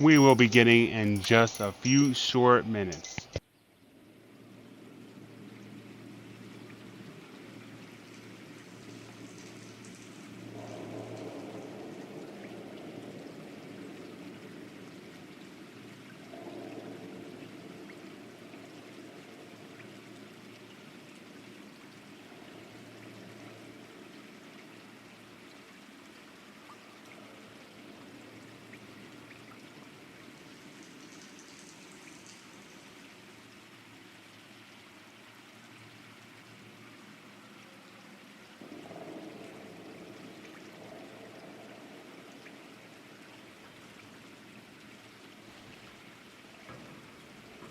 we will be getting in just a few short minutes.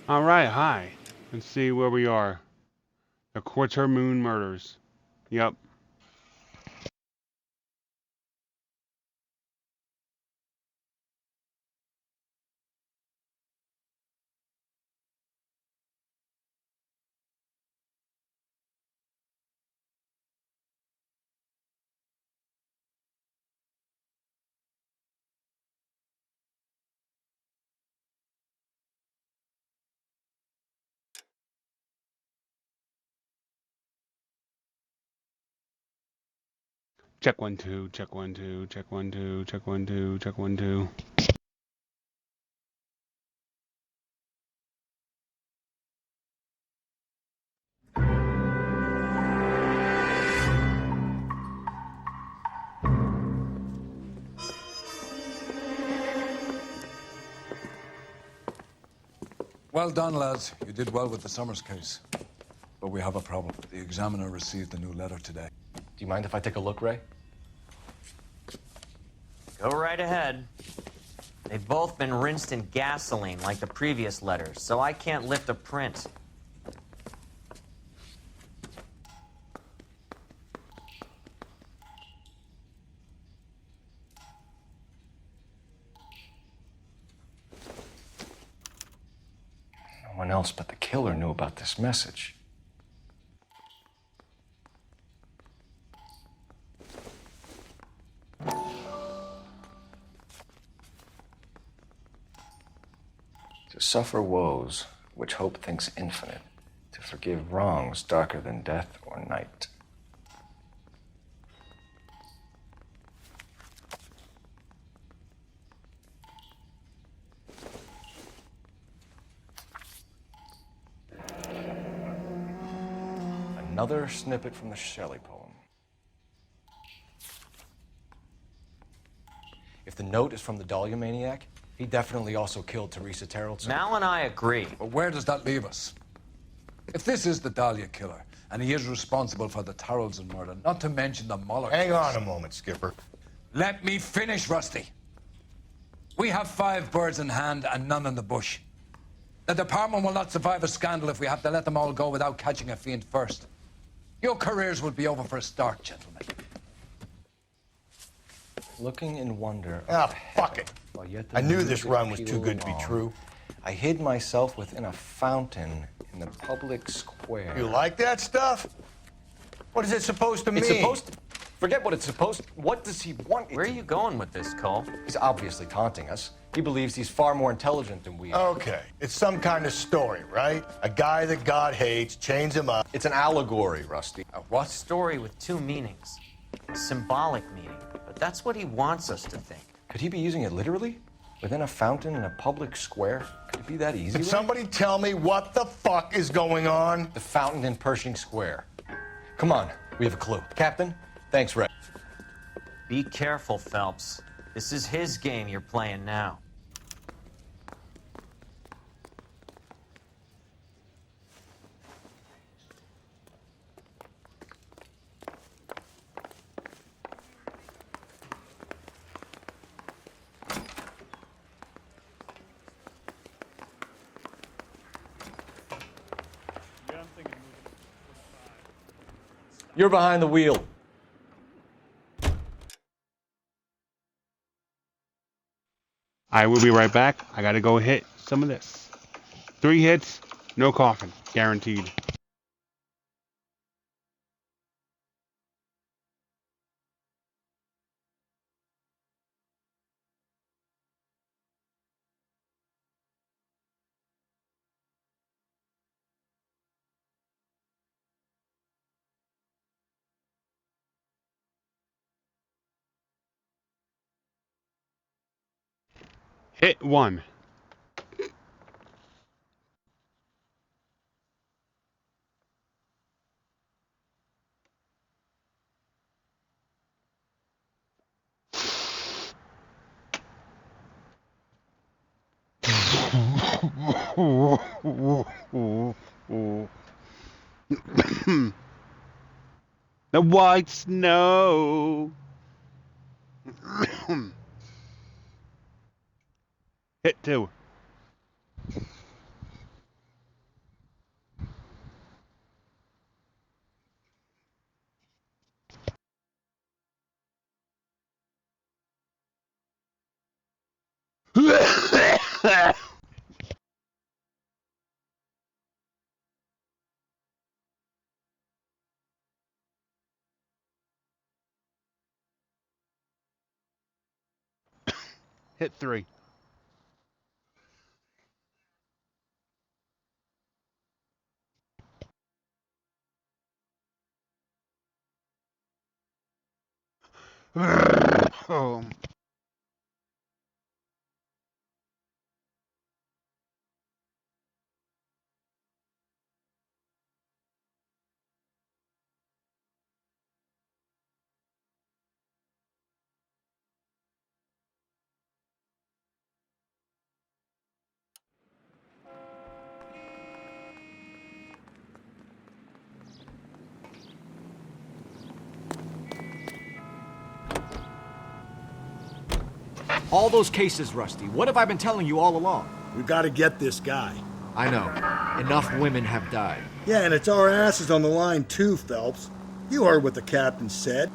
Alright, hi. Let's see where we are. The Quarter Moon Murders. Yep. Check 1 2, check 1 2, check 1 2, check 1 2, check 1 2. Well done, lads. You did well with the Summers case. But we have a problem. The examiner received a new letter today. Do you mind if I take a look, Ray? Go right ahead. They've both been rinsed in gasoline like the previous letters, so I can't lift a print. No one else but the killer knew about this message. To suffer woes which hope thinks infinite, to forgive wrongs darker than death or night. Another snippet from the Shelley poem. If the note is from the Dahlia maniac, he definitely also killed Teresa Terrellson. Mal and I agree. But where does that leave us? If this is the Dahlia killer, and he is responsible for the Tarrelson murder, not to mention the Muller Hang case- on a moment, Skipper. Let me finish, Rusty. We have 5 birds in hand and none in the bush. The department will not survive a scandal if we have to let them all go without catching a fiend first. Your careers would be over for a start, gentlemen. Looking in wonder. Ah, fuck it. While yet the I knew this music run was too pealed good to be along, true. I hid myself within a fountain in the public square. You like that stuff? What is it supposed to mean? It's supposed to... Forget what it's supposed to... What does he want it Where are to you mean? going with this, Cole? He's obviously taunting us. He believes he's far more intelligent than we are. Okay, it's some kind of story, right? A guy that God hates, chains him up. It's an allegory, Rusty. A what? Story with 2 meanings. A symbolic meaning. But that's what he wants us to think. Could he be using it literally? Within a fountain in a public square? Could it be that easy? Can somebody tell me what the fuck is going on? The fountain in Pershing Square. Come on, we have a clue. Captain, thanks, Ray. Be careful, Phelps. This is his game you're playing now. You're behind the wheel. I will be right back. I gotta go hit some of this. 3 hits, no coffin, guaranteed. Hit 1. The white snow. Hit 2. Hit 3. Oh. All those cases, Rusty. What have I been telling you all along? We gotta get this guy. I know. Enough women have died. Yeah, and it's our asses on the line too, Phelps. You heard what the captain said.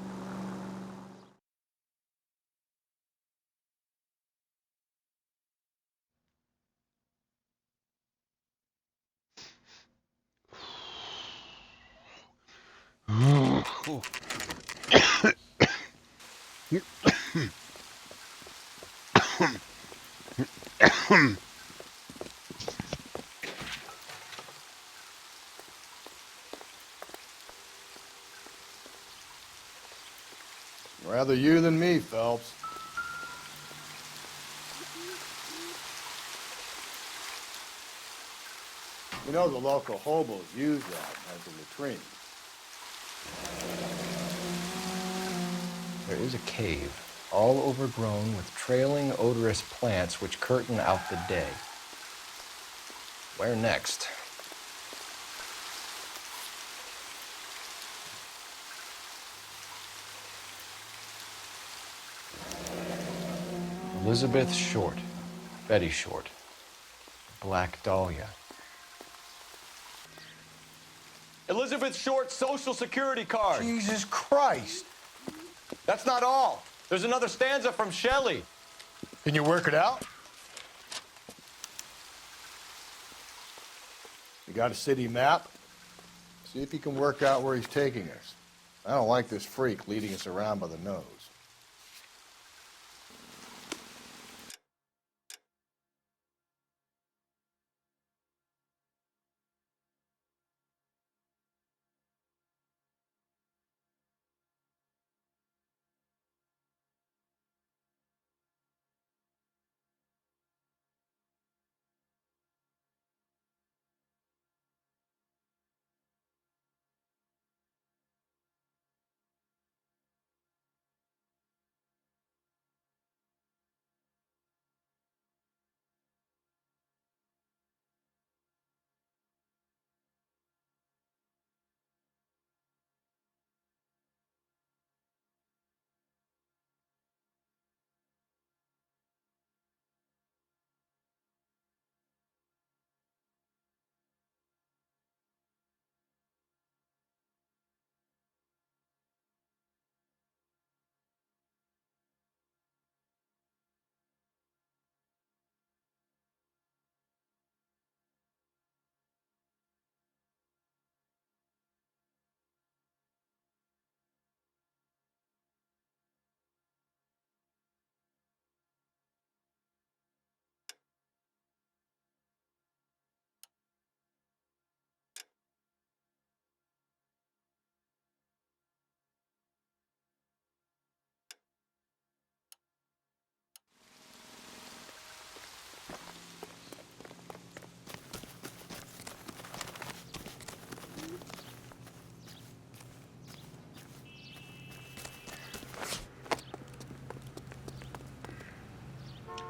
Rather you than me, Phelps. You know the local hobos use that as a latrine. There is a cave, all overgrown with trailing, odorous plants which curtain out the day. Where next? Elizabeth Short, Betty Short, Black Dahlia. Elizabeth Short's social security card. Jesus Christ! That's not all. There's another stanza from Shelley. Can you work it out? You got a city map? See if you can work out where he's taking us. I don't like this freak leading us around by the nose.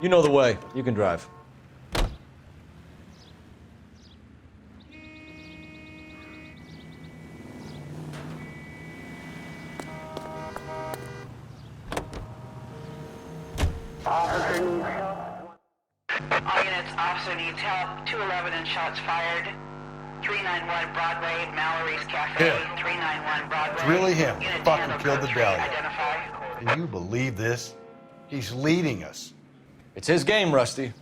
You know the way. You can drive. All units, officer needs help. 211 and shots fired. 391 Broadway, Mallory's Cafe. Him. 391 Broadway. It's really him. Unit Fucking 10 killed the approach Dahlia. rate identified. Can you believe this? He's leading us. It's his game, Rusty.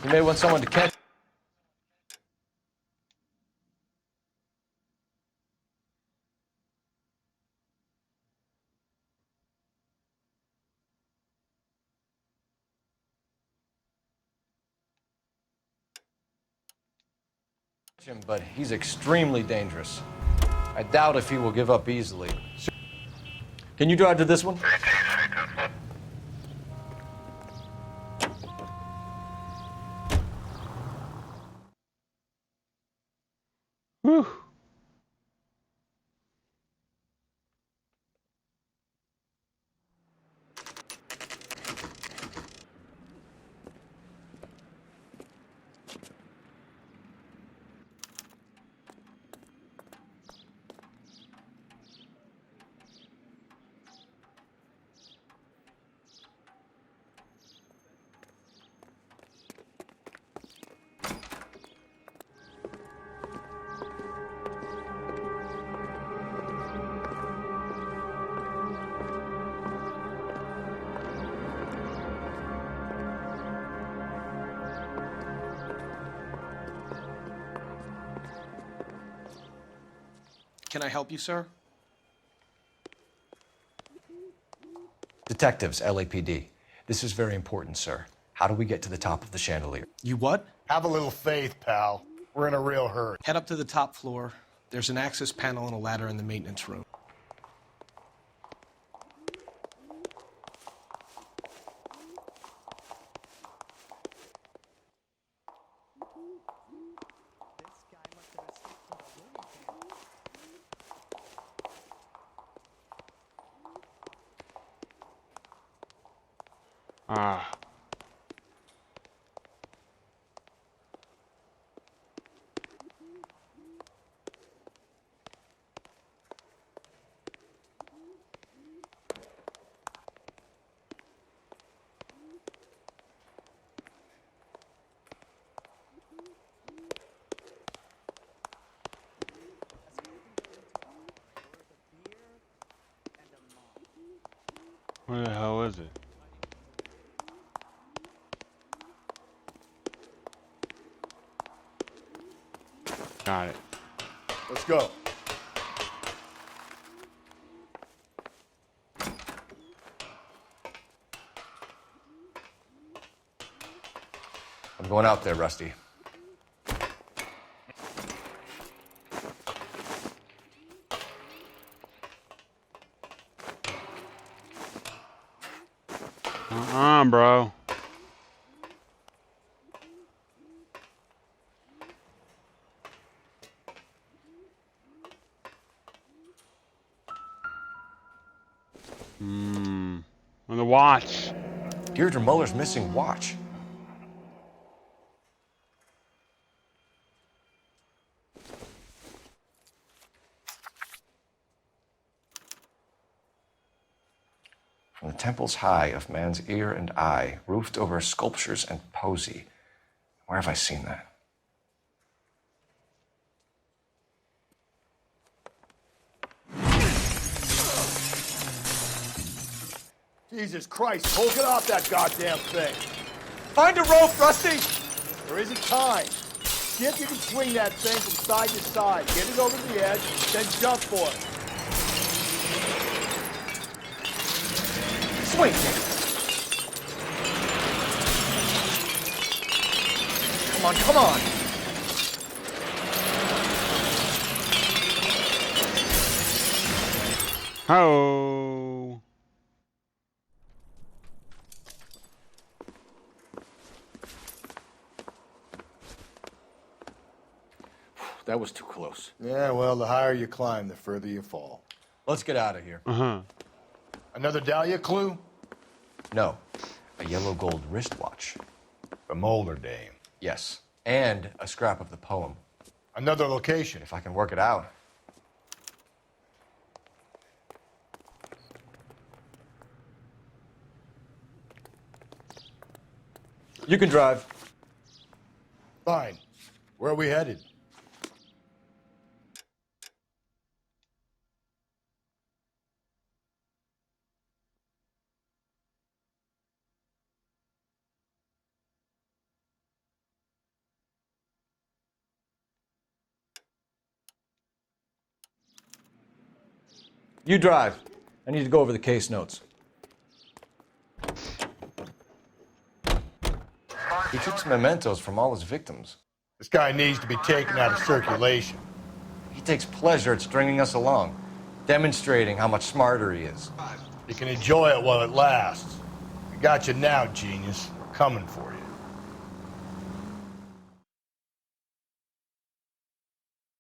He may want someone to catch him, but he's extremely dangerous. I doubt if he will give up easily. Can you drive to this one? Whew. Can I help you, sir? Detectives, LAPD. This is very important, sir. How do we get to the top of the chandelier? You what? Have a little faith, pal. We're in a real hurry. Head up to the top floor. There's an access panel and a ladder in the maintenance room. Ah. Where the hell is it? Got it. Let's go. I'm going out there, Rusty. Bro. On the watch. Deirdre Muller's missing watch. From the temples high of man's ear and eye, roofed over sculptures and poesy. Where have I seen that? Jesus Christ, hold it off that goddamn thing. Find a rope, Rusty! There isn't time. See if you can swing that thing from side to side. Get it over the edge, then jump for it. Swing! Come on, come on! Oh. That was too close. Yeah, well, the higher you climb, the further you fall. Let's get out of here. Uh-huh. Another Dahlia clue? No. A yellow gold wristwatch. The Molder dame. Yes. And a scrap of the poem. Another location. If I can work it out. You can drive. Fine. Where are we headed? You drive. I need to go over the case notes. He took some mementos from all his victims. This guy needs to be taken out of circulation. He takes pleasure at stringing us along, demonstrating how much smarter he is. You can enjoy it while it lasts. I got you now, genius. We're coming for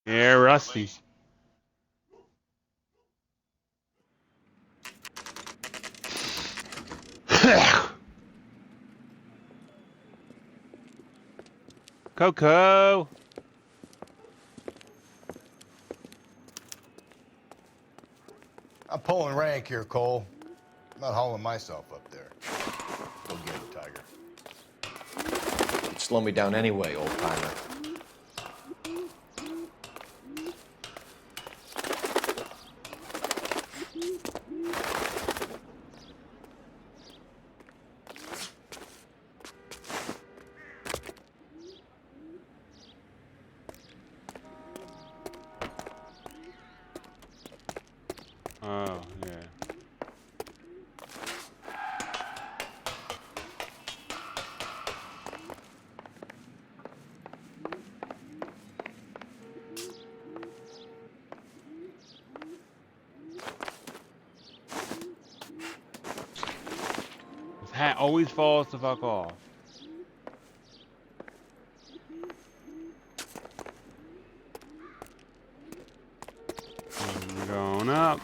you. Yeah, Rusty. Coco. I'm pulling rank here, Cole. I'm not hauling myself up there. Go get him, Tiger. You'd slow me down anyway, old-timer. Oh, yeah. His hat always falls the fuck off. We're going up.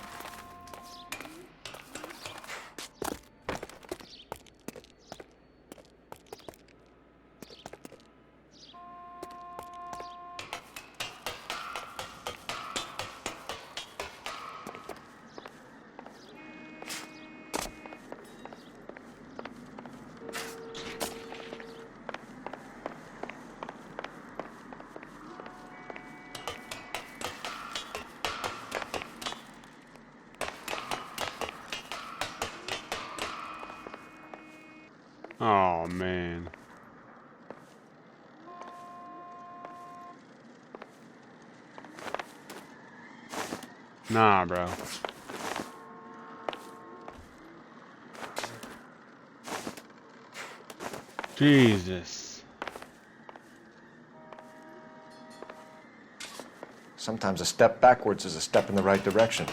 Oh, man. Nah, bro. Jesus. Sometimes a step backwards is a step in the right direction.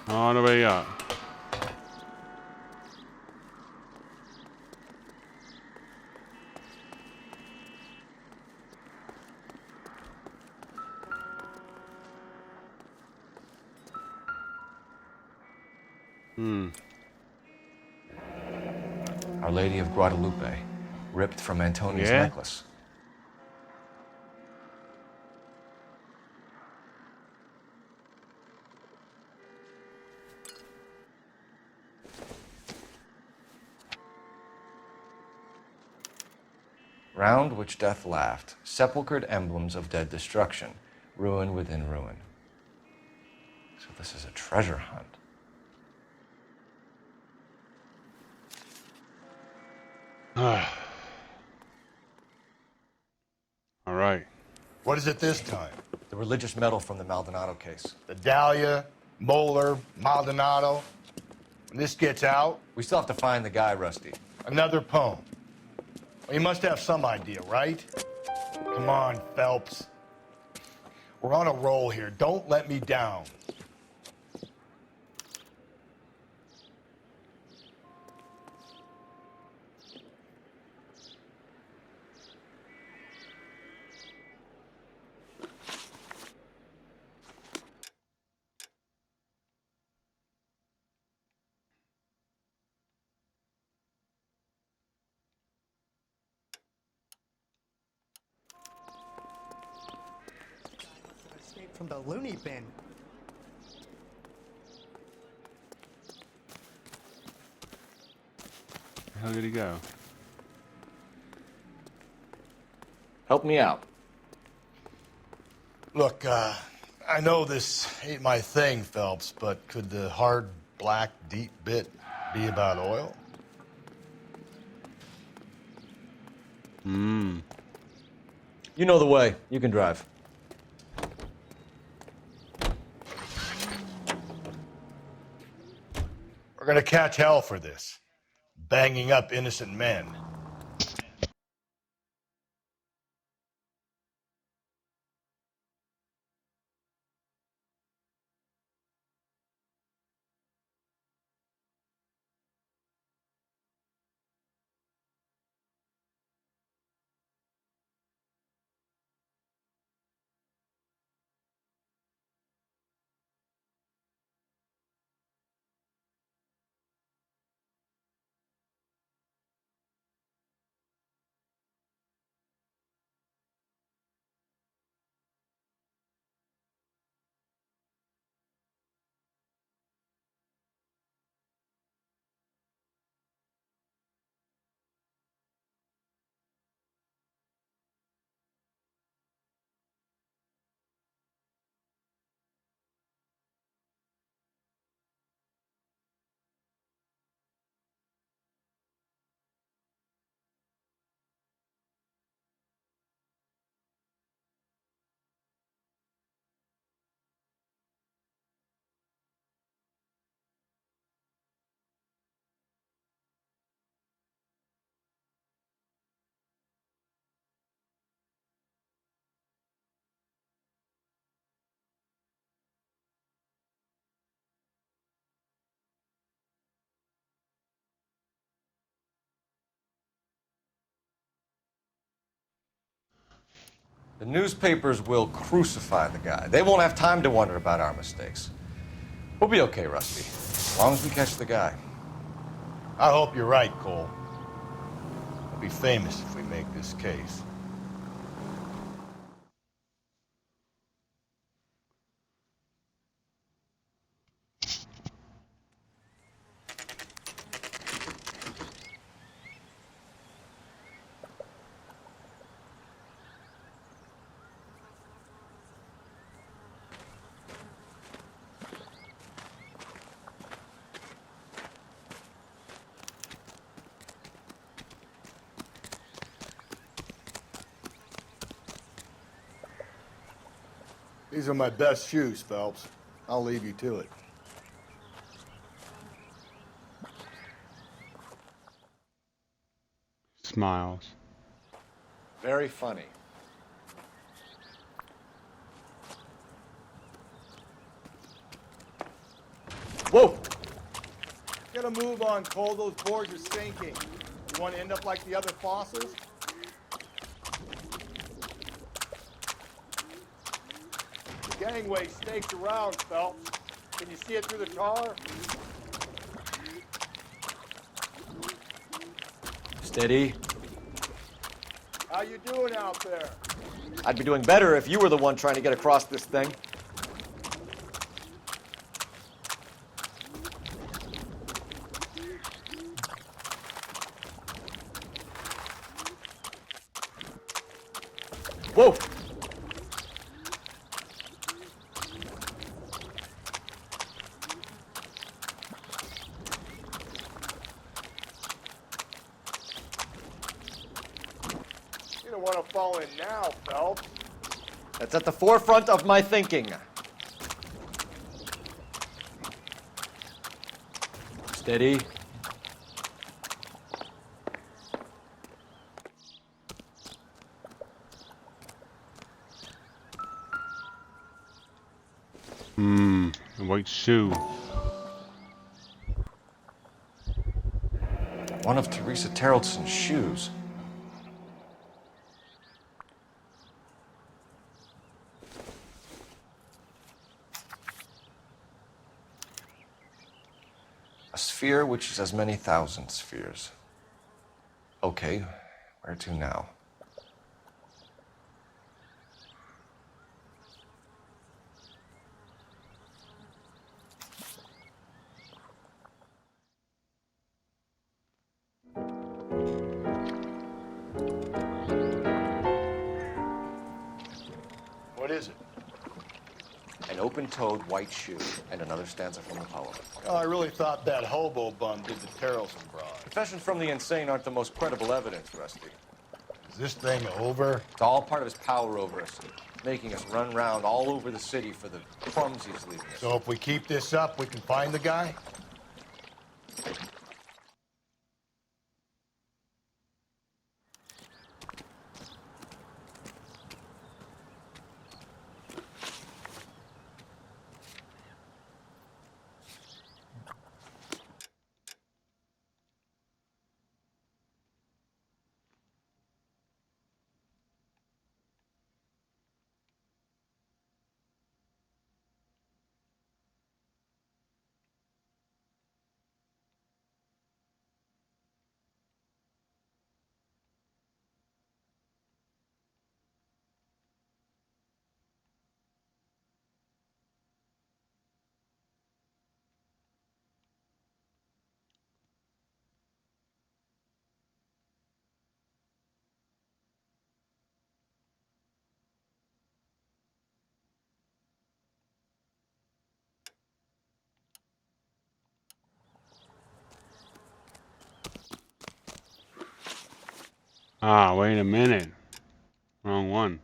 All the way up. Our Lady of Guadalupe, ripped from Antonia's Yeah? necklace. Round which death laughed, sepulchred emblems of dead destruction, ruin within ruin. So this is a treasure hunt. All right. What is it this time? The religious medal from the Maldonado case. The Dahlia, Moeller, Maldonado. When this gets out, We still have to find the guy, Rusty. another poem. Well, you must have some idea, right? Come on, Phelps. We're on a roll here. Don't let me down. from the loony bin. Where the hell did he go? Help me out. Look, I know this ain't my thing, Phelps, but could the hard, black, deep bit be about oil? You know the way. You can drive. We're gonna catch hell for this. Banging up innocent men. The newspapers will crucify the guy. They won't have time to wonder about our mistakes. We'll be okay, Rusty. As long as we catch the guy. I hope you're right, Cole. We'll be famous if we make this case. These are my best shoes, Phelps. I'll leave you to it. Smiles. Very funny. Whoa! Get a move on, Cole. Those boards are sinking. You want to end up like the other fossils? The gangway staked around, Phelps. Can you see it through the tar? Steady. How you doing out there? I'd be doing better if you were the one trying to get across this thing. Whoa! You don't want to fall in now, Phelps. That's at the forefront of my thinking. Steady. A white shoe. One of Teresa Terreldson's shoes. A sphere which is as many thousand spheres. Okay, where to now? open-toed white shoe, and another stanza from the poem. Oh, I really thought that hobo bum did the Terrelson broad. Confessions from the insane aren't the most credible evidence, Rusty. Is this thing over? It's all part of his power over us, making us run round all over the city for the crumbs he's leaving us. So if we keep this up, we can find the guy? Ah, wait a minute. Wrong one.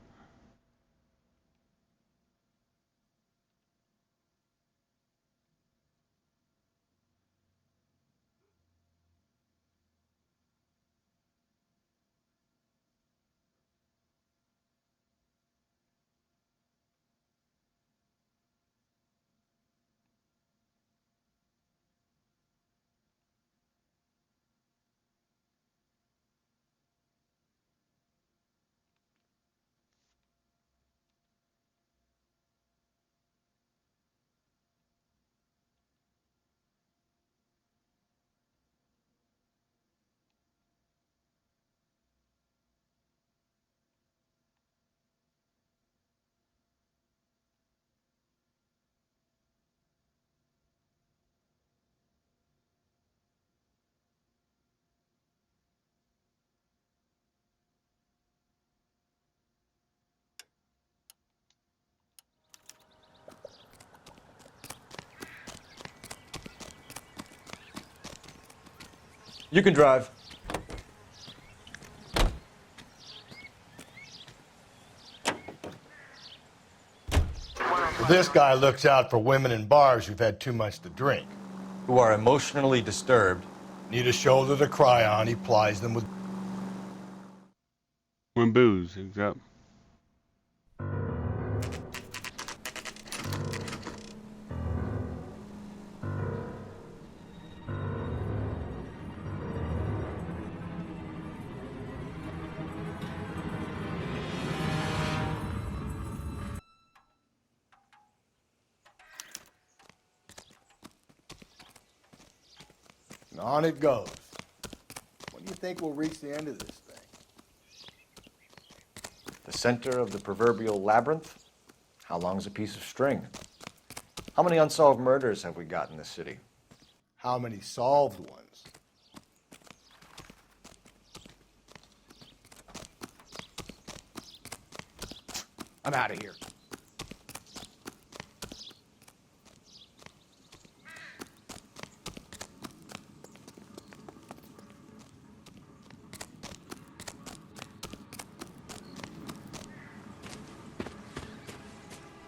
You can drive. This guy looks out for women in bars who've had too much to drink. Who are emotionally disturbed. Need a shoulder to cry on, he plies them with... When booze, except. And on it goes. When do you think we'll reach the end of this thing? The center of the proverbial labyrinth? How long's a piece of string? How many unsolved murders have we got in this city? How many solved ones? I'm out of here.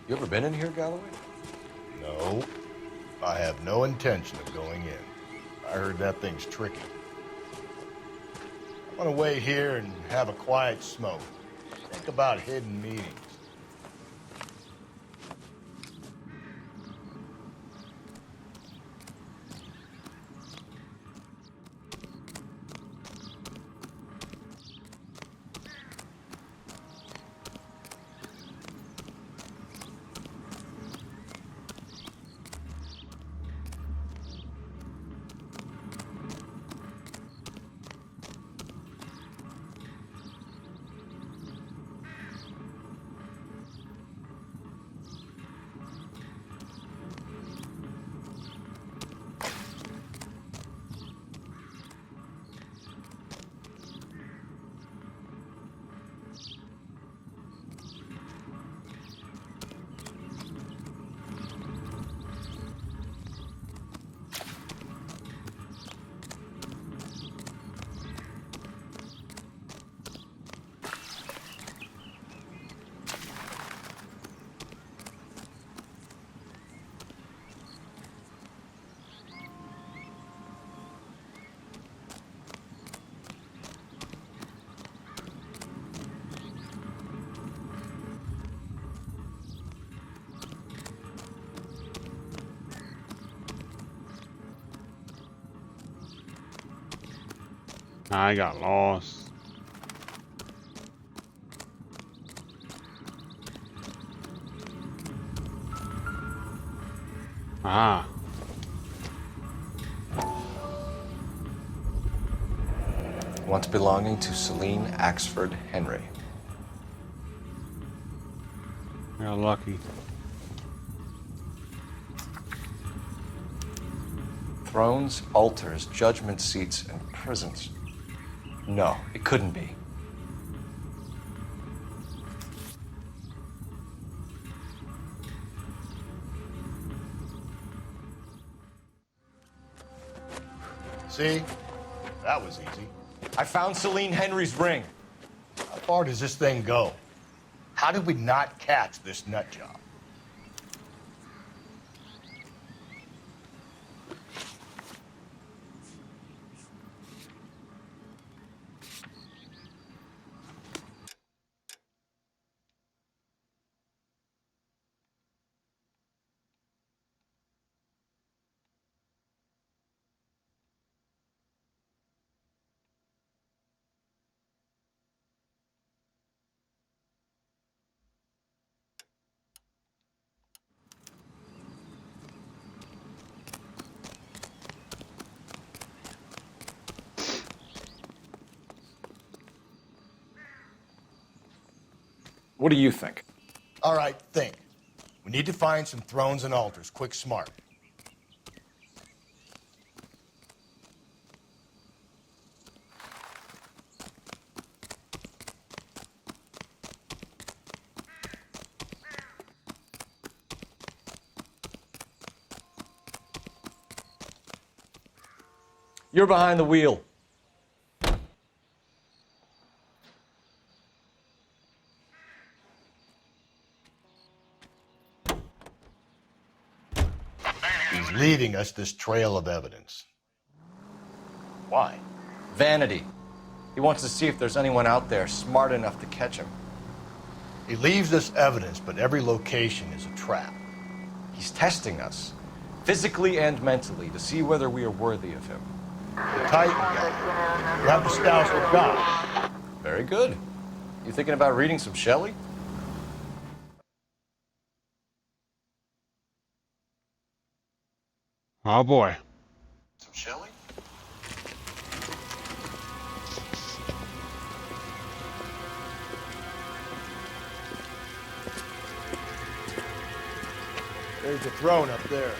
You ever been in here, Galloway? No. I have no intention of going in. I heard that thing's tricky. I'm gonna wait here and have a quiet smoke. Think about hidden meetings. I got lost. Ah. Once belonging to Celine Axford Henry. Got lucky. Thrones, altars, judgment seats, and prisons. No, it couldn't be. See? That was easy. I found Celine Henry's ring. How far does this thing go? How did we not catch this nut job? What do you think? All right, think. We need to find some thrones and altars, quick, smart. You're behind the wheel. He's leaving us this trail of evidence. Why? Vanity. He wants to see if there's anyone out there smart enough to catch him. He leaves us evidence, but every location is a trap. He's testing us, physically and mentally, to see whether we are worthy of him. The Titan guy. You have the stouts with God. Very good. You thinking about reading some Shelley? Oh boy. Some Shelley? There's a throne up there.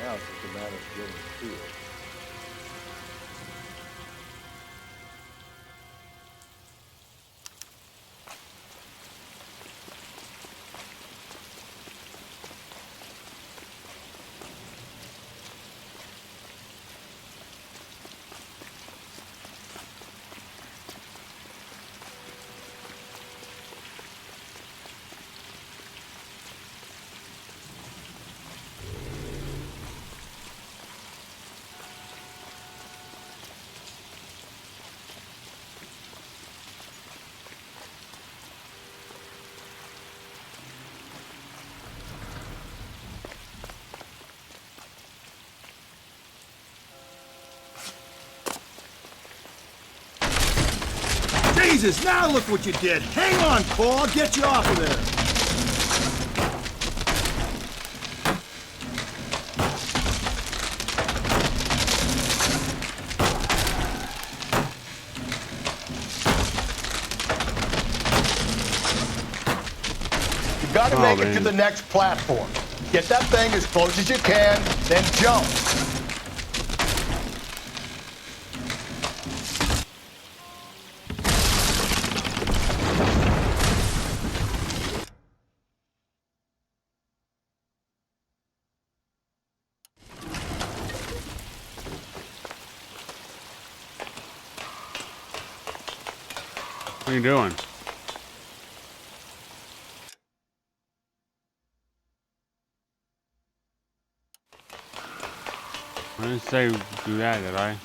Now it's just a matter of getting to it. Jesus, now look what you did. Hang on, Cole. I'll get you off of there. You gotta make it to the next platform. Get that thing as close as you can, then jump. What are you doing? I didn't say do that, did I?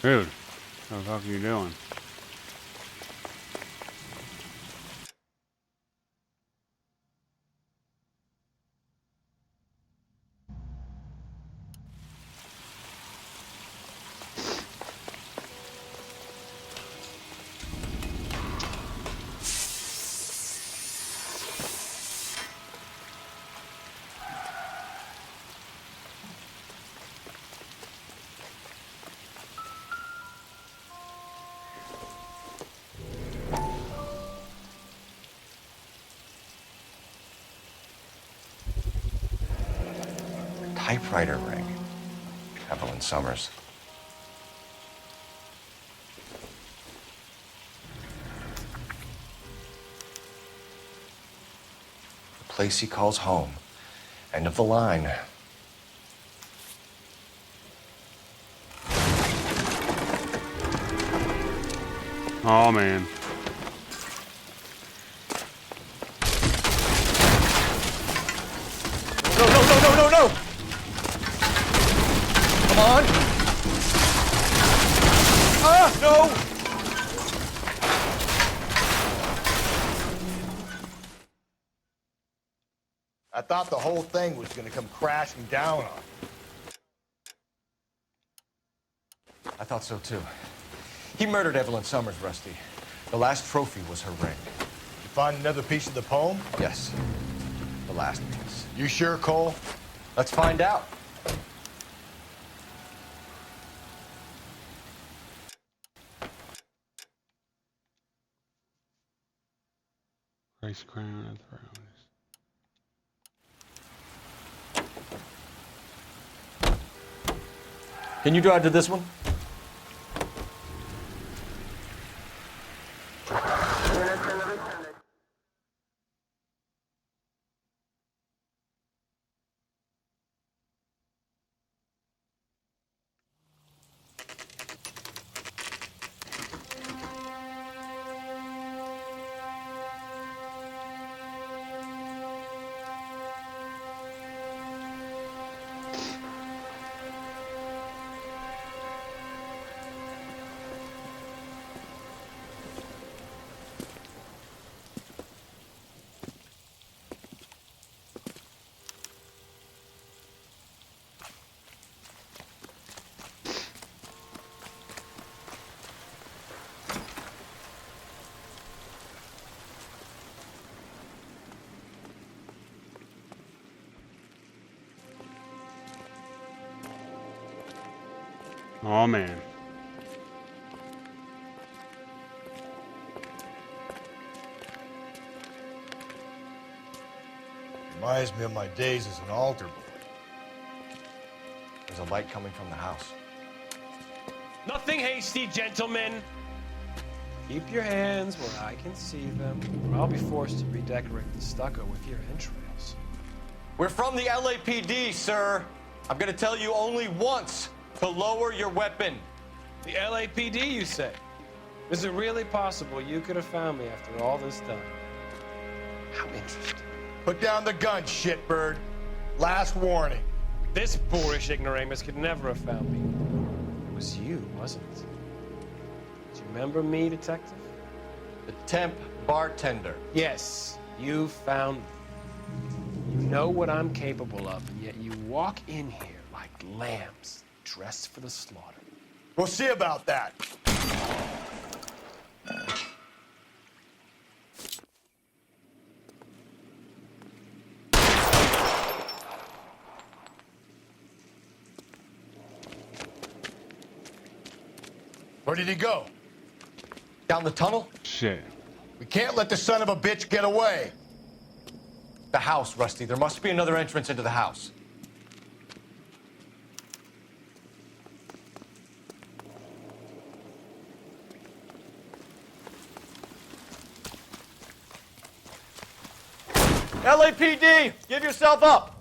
Dude, what the fuck are you doing? Typewriter ring. Evelyn Summers. The place he calls home. End of the line. Oh man. No! Come on! Ah, no! I thought the whole thing was gonna come crashing down on you. I thought so too. He murdered Evelyn Summers, Rusty. The last trophy was her ring. You find another piece of the poem? Yes. The last piece. You sure, Cole? Let's find out. Christ crown of thrones. Can you drive to this one? Oh man. Reminds me of my days as an altar boy. There's a light coming from the house. Nothing hasty, gentlemen. Keep your hands where I can see them, or I'll be forced to redecorate the stucco with your entrails. We're from the LAPD, sir. I'm gonna tell you only once to lower your weapon. The LAPD, you say? Is it really possible you could have found me after all this time? How interesting. Put down the gun, shitbird. Last warning. This boorish ignoramus could never have found me. It was you, wasn't it? Do you remember me, detective? The temp bartender. Yes, you found me. You know what I'm capable of, and yet you walk in here like lambs dressed for the slaughter. We'll see about that. Where did he go? Down the tunnel? Shit. We can't let the son of a bitch get away. The house, Rusty. There must be another entrance into the house. LAPD, give yourself up.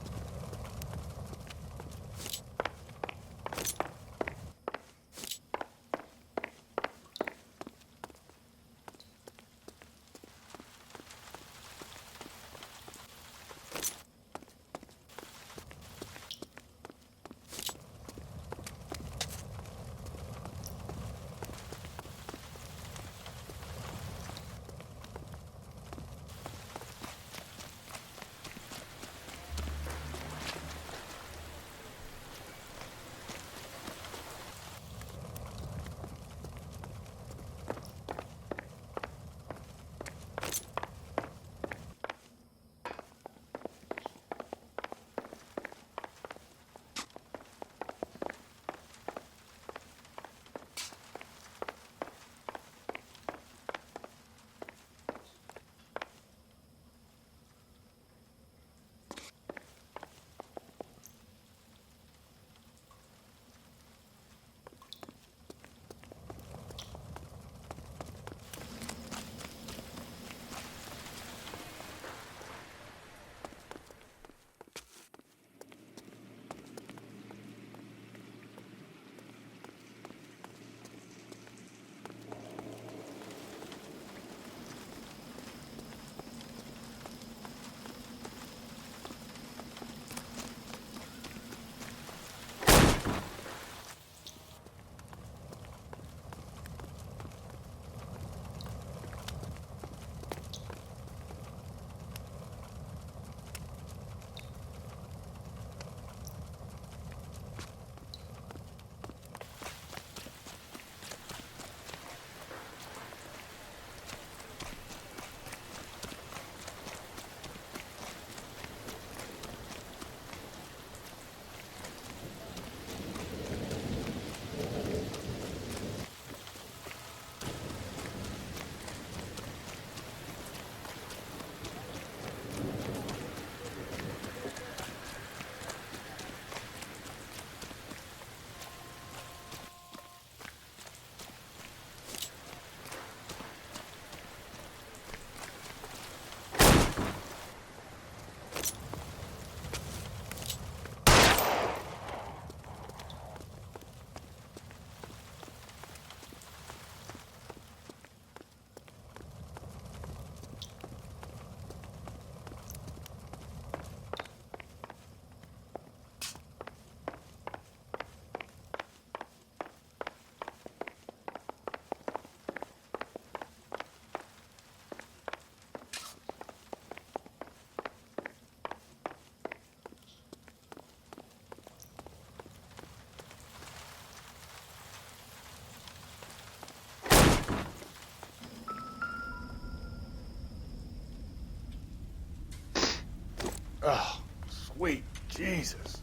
Oh, sweet Jesus.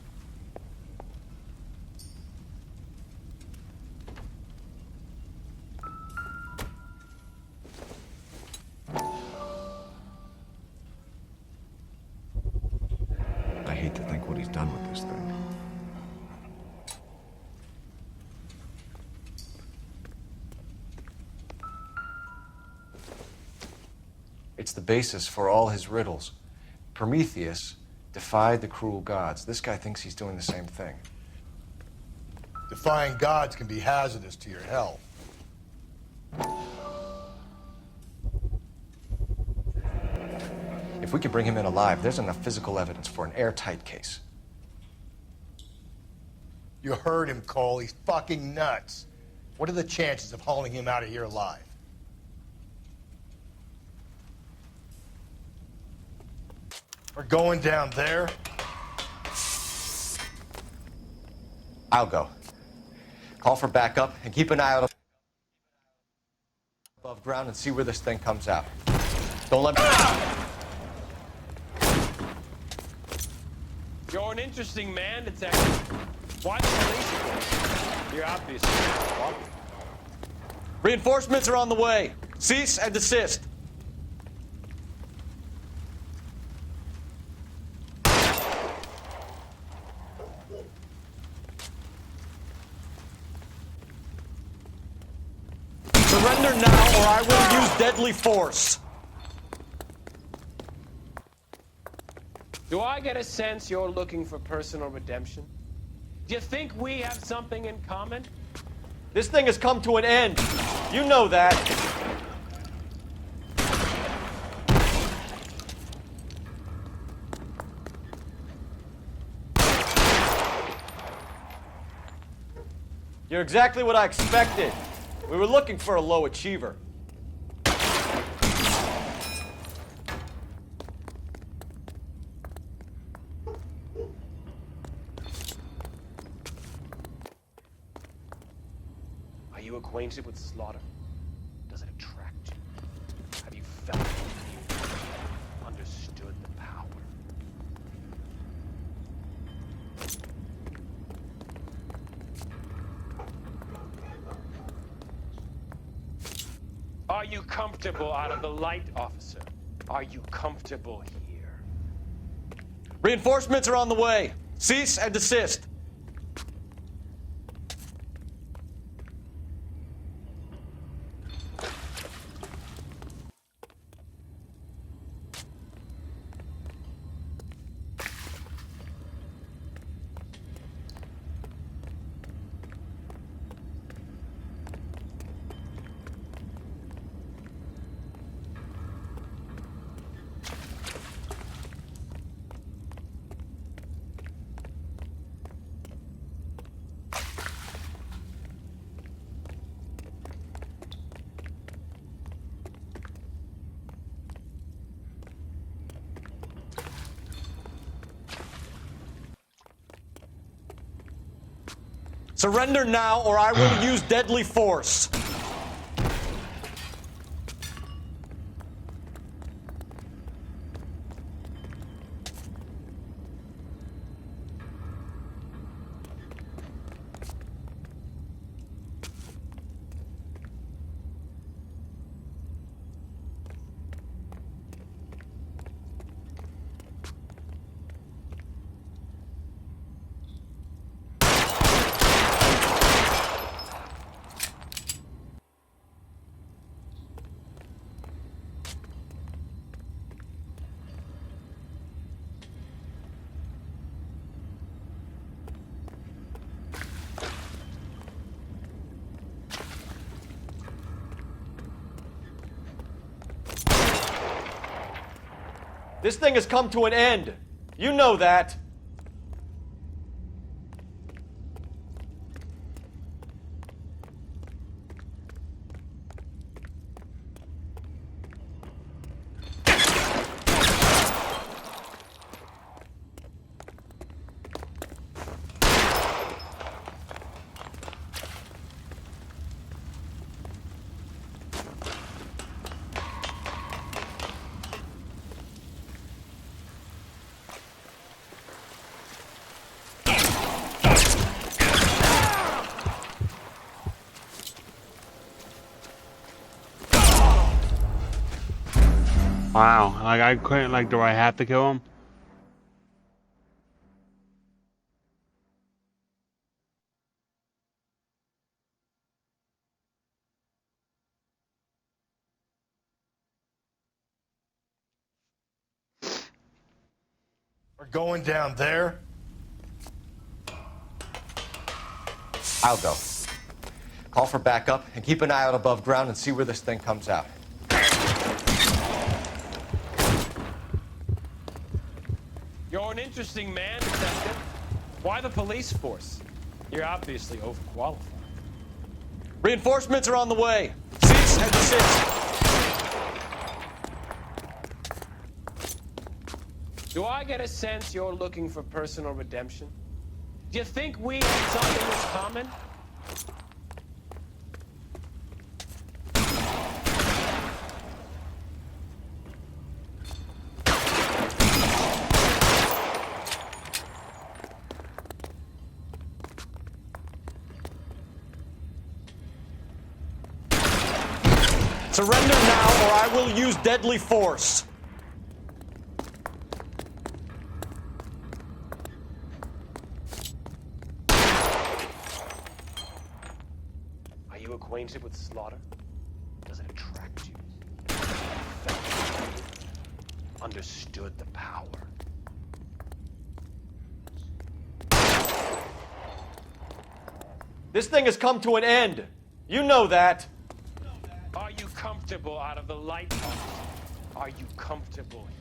I hate to think what he's done with this thing. It's the basis for all his riddles. Prometheus defied the cruel gods. This guy thinks he's doing the same thing. Defying gods can be hazardous to your health. If we can bring him in alive, there's enough physical evidence for an airtight case. You heard him, Cole. He's fucking nuts. What are the chances of hauling him out of here alive? We're going down there? I'll go. Call for backup and keep an eye out above ground and see where this thing comes out. Don't let me... You're an interesting man, detective. Why the police? You're obviously walking. Reinforcements are on the way. Cease and desist. Surrender now, or I will use deadly force. Do I get a sense you're looking for personal redemption? Do you think we have something in common? This thing has come to an end. You know that. You're exactly what I expected. We were looking for a low achiever. Are you acquainted with slaughter? Does it attract you? Have you felt it? Have you understood the power? Are you comfortable out of the light, officer? Are you comfortable here? Reinforcements are on the way. Cease and desist. Surrender now, or I will use deadly force. This thing has come to an end. You know that. Wow. Like, I couldn't, like, do I have to kill him? We're going down there? I'll go. Call for backup and keep an eye out above ground and see where this thing comes out. You're an interesting man, Detective. Why the police force? You're obviously overqualified. Reinforcements are on the way. Cease and desist. Do I get a sense you're looking for personal redemption? Do you think we have something in common? Surrender now or I will use deadly force. Are you acquainted with slaughter? Does it attract you? Understood the power. This thing has come to an end. You know that. Are you comfortable out of the lighthouse? Are you comfortable here?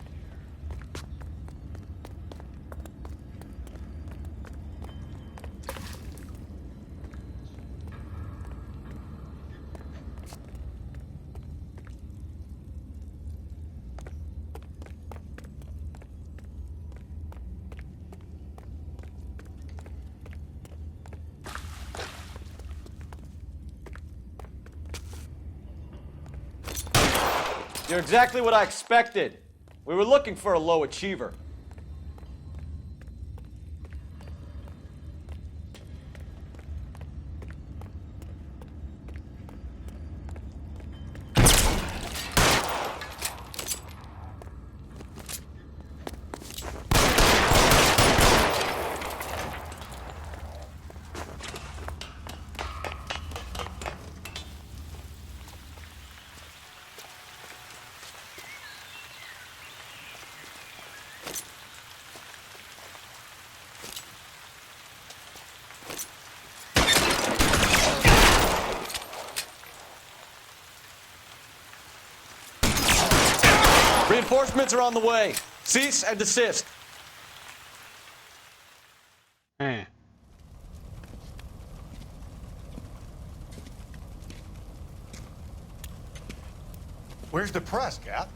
You're exactly what I expected. We were looking for a low achiever. Reinforcements are on the way. Cease and desist. Man. Where's the press, Cap?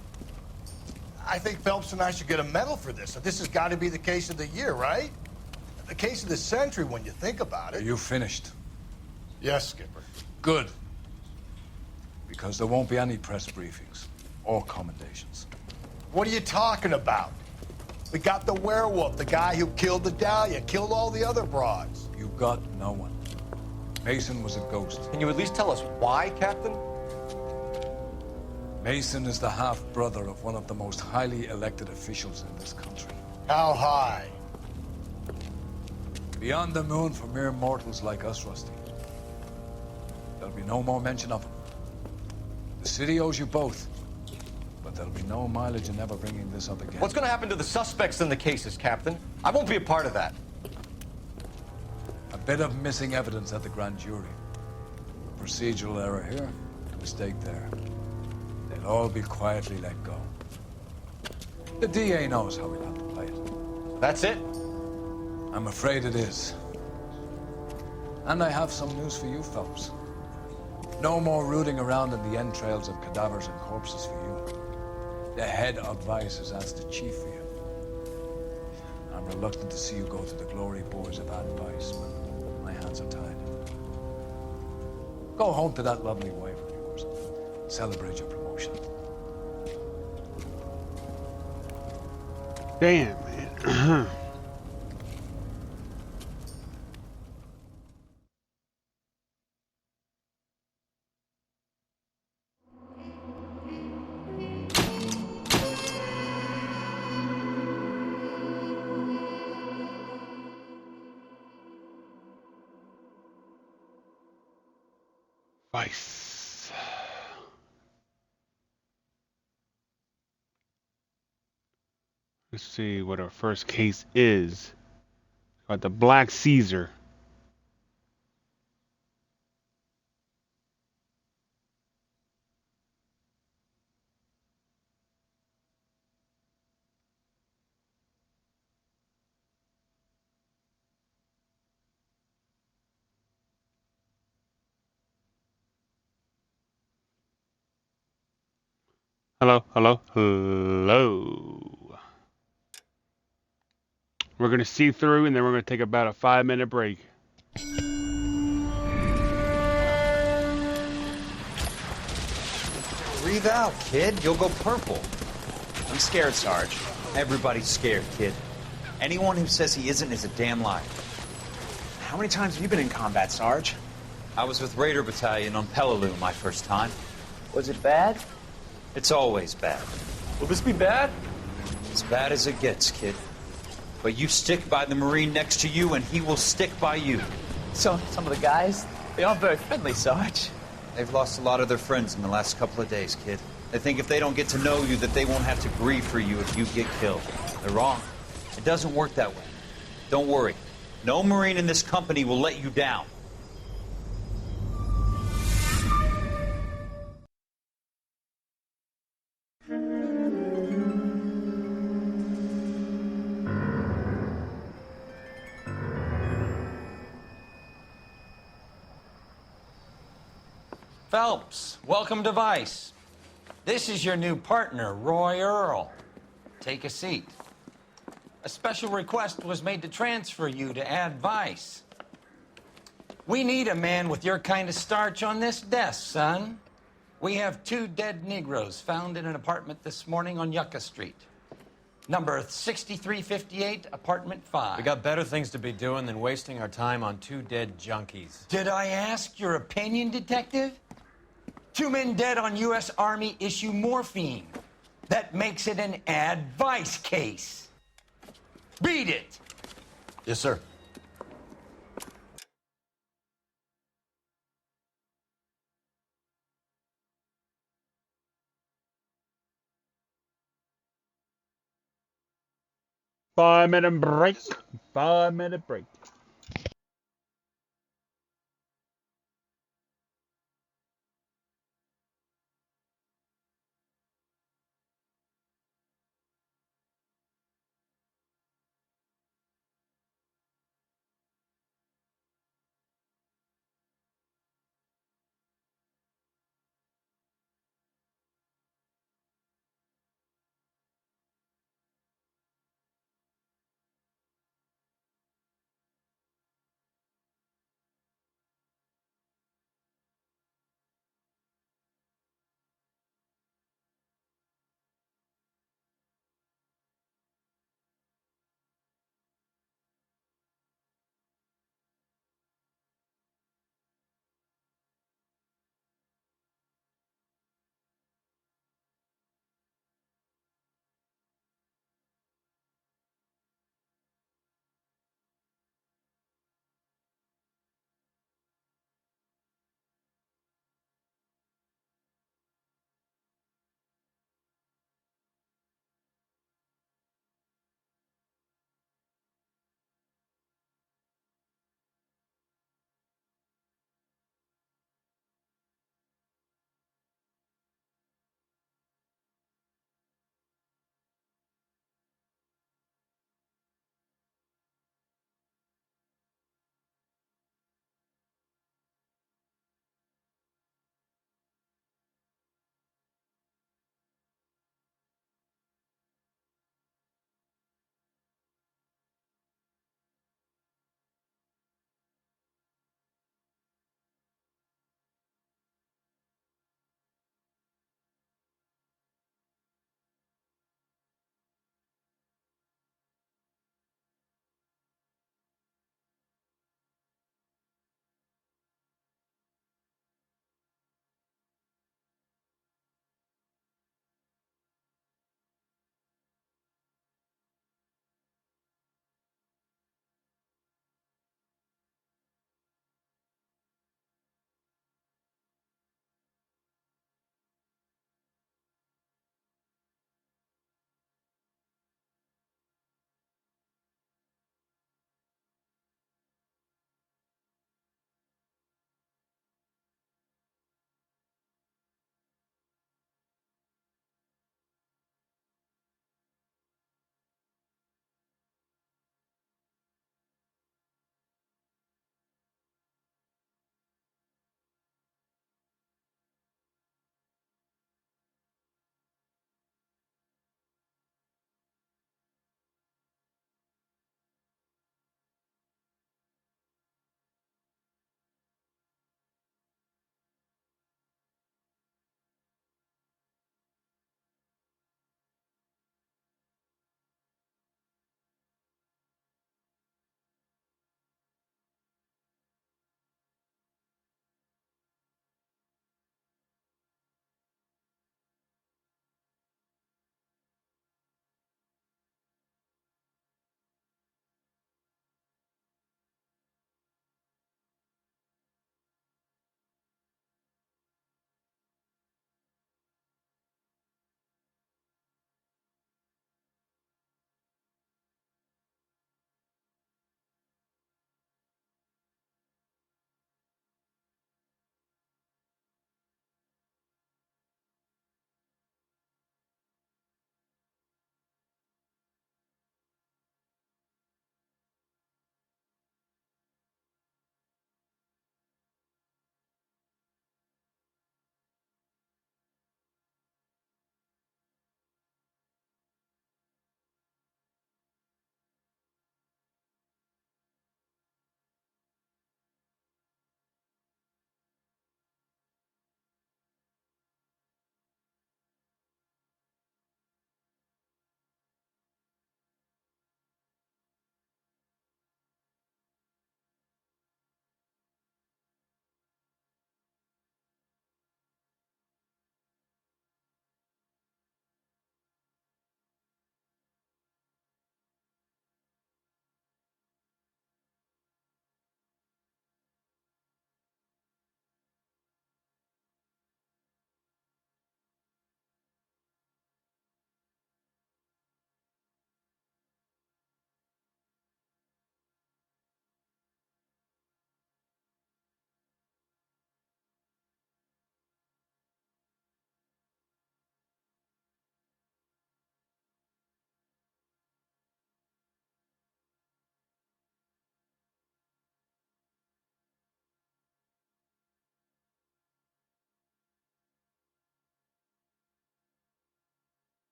I think Phelps and I should get a medal for this. This has got to be the case of the year, right? The case of the century when you think about it. Are you finished? Yes, Skipper. Good. Because there won't be any press briefings or commendations. What are you talking about? We got the werewolf, the guy who killed the Dahlia, killed all the other broads. You got no one. Mason was a ghost. Can you at least tell us why, Captain? Mason is the half-brother of one of the most highly elected officials in this country. How high? Beyond the moon for mere mortals like us, Rusty. There'll be no more mention of him. The city owes you both. But there'll be no mileage in ever bringing this up again. What's going to happen to the suspects in the cases, Captain? I won't be a part of that. A bit of missing evidence at the grand jury. Procedural error here, a mistake there. They'll all be quietly let go. The DA knows how we'll have to play it. That's it? I'm afraid it is. And I have some news for you, Phelps. No more rooting around in the entrails of cadavers and corpses for you. The head of Vice has asked the chief for you. I'm reluctant to see you go to the glory boards of advice, but my hands are tied. Go home to that lovely wife of yours. Celebrate your promotion. Damn, man. Vice. Let's see what our first case is. Got the Black Caesar. Hello, hello, hello. We're going to see through and then we're going to take about a 5-minute break. Breathe out, kid. You'll go purple. I'm scared, Sarge. Everybody's scared, kid. Anyone who says he isn't is a damn liar. How many times have you been in combat, Sarge? I was with Raider Battalion on Peleliu my first time. Was it bad? It's always bad. Will this be bad? As bad as it gets, kid. But you stick by the Marine next to you, and he will stick by you. So, some of the guys, they aren't very friendly, Sarge. They've lost a lot of their friends in the last couple of days, kid. They think if they don't get to know you, that they won't have to grieve for you if you get killed. They're wrong. It doesn't work that way. Don't worry. No Marine in this company will let you down. Phelps, welcome to Vice. This is your new partner, Roy Earl. Take a seat. A special request was made to transfer you to add Vice. We need a man with your kind of starch on this desk, son. We have 2 dead Negroes found in an apartment this morning on Yucca Street. Number 6358, apartment 5. We got better things to be doing than wasting our time on 2 dead junkies. Did I ask your opinion, detective? 2 men dead on U.S. Army issue morphine. That makes it an advice case. Beat it! Yes, sir. Five-minute break. 5-minute break.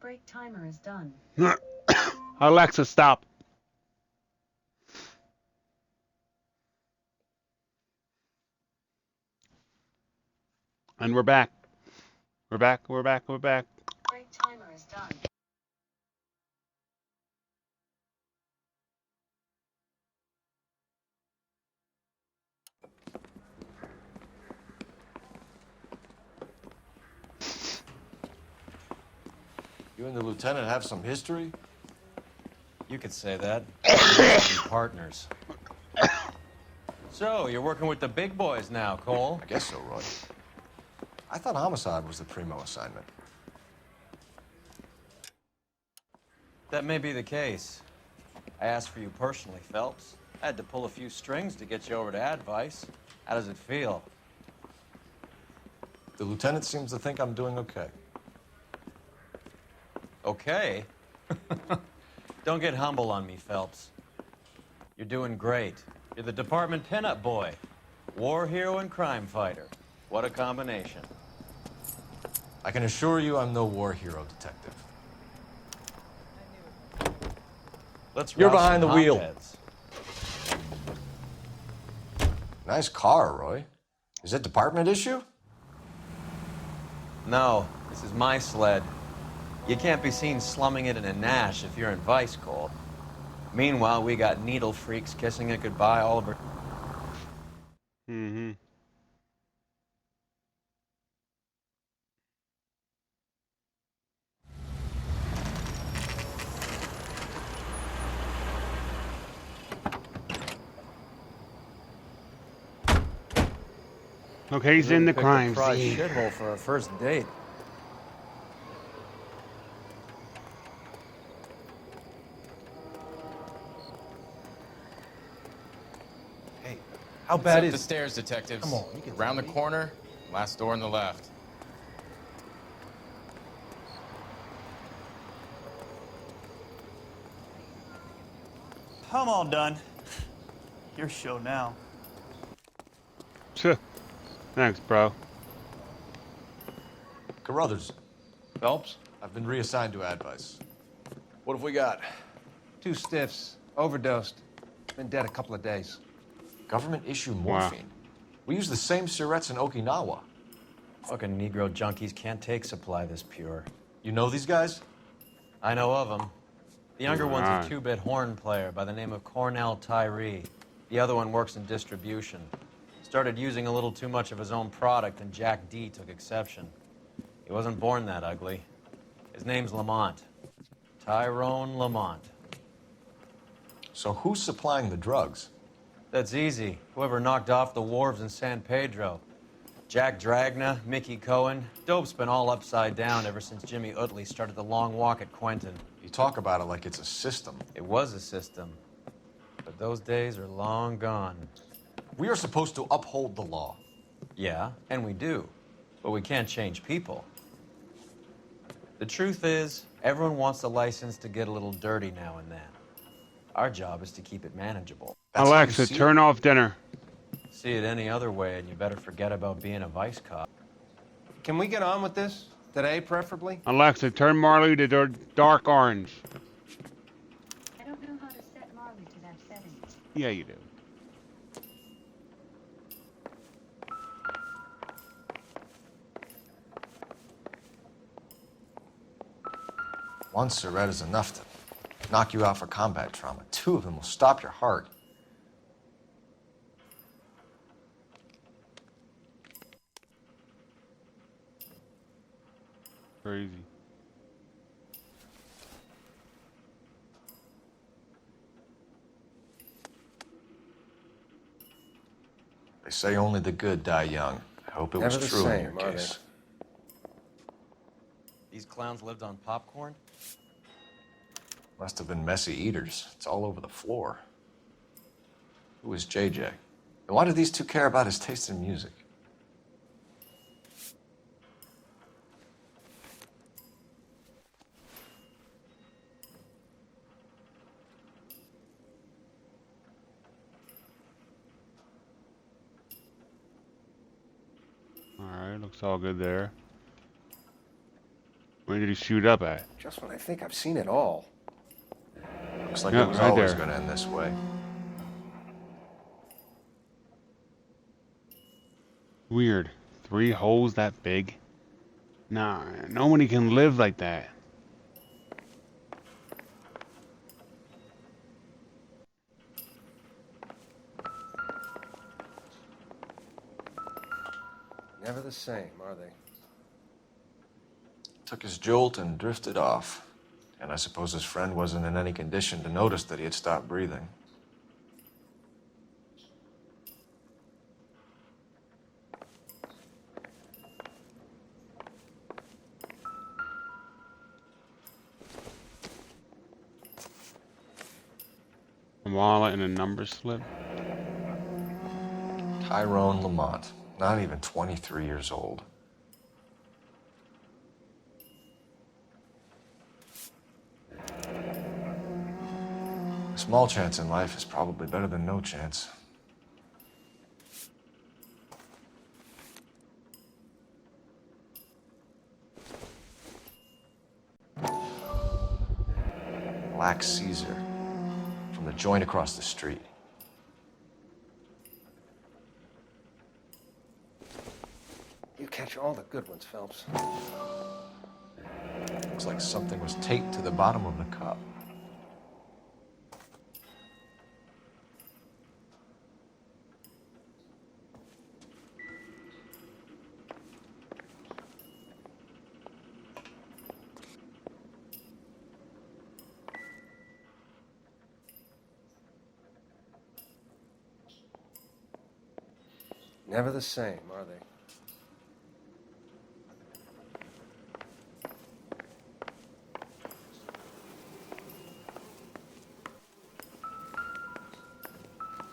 Break timer is done. Alexa, stop. And we're back. We're back. We're back. We're back. Break timer is done. You and the lieutenant have some history? You could say that. We're partners. So, you're working with the big boys now, Cole? I guess so, Roy. I thought homicide was the primo assignment. That may be the case. I asked for you personally, Phelps. I had to pull a few strings to get you over to Advice. How does it feel? The lieutenant seems to think I'm doing okay. Okay? Don't get humble on me, Phelps. You're doing great. You're the department pinup boy. War hero and crime fighter. What a combination. I can assure you I'm no war hero, detective. You're roust behind some the wheel. hotheads. Nice car, Roy. Is it department issue? No, this is my sled. You can't be seen slumming it in a Nash if you're in Vice, Cole. Meanwhile, we got needle freaks kissing it goodbye all over. Mm-hmm. Okay, he's in the crime scene. Shithole for a first date. Hey, how bad It's up is the stairs, detectives. Come on, you can Around the tell me. corner, last door on the left. I'm all done. Your show now. Thanks, bro. Carruthers. Phelps? I've been reassigned to Advice. What have we got? 2 stiffs. Overdosed. Been dead a couple of days. Government issue morphine. We use the same syrettes in Okinawa. Fucking Negro junkies can't take supply this pure. You know these guys? I know of them. The younger one's Right. a 2-bit horn player by the name of Cornell Tyree. The other one works in distribution. Started using a little too much of his own product, and Jack D took exception. He wasn't born that ugly. His name's Lamont. Tyrone Lamont. So who's supplying the drugs? That's easy. Whoever knocked off the wharves in San Pedro. Jack Dragna, Mickey Cohen. Dope's been all upside down ever since Jimmy Utley started the long walk at Quentin. You talk about it like it's a system. It was a system. But those days are long gone. We are supposed to uphold the law. Yeah, and we do. But we can't change people. The truth is, everyone wants the license to get a little dirty now and then. Our job is to keep it manageable. Alexa, turn off dinner. See it any other way, and you better forget about being a vice cop. Can we get on with this? Today, preferably? Alexa, turn Marley to dark orange. I don't know how to set Marley to that setting. Yeah, you do. One syrette is enough to knock you out for combat trauma. 2 of them will stop your heart. Crazy. They say only the good die young. I hope it Never was the true in same, your are they? case. These clowns lived on popcorn? Must have been messy eaters. It's all over the floor. Who is JJ? And why do these 2 care about his taste in music? Alright, looks all good there. Where did he shoot up at? Just when I think I've seen it all. Looks like Yeah, it was right always there. going to end this way. Weird. 3 holes that big? Nah, nobody can live like that. Never the same, are they? Took his jolt and drifted off. And I suppose his friend wasn't in any condition to notice that he had stopped breathing. A wallet and a number slip. Tyrone Lamont, not even 23 years old. A small chance in life is probably better than no chance. Black Caesar, from the joint across the street. You catch all the good ones, Phelps. Looks like something was taped to the bottom of the cup. Never the same, are they?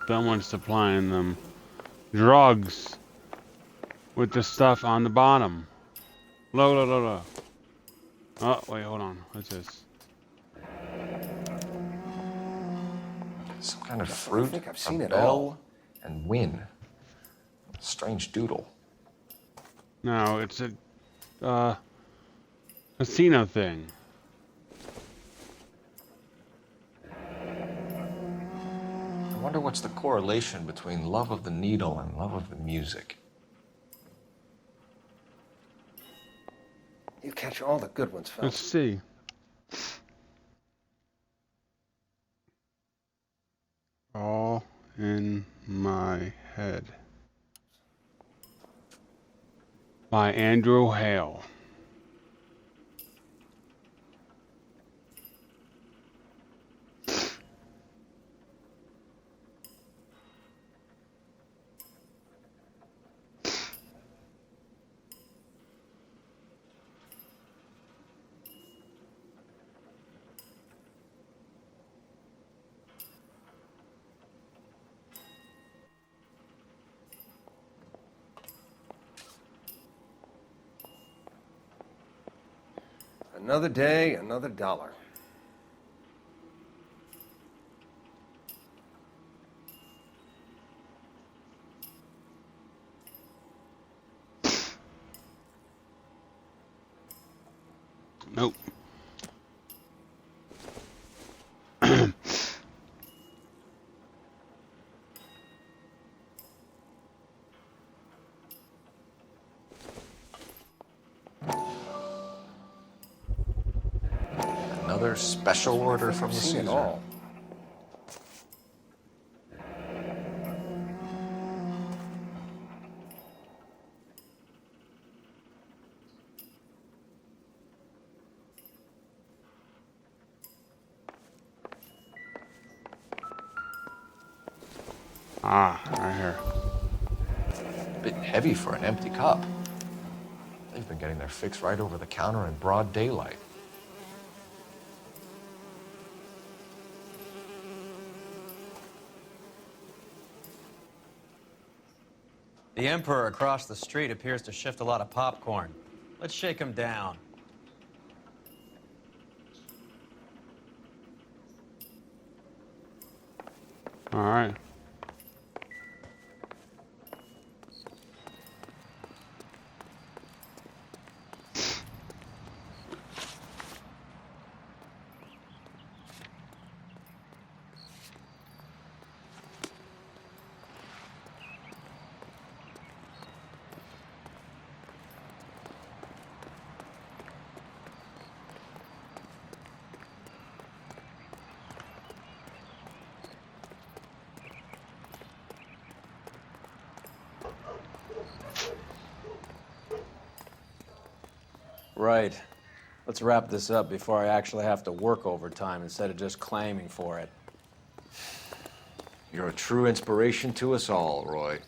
Someone's supplying them drugs with the stuff on the bottom. Low. Oh, wait, hold on. What's this? Some kind of fruit, I think I've seen a it bell, all. and win. Strange doodle. No, it's a casino thing. I wonder what's the correlation between love of the needle and love of the music. You catch all the good ones, Let's Phelps. see. All in my head. By Andrew Hale. Another day, another dollar. Nope. Another special order from the I've seen it Caesar. all. Ah, right here. A bit heavy for an empty cup. They've been getting their fix right over the counter in broad daylight. The Emperor across the street appears to shift a lot of popcorn. Let's shake him down. All right. Right. Let's wrap this up before I actually have to work overtime instead of just claiming for it. You're a true inspiration to us all, Roy.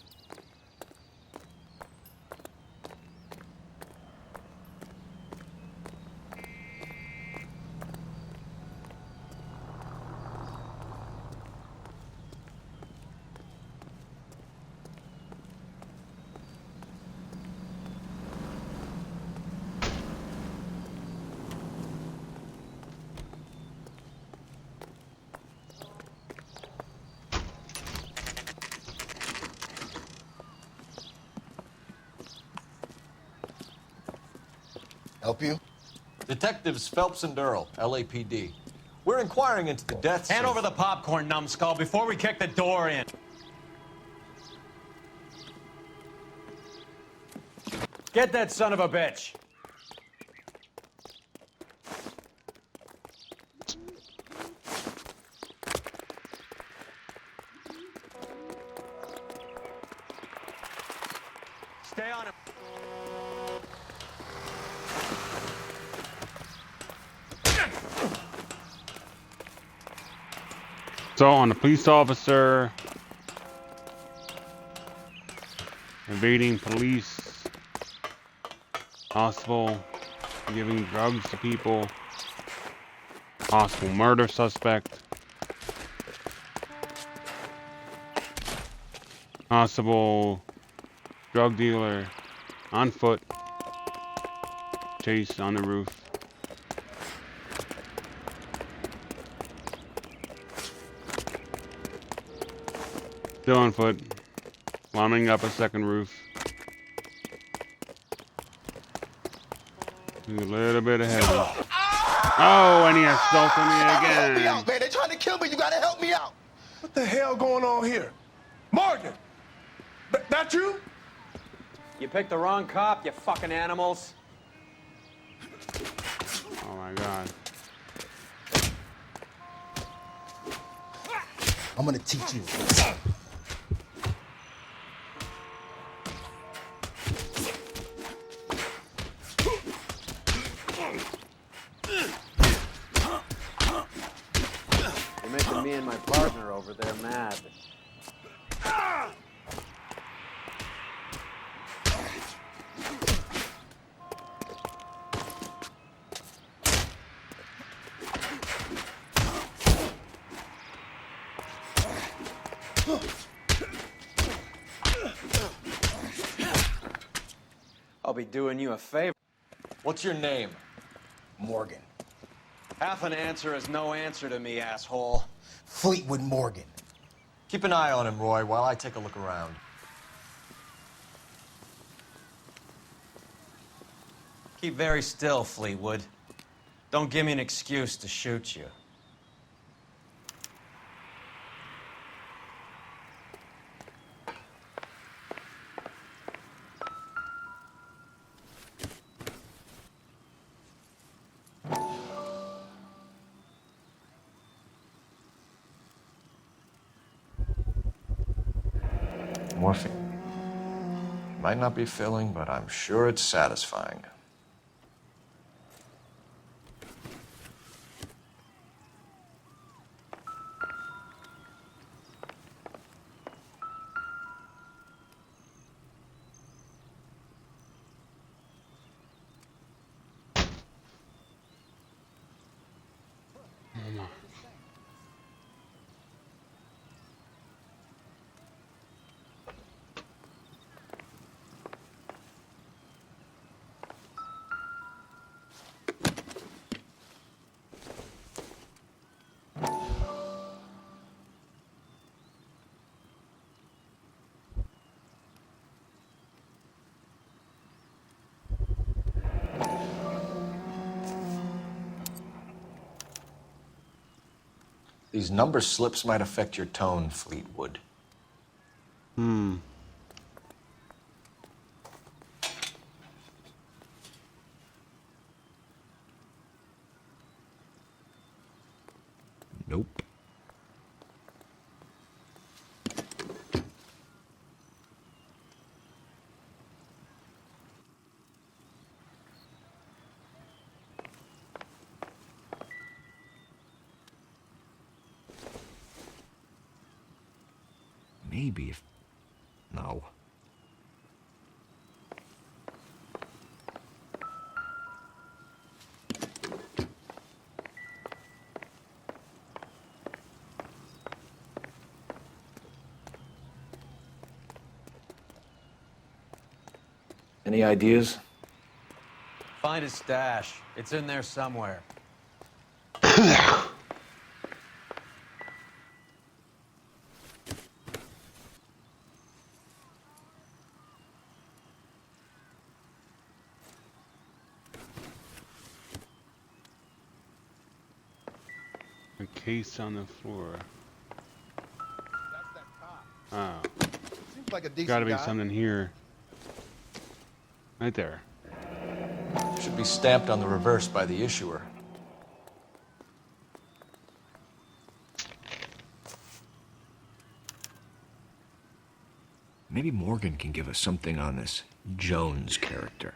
Help you? Detectives Phelps and Earl, LAPD. We're inquiring into the deaths Hand of... over the popcorn, numbskull, before we kick the door in. Get that son of a bitch. Stay on him. So on the police officer evading police, possible giving drugs to people, possible murder suspect, possible drug dealer on foot, chase on the roof. Still on foot, climbing up a second roof. A little bit ahead of him. Oh, and he assaulted me Help me again. out, man. They're trying to kill me. You gotta help me out. What the hell going on here? Morgan! That you? You picked the wrong cop, you fucking animals. Oh my God. I'm gonna teach you. You're making me and my partner over there mad. I'll be doing you a favor. What's your name? Morgan. Half an answer is no answer to me, asshole. Fleetwood Morgan. Keep an eye on him, Roy, while I take a look around. Keep very still, Fleetwood. Don't give me an excuse to shoot you. Morphine. Might not be filling, but I'm sure it's satisfying. These number slips might affect your tone, Fleetwood. Hmm. Nope. maybe if... No. Any ideas? Find his stash. It's in there somewhere. A case on the floor. Oh. Seems like a decent Gotta be guy. something here. Right there. Should be stamped on the reverse by the issuer. Maybe Morgan can give us something on this Jones character.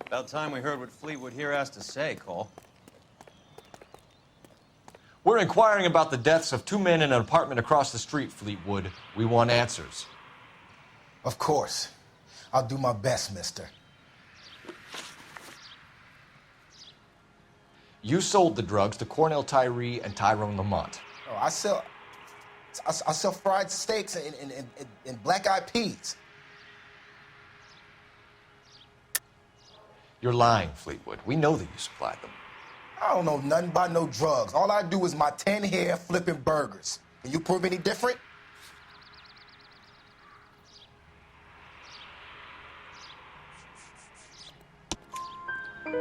About time we heard what Fleetwood here has to say, Cole. We're inquiring about the deaths of 2 men in an apartment across the street, Fleetwood. We want answers. Of course. I'll do my best, mister. You sold the drugs to Cornell Tyree and Tyrone Lamont. Oh, I sell fried steaks and black-eyed peas. You're lying, Fleetwood. We know that you supplied them. I don't know nothing about no drugs. All I do is my 10 hair flipping burgers. Can you prove any different?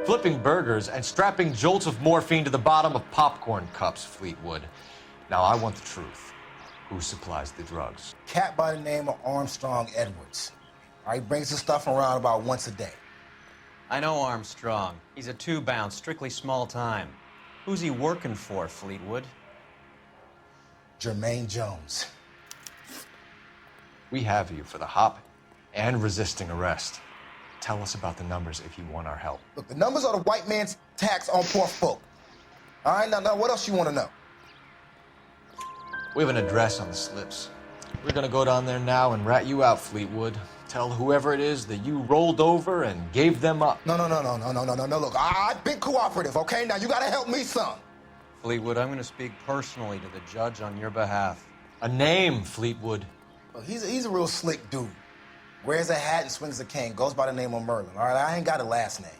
Flipping burgers and strapping jolts of morphine to the bottom of popcorn cups, Fleetwood. Now, I want the truth. Who supplies the drugs? Cat by the name of Armstrong Edwards. He brings the stuff around about once a day. I know Armstrong. He's a two-bound, strictly small time. Who's he working for, Fleetwood? Jermaine Jones. We have you for the hop and resisting arrest. Tell us about the numbers if you want our help. Look, the numbers are the white man's tax on poor folk. All right, now what else you want to know? We have an address on the slips. We're gonna go down there now and rat you out, Fleetwood. Tell whoever it is that you rolled over and gave them up. No. Look, I've been cooperative, okay? Now you gotta help me some. Fleetwood, I'm gonna speak personally to the judge on your behalf. A name, Fleetwood. Look, he's a real slick dude. Wears a hat and swings a cane. Goes by the name of Merlin. All right, I ain't got a last name.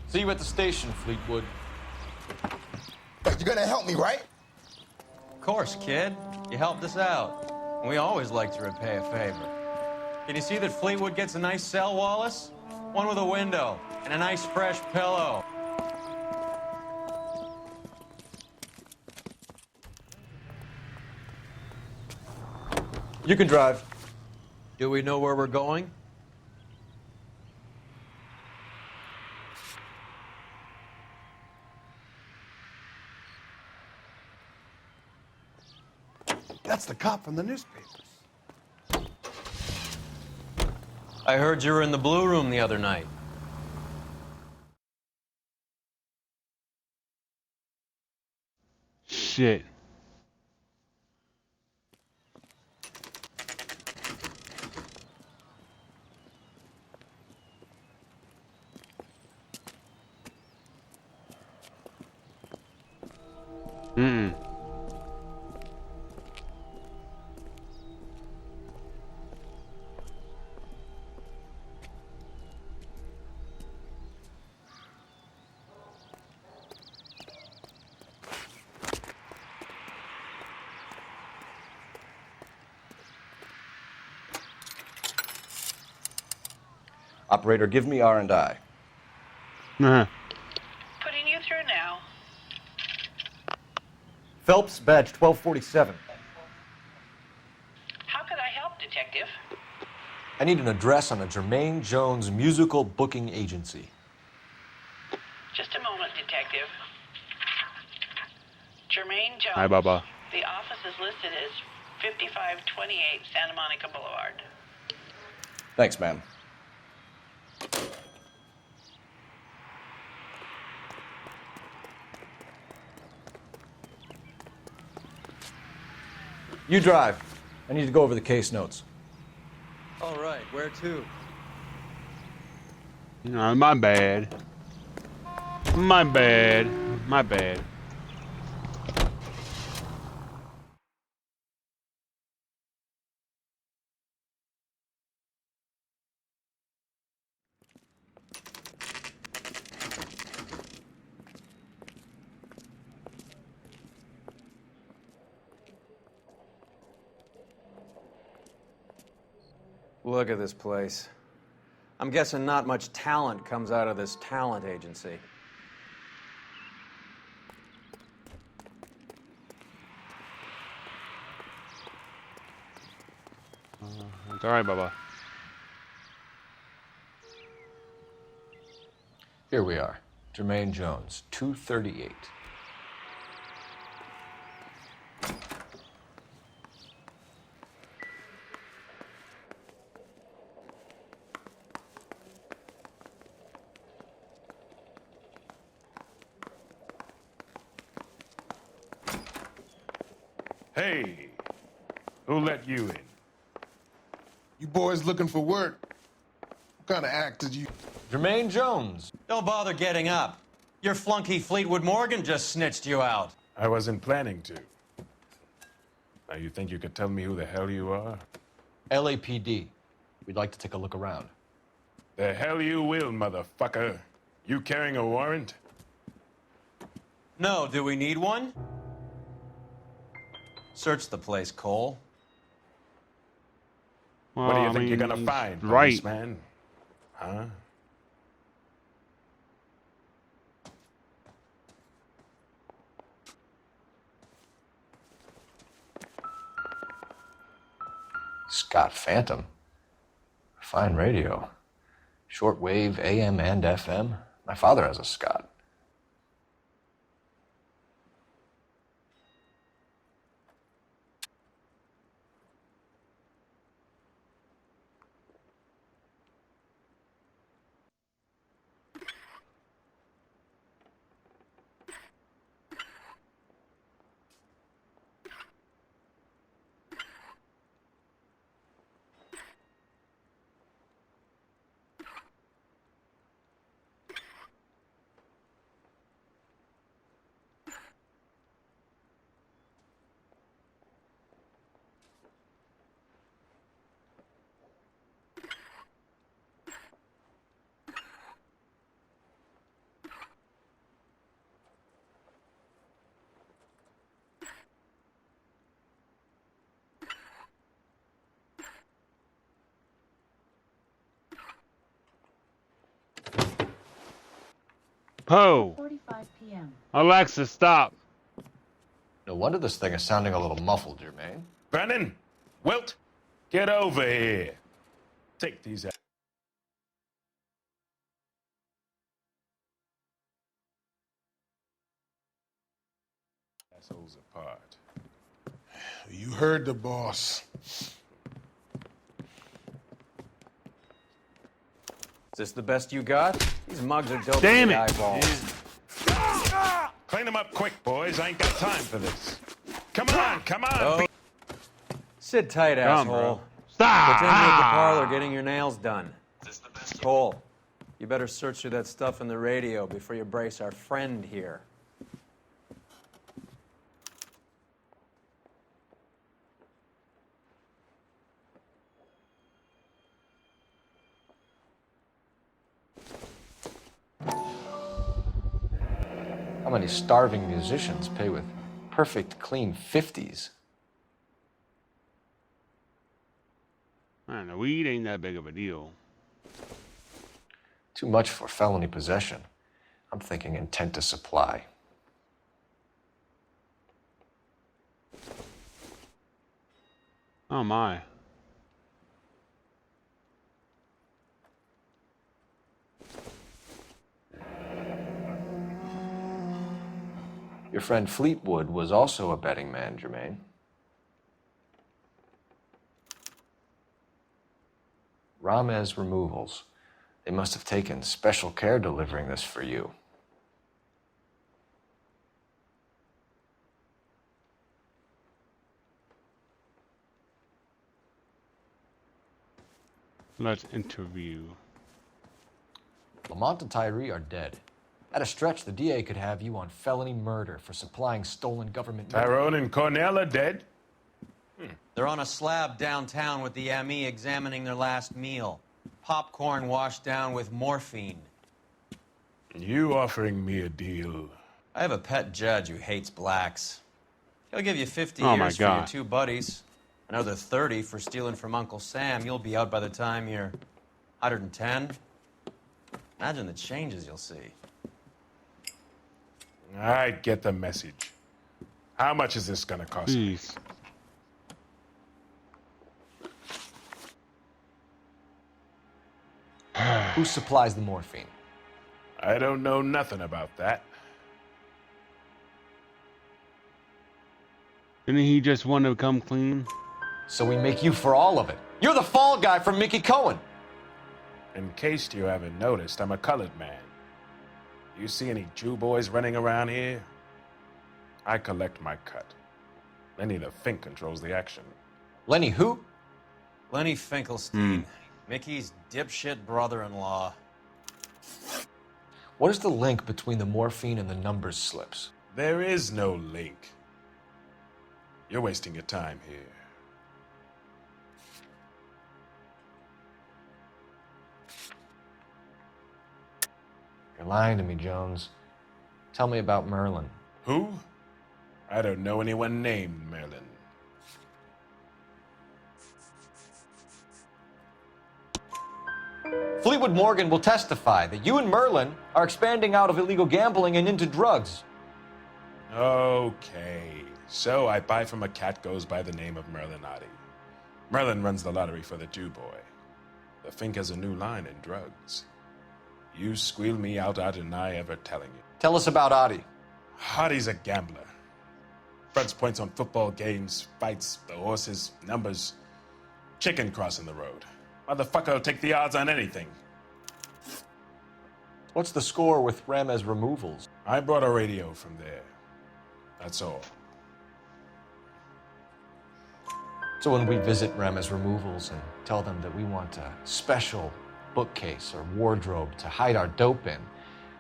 See you at the station, Fleetwood. But you're gonna help me, right? Of course, kid. You helped us out. And we always like to repay a favor. Can you see that Fleetwood gets a nice cell, Wallace? One with a window and a nice fresh pillow. You can drive. Do we know where we're going? That's the cop from the newspapers. I heard you were in the Blue Room the other night. Shit. Mm-mm. Operator, give me R&I. Uh-huh. Putting you through now. Phelps, badge 1247. How could I help, Detective? I need an address on a Jermaine Jones musical booking agency. Just a moment, Detective. Jermaine Jones. Hi, Baba. The office is listed as 5528 Santa Monica Boulevard. Thanks, man. You drive. I need to go over the case notes. All right, where to? No, my bad. My bad. My bad. Look at this place. I'm guessing not much talent comes out of this talent agency. It's all right, Bubba. Here we are. Jermaine Jones, 238. Hey, who let you in? You boys looking for work? What kind of act did you... Jermaine Jones. Don't bother getting up. Your flunky Fleetwood Morgan just snitched you out. I wasn't planning to. Now, you think you could tell me who the hell you are? LAPD. We'd like to take a look around. The hell you will, motherfucker. You carrying a warrant? No, do we need one? Search the place, Cole. Well, What do you I think you're mean, gonna find, right. policeman? Huh? Scott Phantom. Fine radio. Shortwave, AM and FM. My father has a Scott. Poe! 45 p.m. Alexa, stop. No wonder this thing is sounding a little muffled, Jermaine. Brennan! Wilt! Get over here. Take these assholes apart. You heard the boss. Is this the best you got? These mugs are dope. Damn to the it. eyeballs. Clean them up quick, boys. I ain't got time for this. Come on, come on. Oh. Sit tight, Come, asshole. bro. Stop! Pretend you're at the parlor getting your nails done. Cole, you better search through that stuff in the radio before you brace our friend here. How many starving musicians pay with perfect, clean 50s? Man, the weed ain't that big of a deal. Too much for felony possession. I'm thinking intent to supply. Oh my. Your friend Fleetwood was also a betting man, Jermaine. Ramez Removals. They must have taken special care delivering this for you. Let's interview. Lamont and Tyree are dead. At a stretch, the DA could have you on felony murder for supplying stolen government... Tyrone and Cornell are dead? They're on a slab downtown with the ME examining their last meal. Popcorn washed down with morphine. You offering me a deal? I have a pet judge who hates blacks. He'll give you 50 Oh my years for your God. 2 buddies. Another 30 for stealing from Uncle Sam. You'll be out by the time you're 110. Imagine the changes you'll see. I get the message. How much is this gonna cost me? Jeez. Who supplies the morphine? I don't know nothing about that. Didn't he just want to come clean? So we make you for all of it. You're the fall guy from Mickey Cohen. In case you haven't noticed, I'm a colored man. You see any Jew boys running around here? I collect my cut. Lenny the Fink controls the action. Lenny who? Lenny Finkelstein. Mickey's dipshit brother-in-law. What is the link between the morphine and the numbers slips? There is no link. You're wasting your time here. You're lying to me, Jones. Tell me about Merlin. Who? I don't know anyone named Merlin. Fleetwood Morgan will testify that you and Merlin are expanding out of illegal gambling and into drugs. Okay, so I buy from a cat goes by the name of Merlinotti. Merlin runs the lottery for the Jew boy. The Fink has a new line in drugs. You squeal me out, I deny ever telling you. Tell us about Adi. Adi's a gambler. Fronts points on football games, fights, the horses, numbers. Chicken crossing the road. Motherfucker will take the odds on anything. What's the score with Ramez Removals? I brought a radio from there. That's all. So when we visit Ramez Removals and tell them that we want a special bookcase or wardrobe to hide our dope in,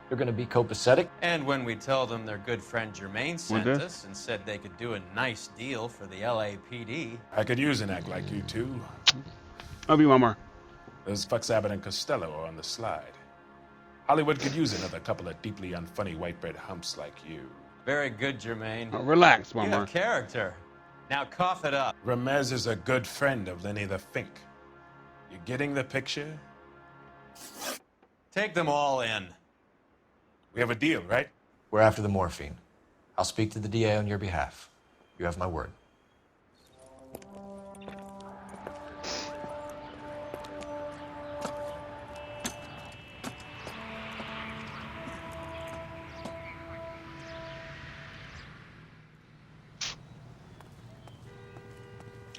they're going to be copacetic? And when we tell them their good friend Jermaine sent us and said they could do a nice deal for the LAPD. I could use an act like you two. I'll be one more. Those fucks Abbott and Costello are on the slide. Hollywood could use another couple of deeply unfunny white bread humps like you. Very good, Jermaine. Oh, relax, one You more. have character. Now cough it up. Ramez is a good friend of Lenny the Fink. You getting the picture? Take them all in. We have a deal, right? We're after the morphine. I'll speak to the DA on your behalf. You have my word.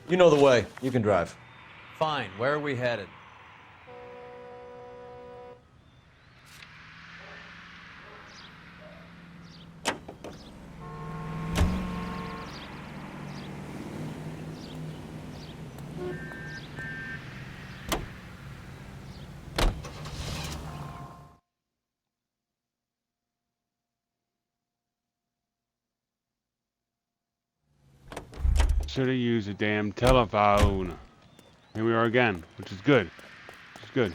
You know the way. You can drive. Fine. Where are we headed? Should have used a damn telephone. Here we are again, which is good. Which is good.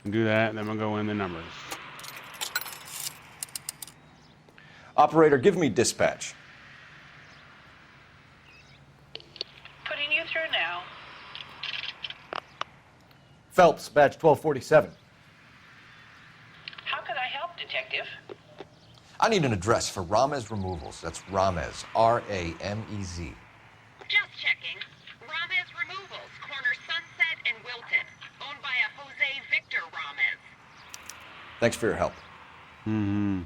Do that, and then we'll go in the numbers. Operator, give me dispatch. Putting you through now. Phelps, badge 1247. How could I help, Detective? I need an address for Ramez Removals. That's Ramez, R-A-M-E-Z. Just checking. Ramez Removals, corner Sunset and Wilton. Owned by a Jose Victor Ramez. Thanks for your help. Mm-hmm.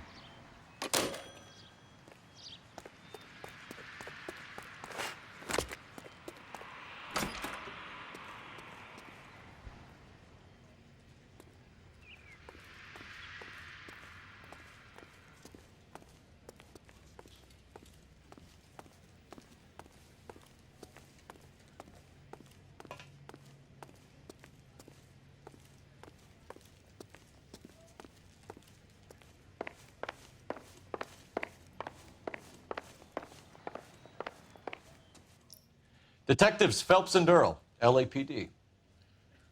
Detectives Phelps and Earl, LAPD.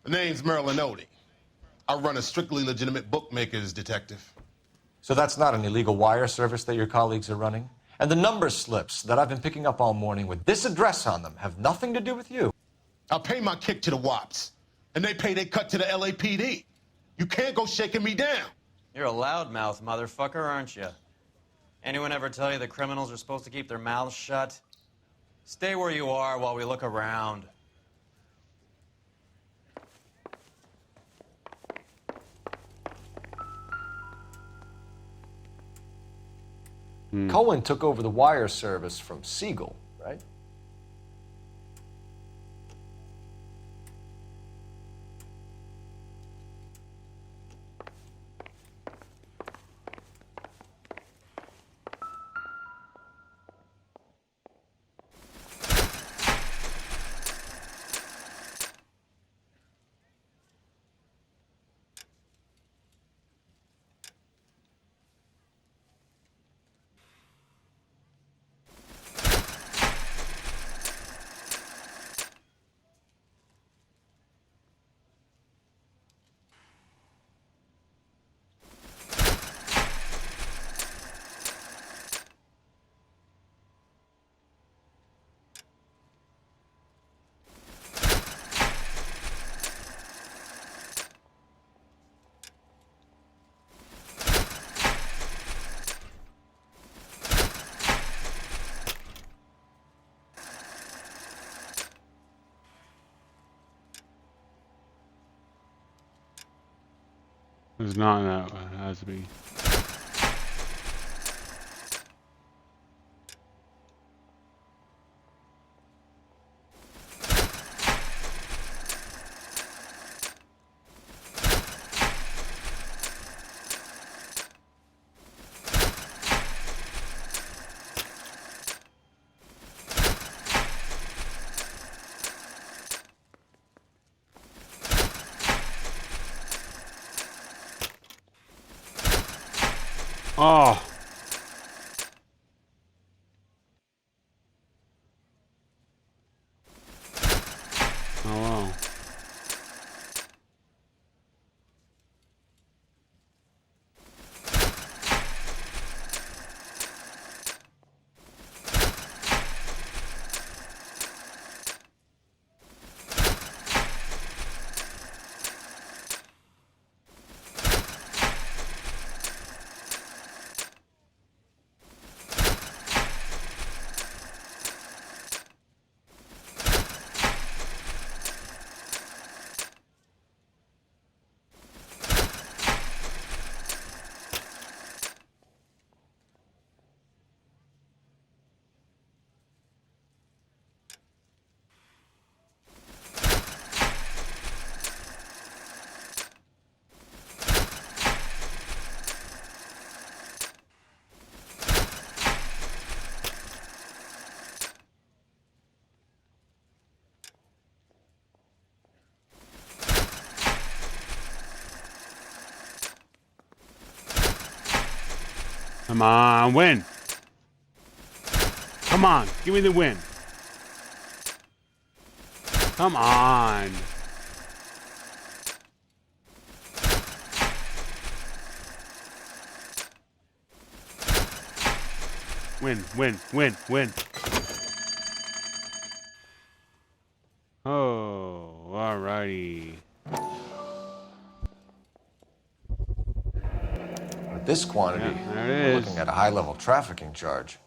The name's Merlin Odie. I run a strictly legitimate bookmaker's detective. So that's not an illegal wire service that your colleagues are running? And the number slips that I've been picking up all morning with this address on them have nothing to do with you? I pay my kick to the Wops, and they pay their cut to the LAPD. You can't go shaking me down. You're a loudmouth motherfucker, aren't you? Anyone ever tell you that criminals are supposed to keep their mouths shut? Stay where you are while we look around. Cohen took over the wire service from Siegel, right? It's not that one. It has to be. Oh. Oh wow. Come on, win. Come on, give me the win. Come on. Win, win, win, win. Oh, alrighty. With this quantity, Yeah, there it we're is. looking at a high-level trafficking charge.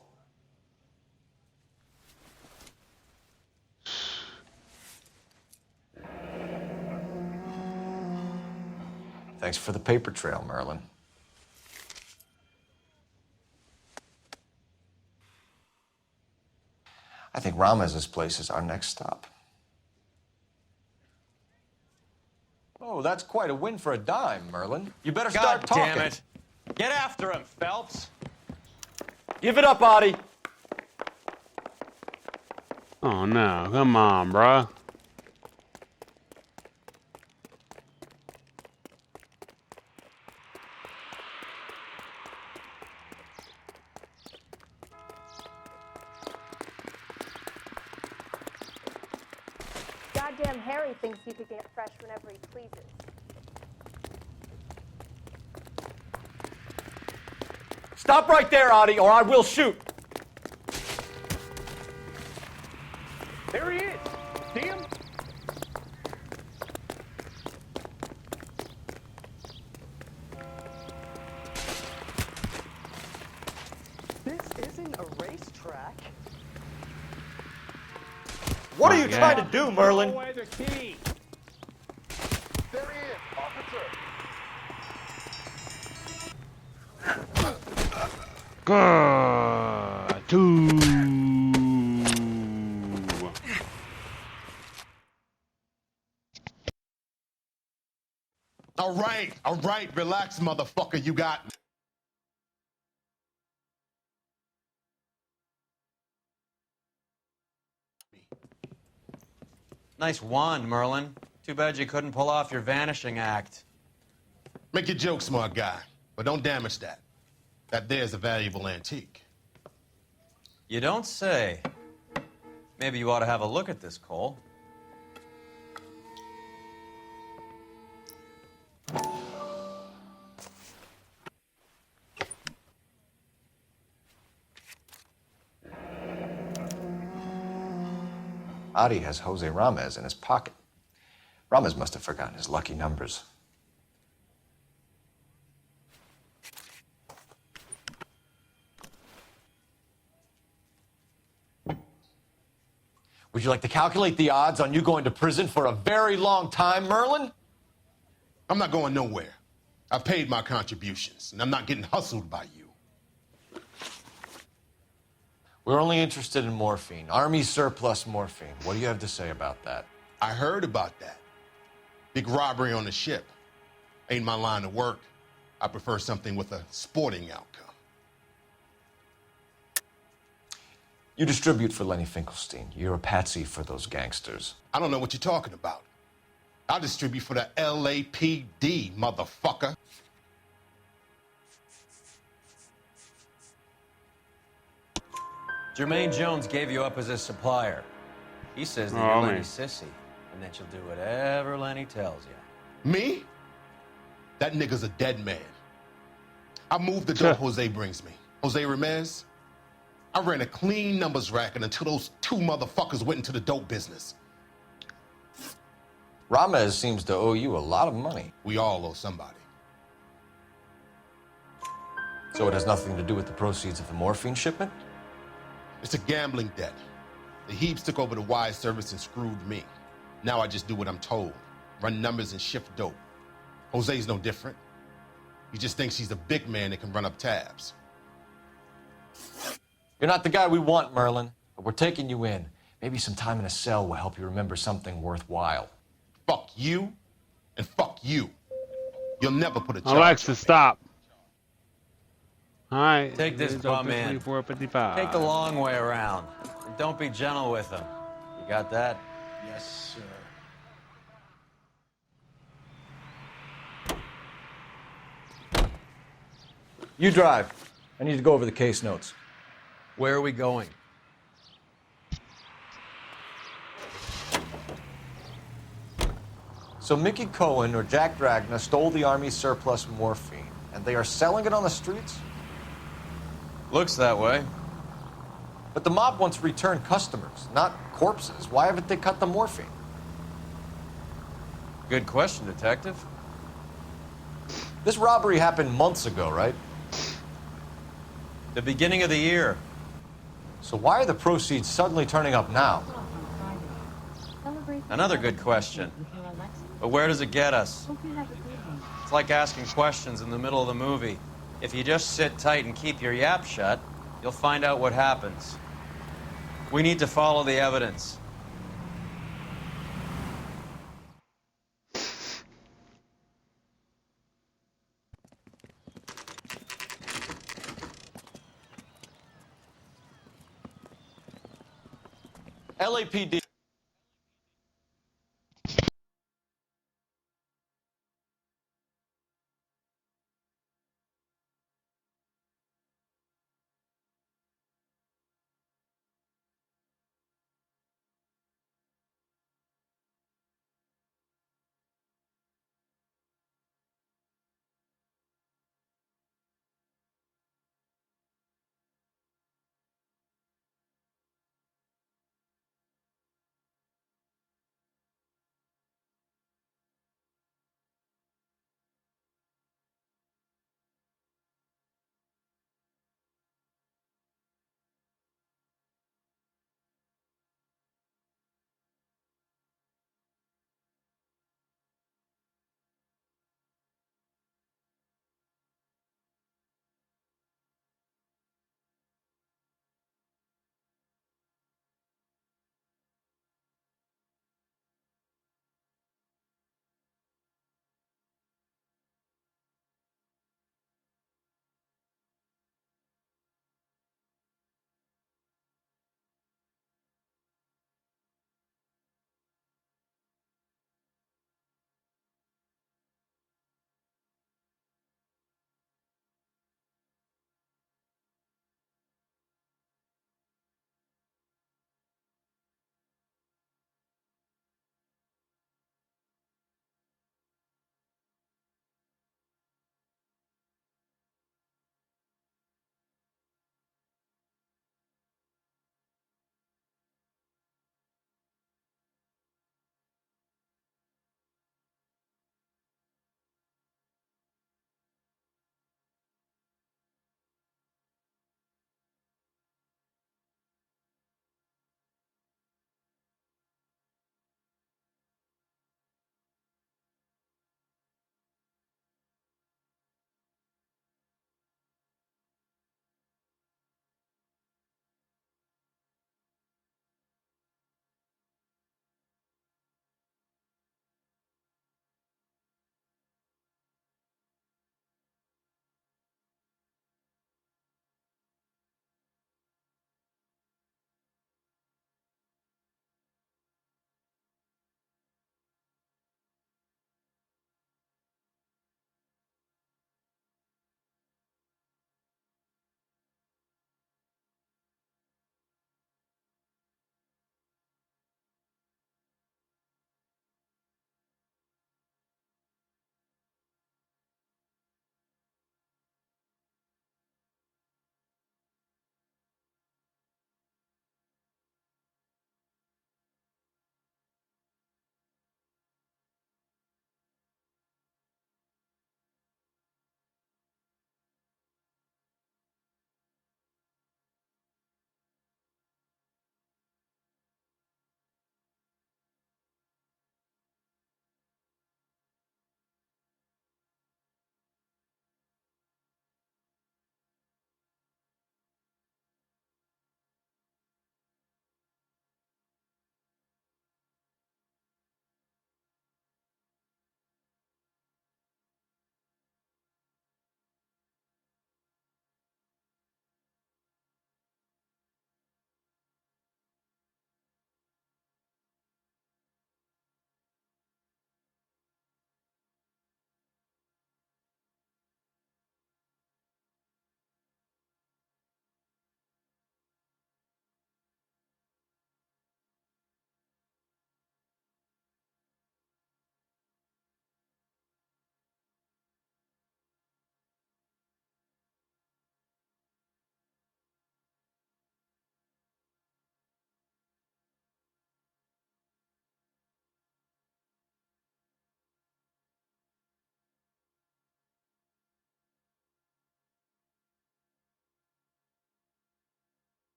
Thanks for the paper trail, Merlin. I think Ramez's place is our next stop. Oh, that's quite a win for a dime, Merlin. You better start talking. God damn it. Get after him, Phelps. Give it up, Audie. Oh no, come on, bruh. Goddamn Harry thinks you could get fresh whenever he pleases. Stop right there, Audie, or I will shoot. There he is. See him? This isn't a racetrack. What are you trying to do, Merlin? Throw away the key. There he is, officer. Good. Two. All right, relax, motherfucker, you got me. Nice wand, Merlin. Too bad you couldn't pull off your vanishing act. Make your joke, smart guy, but don't damage that. That there's a valuable antique. You don't say. Maybe you ought to have a look at this, Cole. Adi has Jose Ramez in his pocket. Ramez must have forgotten his lucky numbers. Would you like to calculate the odds on you going to prison for a very long time, Merlin? I'm not going nowhere. I've paid my contributions, and I'm not getting hustled by you. We're only interested in morphine. Army surplus morphine. What do you have to say about that? I heard about that. Big robbery on the ship. Ain't my line of work. I prefer something with a sporting outcome. You distribute for Lenny Finkelstein. You're a patsy for those gangsters. I don't know what you're talking about. I distribute for the LAPD, motherfucker. Jermaine Jones gave you up as his supplier. He says that Oh, you're man. Lenny's sissy, and that you'll do whatever Lenny tells you. Me? That nigga's a dead man. I moved the dope Jose brings me. Jose Ramez? I ran a clean numbers racket until those two motherfuckers went into the dope business. Ramez seems to owe you a lot of money. We all owe somebody. So it has nothing to do with the proceeds of the morphine shipment? It's a gambling debt. The Heaps took over the wire service and screwed me. Now I just do what I'm told. Run numbers and shift dope. Jose's no different. He just thinks he's a big man that can run up tabs. You're not the guy we want, Merlin, but we're taking you in. Maybe some time in a cell will help you remember something worthwhile. Fuck you, and fuck you. You'll never put a charge. Alexa, stop. All right. Take this bum in. 455. Take the long way around. And don't be gentle with him. You got that? Yes, sir. You drive. I need to go over the case notes. Where are we going? So Mickey Cohen or Jack Dragna stole the Army's surplus morphine, and they are selling it on the streets? Looks that way. But the mob wants returned customers, not corpses. Why haven't they cut the morphine? Good question, Detective. This robbery happened months ago, right? The beginning of the year. So why are the proceeds suddenly turning up now? Another good question. But where does it get us? It's like asking questions in the middle of the movie. If you just sit tight and keep your yap shut, you'll find out what happens. We need to follow the evidence. LAPD.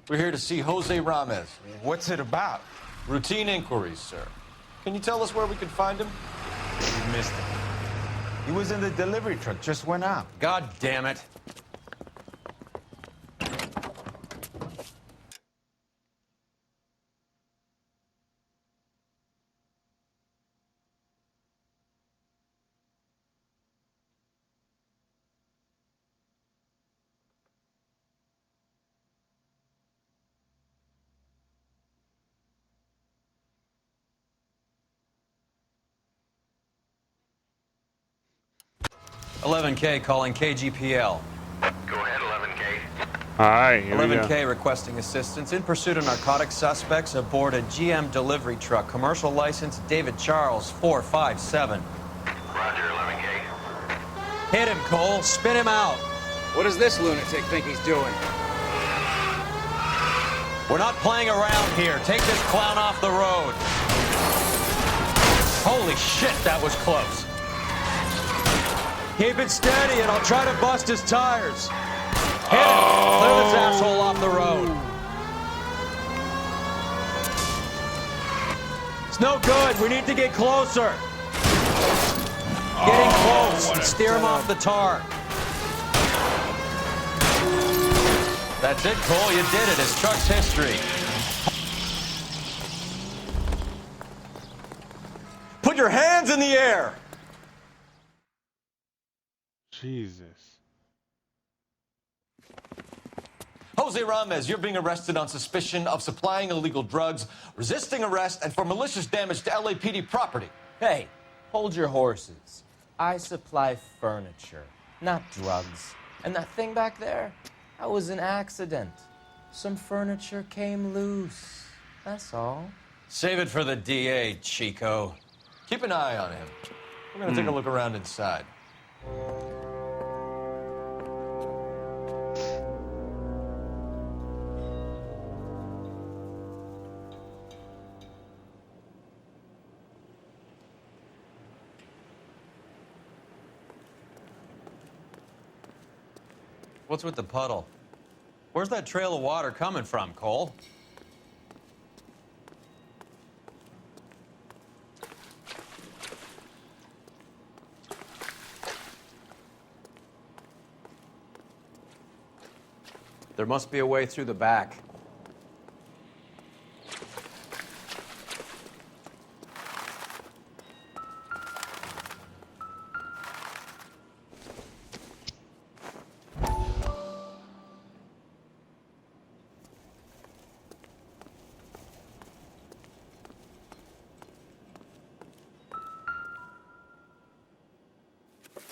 We're here to see Jose Ramos. What's it about? Routine inquiries, sir. Can you tell us where we can find him? You missed him. He was in the delivery truck, just went out. God damn it. $11K calling KGPL. Go ahead, 11K. All right, here we go. 11K requesting assistance in pursuit of narcotic suspects aboard a GM delivery truck. Commercial license David Charles 457. Roger, 11K. Hit him, Cole. Spin him out. What does this lunatic think he's doing? We're not playing around here. Take this clown off the road. Holy shit, that was close. Keep it steady and I'll try to bust his tires. Hit him. Clear this asshole off the road. It's no good. We need to get closer. Getting close and steer him off the tar. That's it, Cole. You did it. His truck's history. Put your hands in the air. Jesus. Jose Ramos, you're being arrested on suspicion of supplying illegal drugs, resisting arrest, and for malicious damage to LAPD property. Hey, hold your horses. I supply furniture, not drugs. And that thing back there, that was an accident. Some furniture came loose. That's all. Save it for the DA, Chico. Keep an eye on him. We're going to take a look around inside. What's with the puddle? Where's that trail of water coming from, Cole? There must be a way through the back.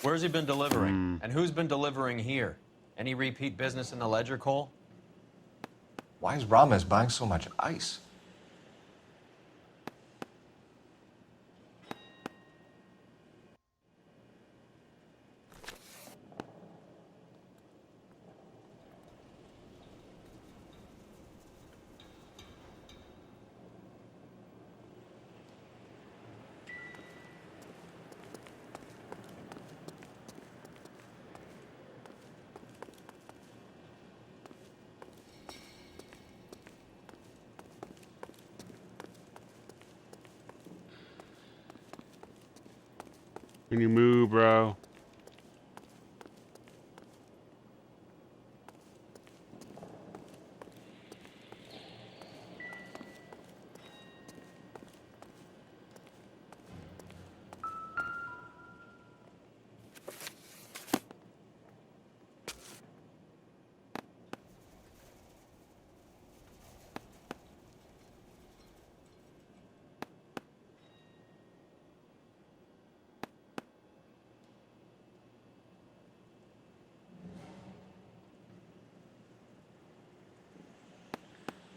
Where's he been delivering? And who's been delivering here? Any repeat business in the ledger, Cole? Why is Ramos buying so much ice? Can you move, bro?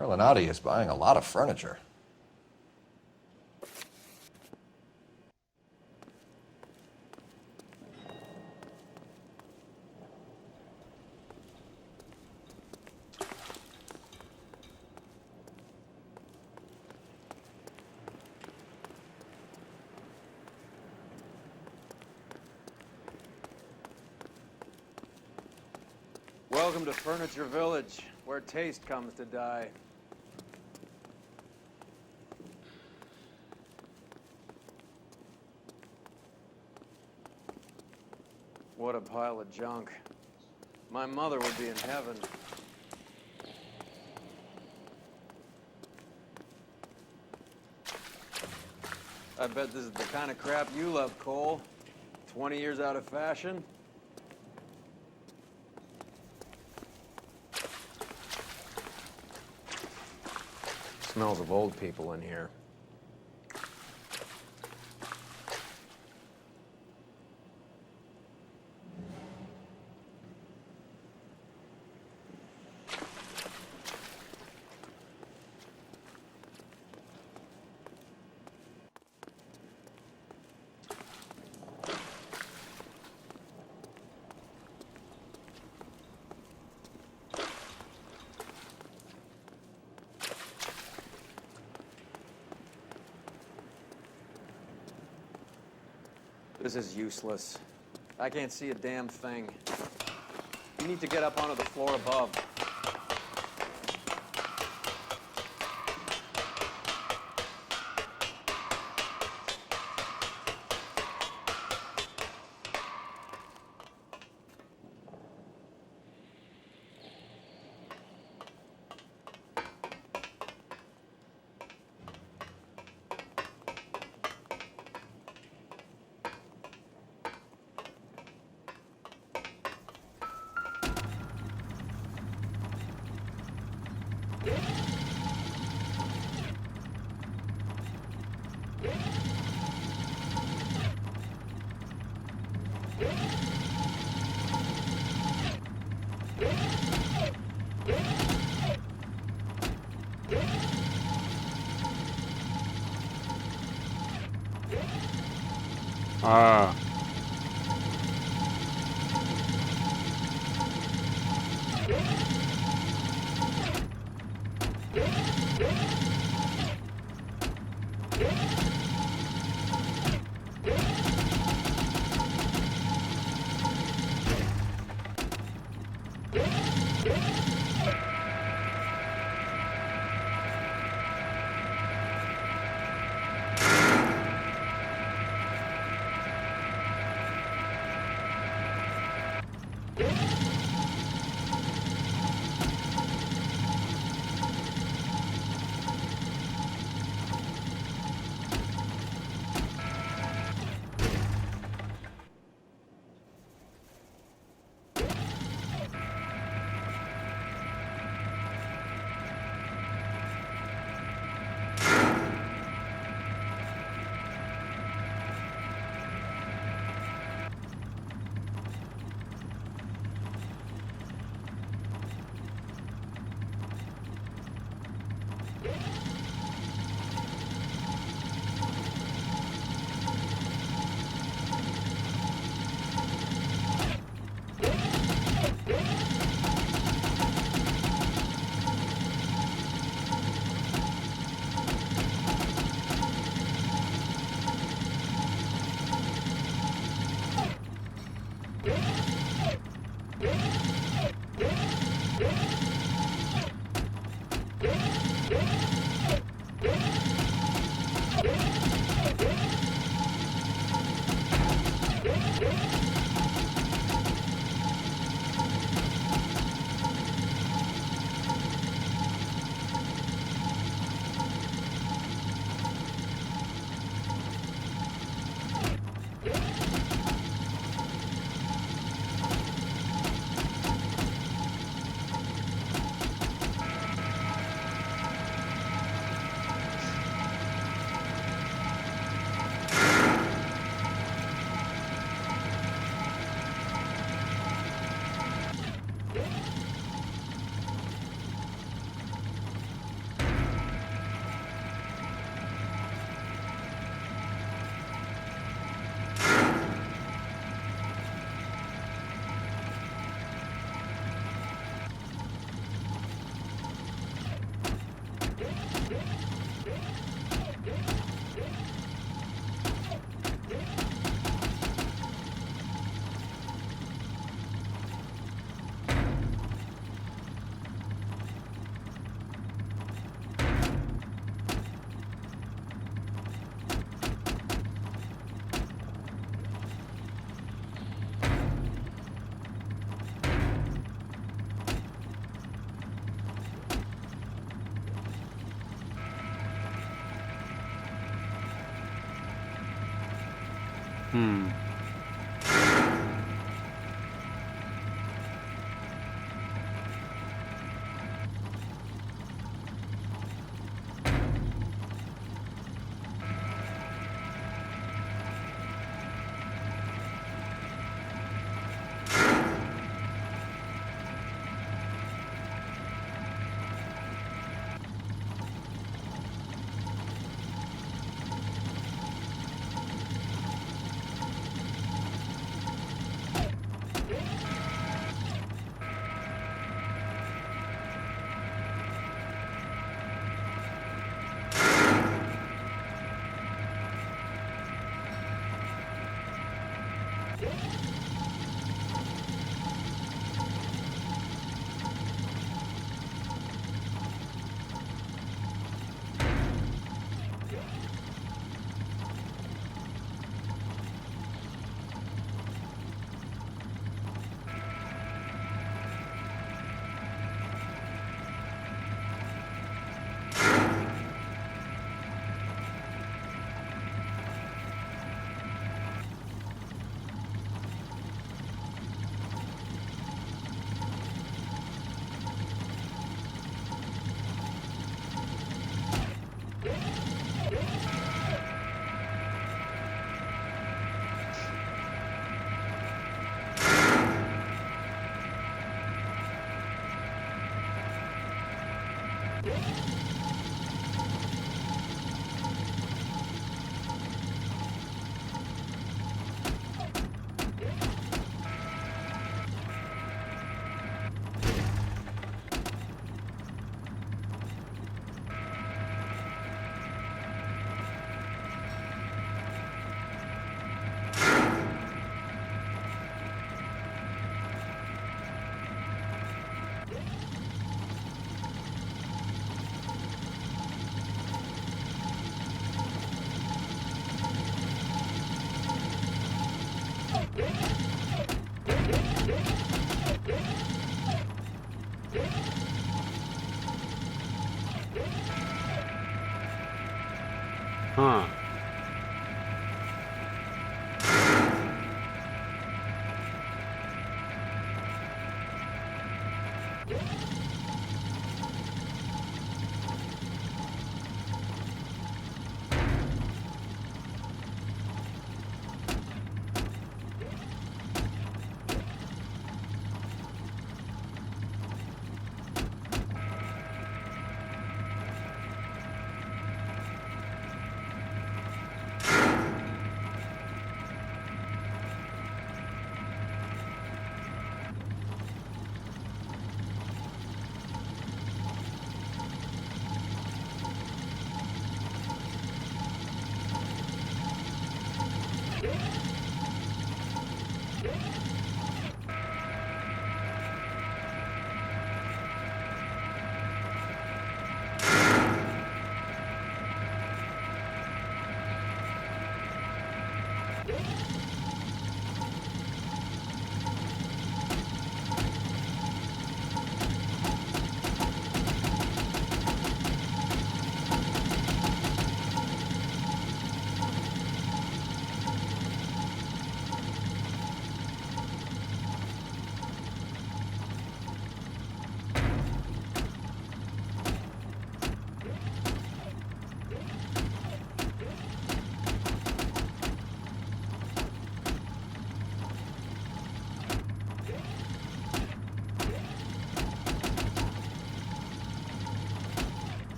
Merlinotti is buying a lot of furniture. Welcome to Furniture Village, where taste comes to die. What a pile of junk. My mother would be in heaven. I bet this is the kind of crap you love, Cole. 20 years out of fashion. Smells of old people in here. This is useless. I can't see a damn thing. You need to get up onto the floor above. Ah. Hmm. Huh.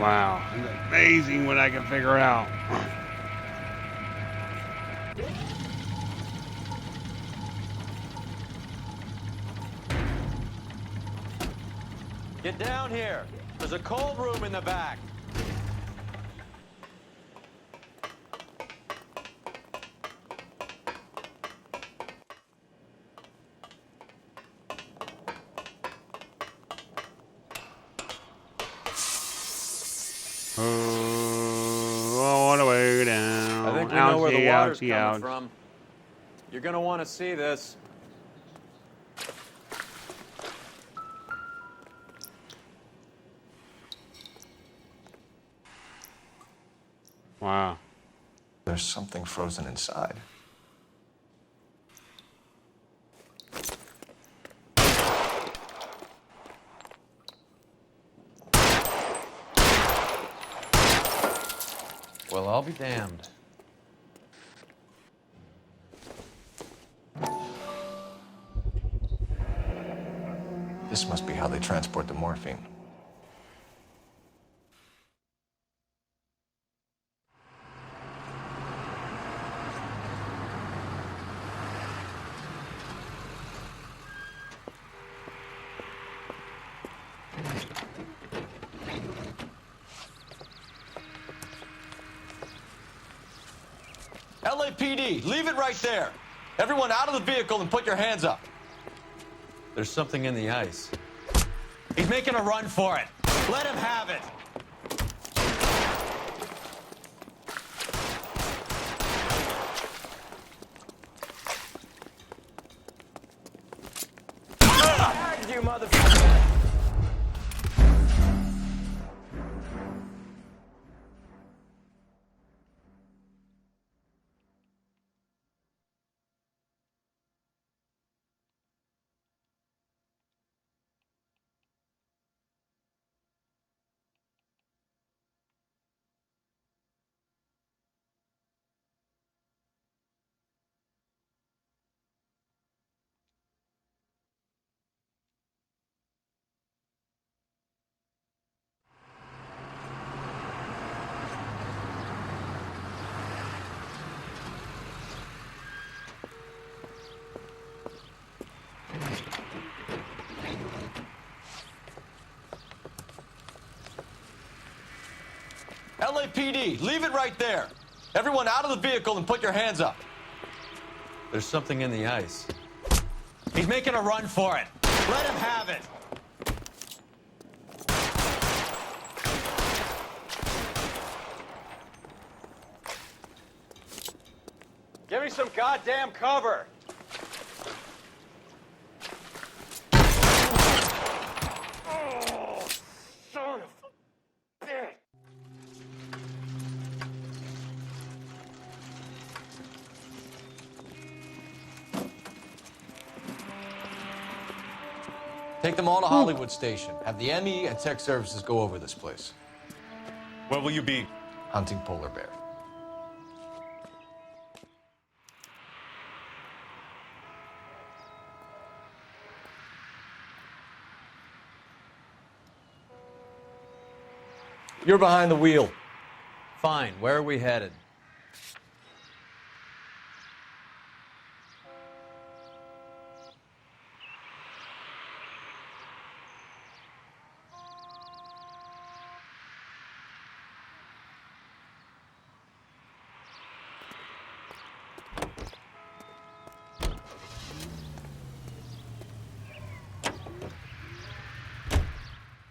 Wow, it's amazing what I can figure out. Get down here. There's a cold room in the back. All the way down. I think we know where the Ouchie, water's ouchie, coming ouch. from. You're gonna want to see this. Wow. There's something frozen inside. Well, I'll be damned. This must be how they transport the morphine. LAPD, leave it right there. Everyone out of the vehicle and put your hands up. There's something in the ice. He's making a run for it. Let him have it. You motherfucker. LAPD, leave it right there. Everyone out of the vehicle and put your hands up. There's something in the ice. He's making a run for it. Let him have it. Give me some goddamn cover. Oh, son of a bitch. Take them all to Hollywood Station. Have the ME and tech services go over this place. Where will you be? Hunting polar bear. You're behind the wheel. Fine. Where are we headed?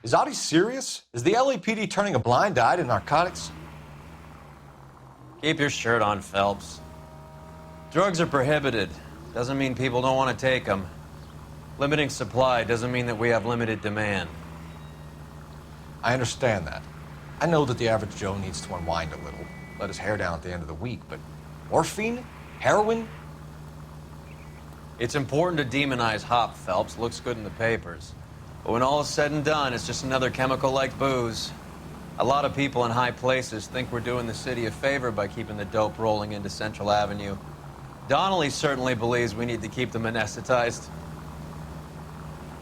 Is Audie serious? Is the LAPD turning a blind eye to narcotics? Keep your shirt on, Phelps. Drugs are prohibited. Doesn't mean people don't want to take them. Limiting supply doesn't mean that we have limited demand. I understand that. I know that the average Joe needs to unwind a little, let his hair down at the end of the week, but morphine? Heroin? It's important to demonize hop, Phelps. Looks good in the papers. But when all is said and done, it's just another chemical like booze. A lot of people in high places think we're doing the city a favor by keeping the dope rolling into Central Avenue. Donnelly certainly believes we need to keep them anesthetized.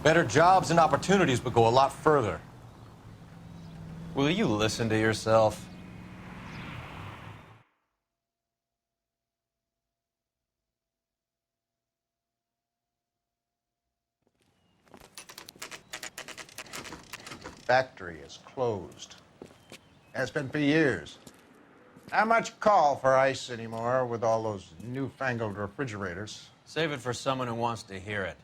Better jobs and opportunities would go a lot further. Will you listen to yourself? factory is closed. Has been for years. Not much call for ice anymore with all those newfangled refrigerators. Save it for someone who wants to hear it.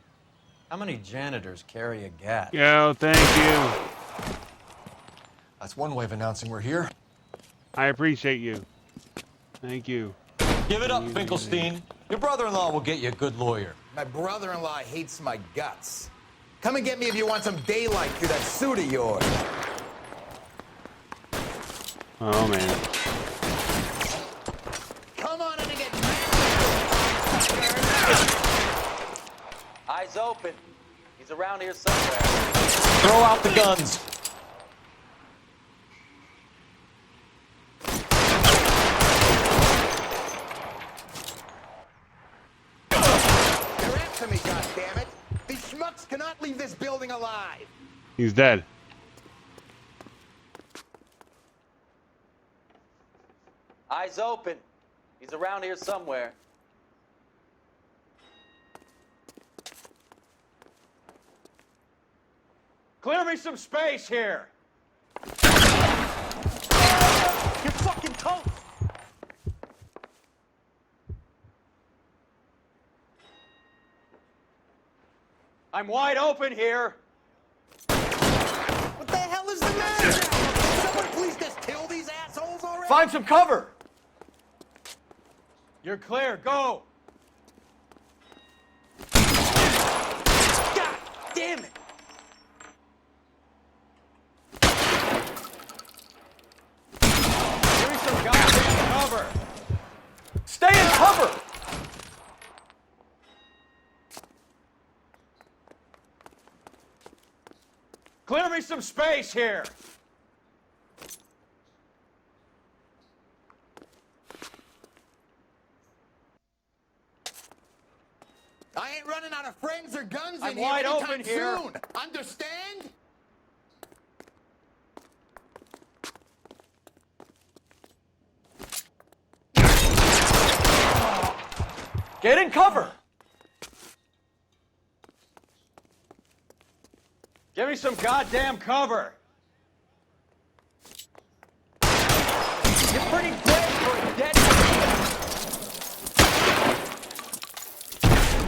How many janitors carry a gat? Yo, thank you. That's one way of announcing we're here. I appreciate you. Thank you. Give it up, Finkelstein. Your brother-in-law will get you a good lawyer. My brother-in-law hates my guts. Come and get me if you want some daylight through that suit of yours. Oh, man. Come on in and get Eyes open. He's around here somewhere. Throw out the guns. They're after me, goddammit. These schmucks cannot leave this building alive. He's dead. Eyes open. He's around here somewhere. Clear me some space here. You're fucking toast. I'm wide open here. What the hell is the matter? Someone please just kill these assholes already? Find some cover. You're clear. Go. God damn it. Give me some goddamn cover. Stay in cover. Clear me some space here. I ain't running out of friends or guns I'm in here wide anytime open here. soon. Understand? Get in cover. Give me some goddamn cover. You're pretty quick for a dead man.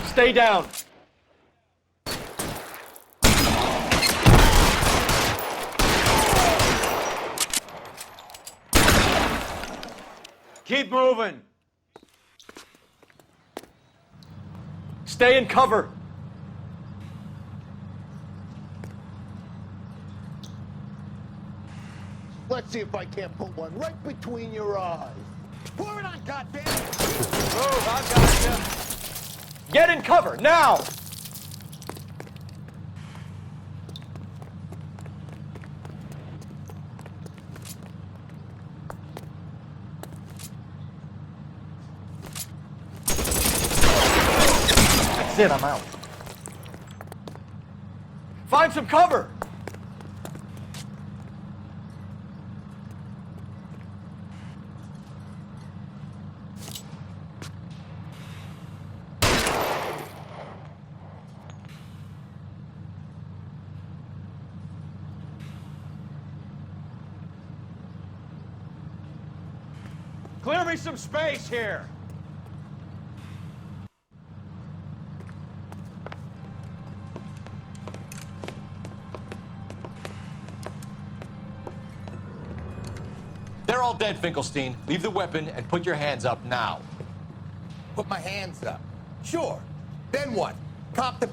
Stay down. Keep moving. Stay in cover. Let's see if I can't put one right between your eyes. Pour it on, goddammit! Move, I've got you. Get in cover, now! That's it, I'm out. Find some cover! Clear me some space here. They're all dead, Finkelstein. Leave the weapon and put your hands up now. Put my hands up. Sure. Then what? Cop the...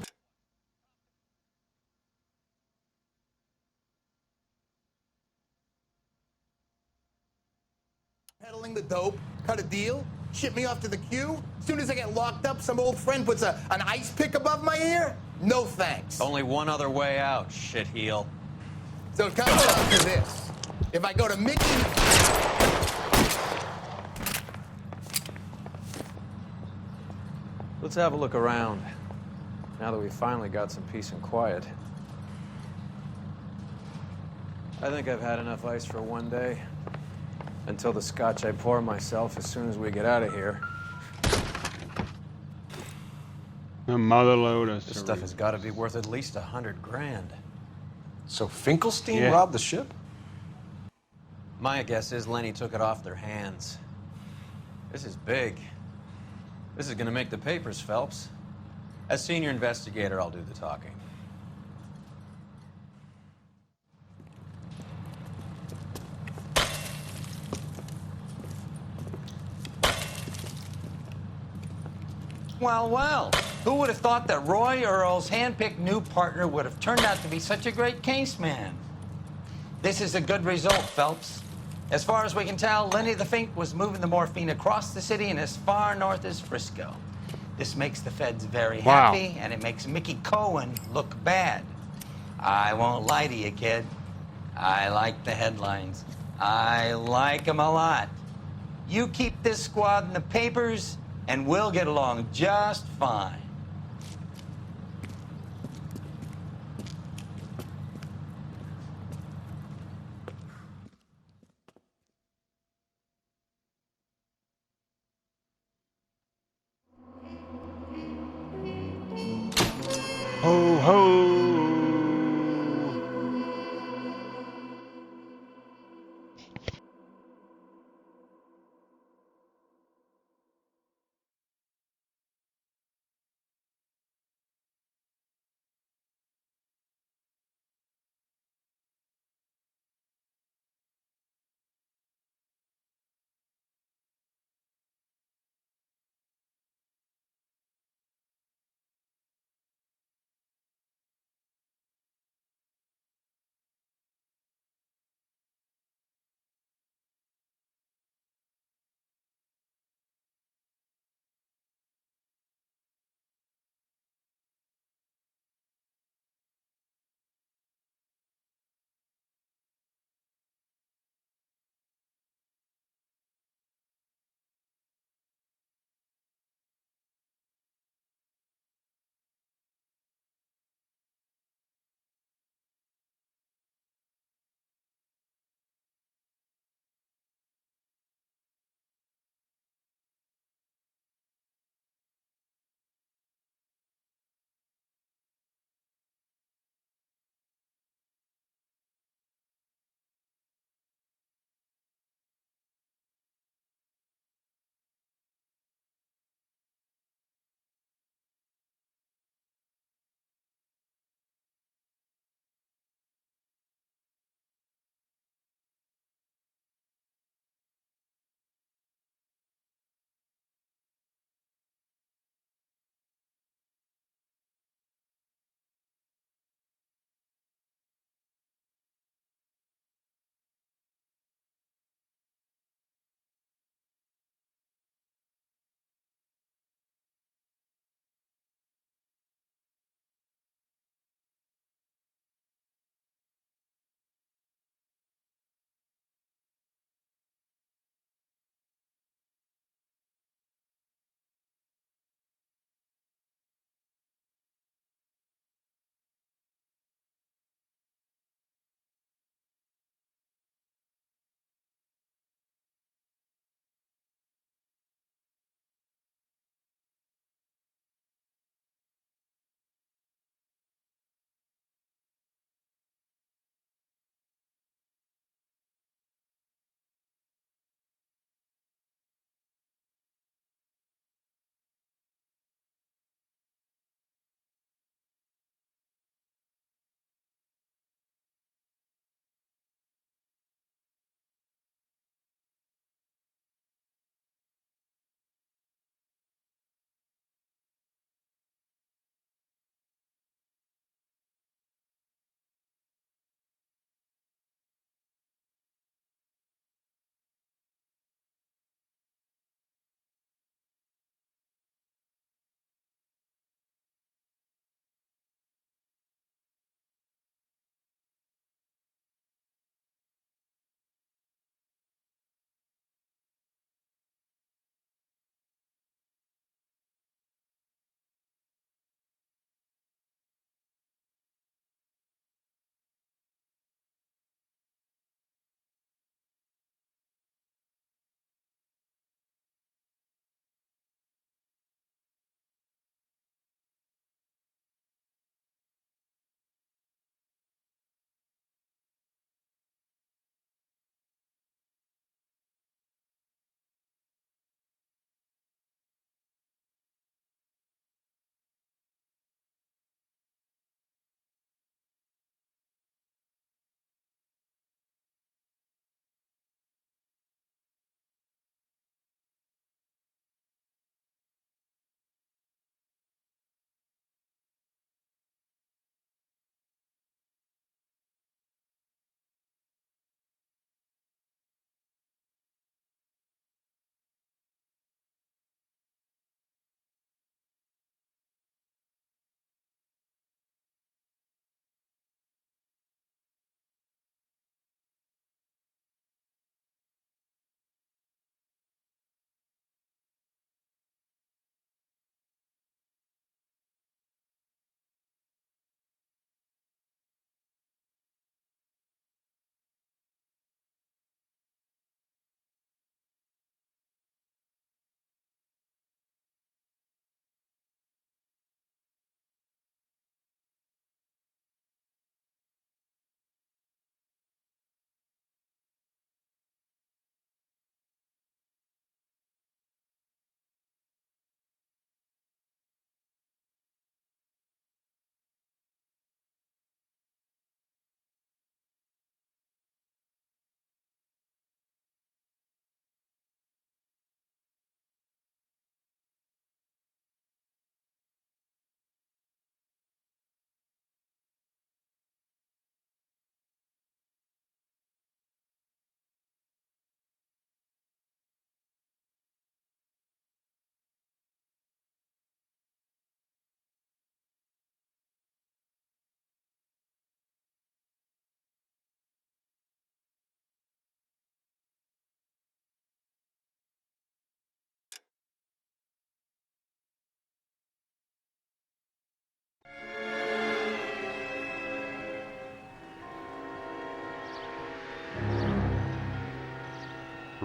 peddling the dope, cut a deal, ship me off to the queue. As soon as I get locked up, some old friend puts an ice pick above my ear? No thanks. Only one other way out, shitheel. So it comes down to this. If I go to Mickey... Let's have a look around, now that we've finally got some peace and quiet. I think I've had enough ice for one day. Until the scotch I pour myself as soon as we get out of here. The mother load us. This stuff has got to be worth at least $100 grand. So Finkelstein Yeah. robbed the ship? My guess is Lenny took it off their hands. This is big. This is gonna make the papers, Phelps. As senior investigator, I'll do the talking. Well, well. Who would have thought that Roy Earl's hand-picked new partner would have turned out to be such a great case man? This is a good result, Phelps. As far as we can tell, Lenny the Fink was moving the morphine across the city and as far north as Frisco. This makes the feds very Wow. happy, and it makes Mickey Cohen look bad. I won't lie to you, kid. I like the headlines. I like them a lot. You keep this squad in the papers, and we'll get along just fine. Ho ho.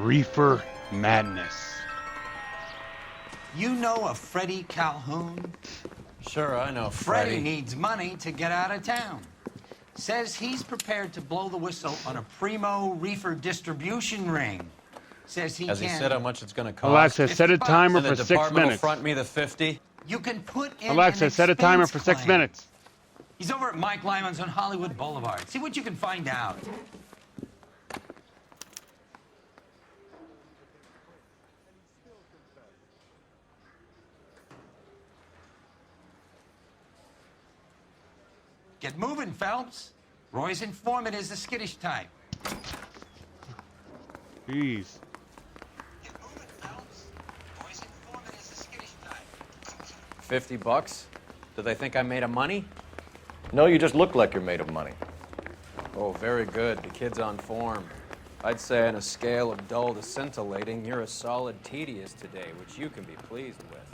Reefer madness. You know a Freddie Calhoun? Sure, I know Freddie needs money to get out of town. Says he's prepared to blow the whistle on a primo reefer distribution ring. Says he Has can... he said how much it's going to cost? Alexa, set a timer And for the 6 department will minutes. front me the 50? You can put in Alexa, an set a timer expense for 6 claim. minutes. He's over at Mike Lyman's on Hollywood Boulevard. See what you can find out. Get moving, Phelps. Roy's informant is the skittish type. Jeez. $50? Do they think I'm made of money? No, you just look like you're made of money. Oh, very good. The kid's on form. I'd say on a scale of dull to scintillating, you're a solid tedious today, which you can be pleased with.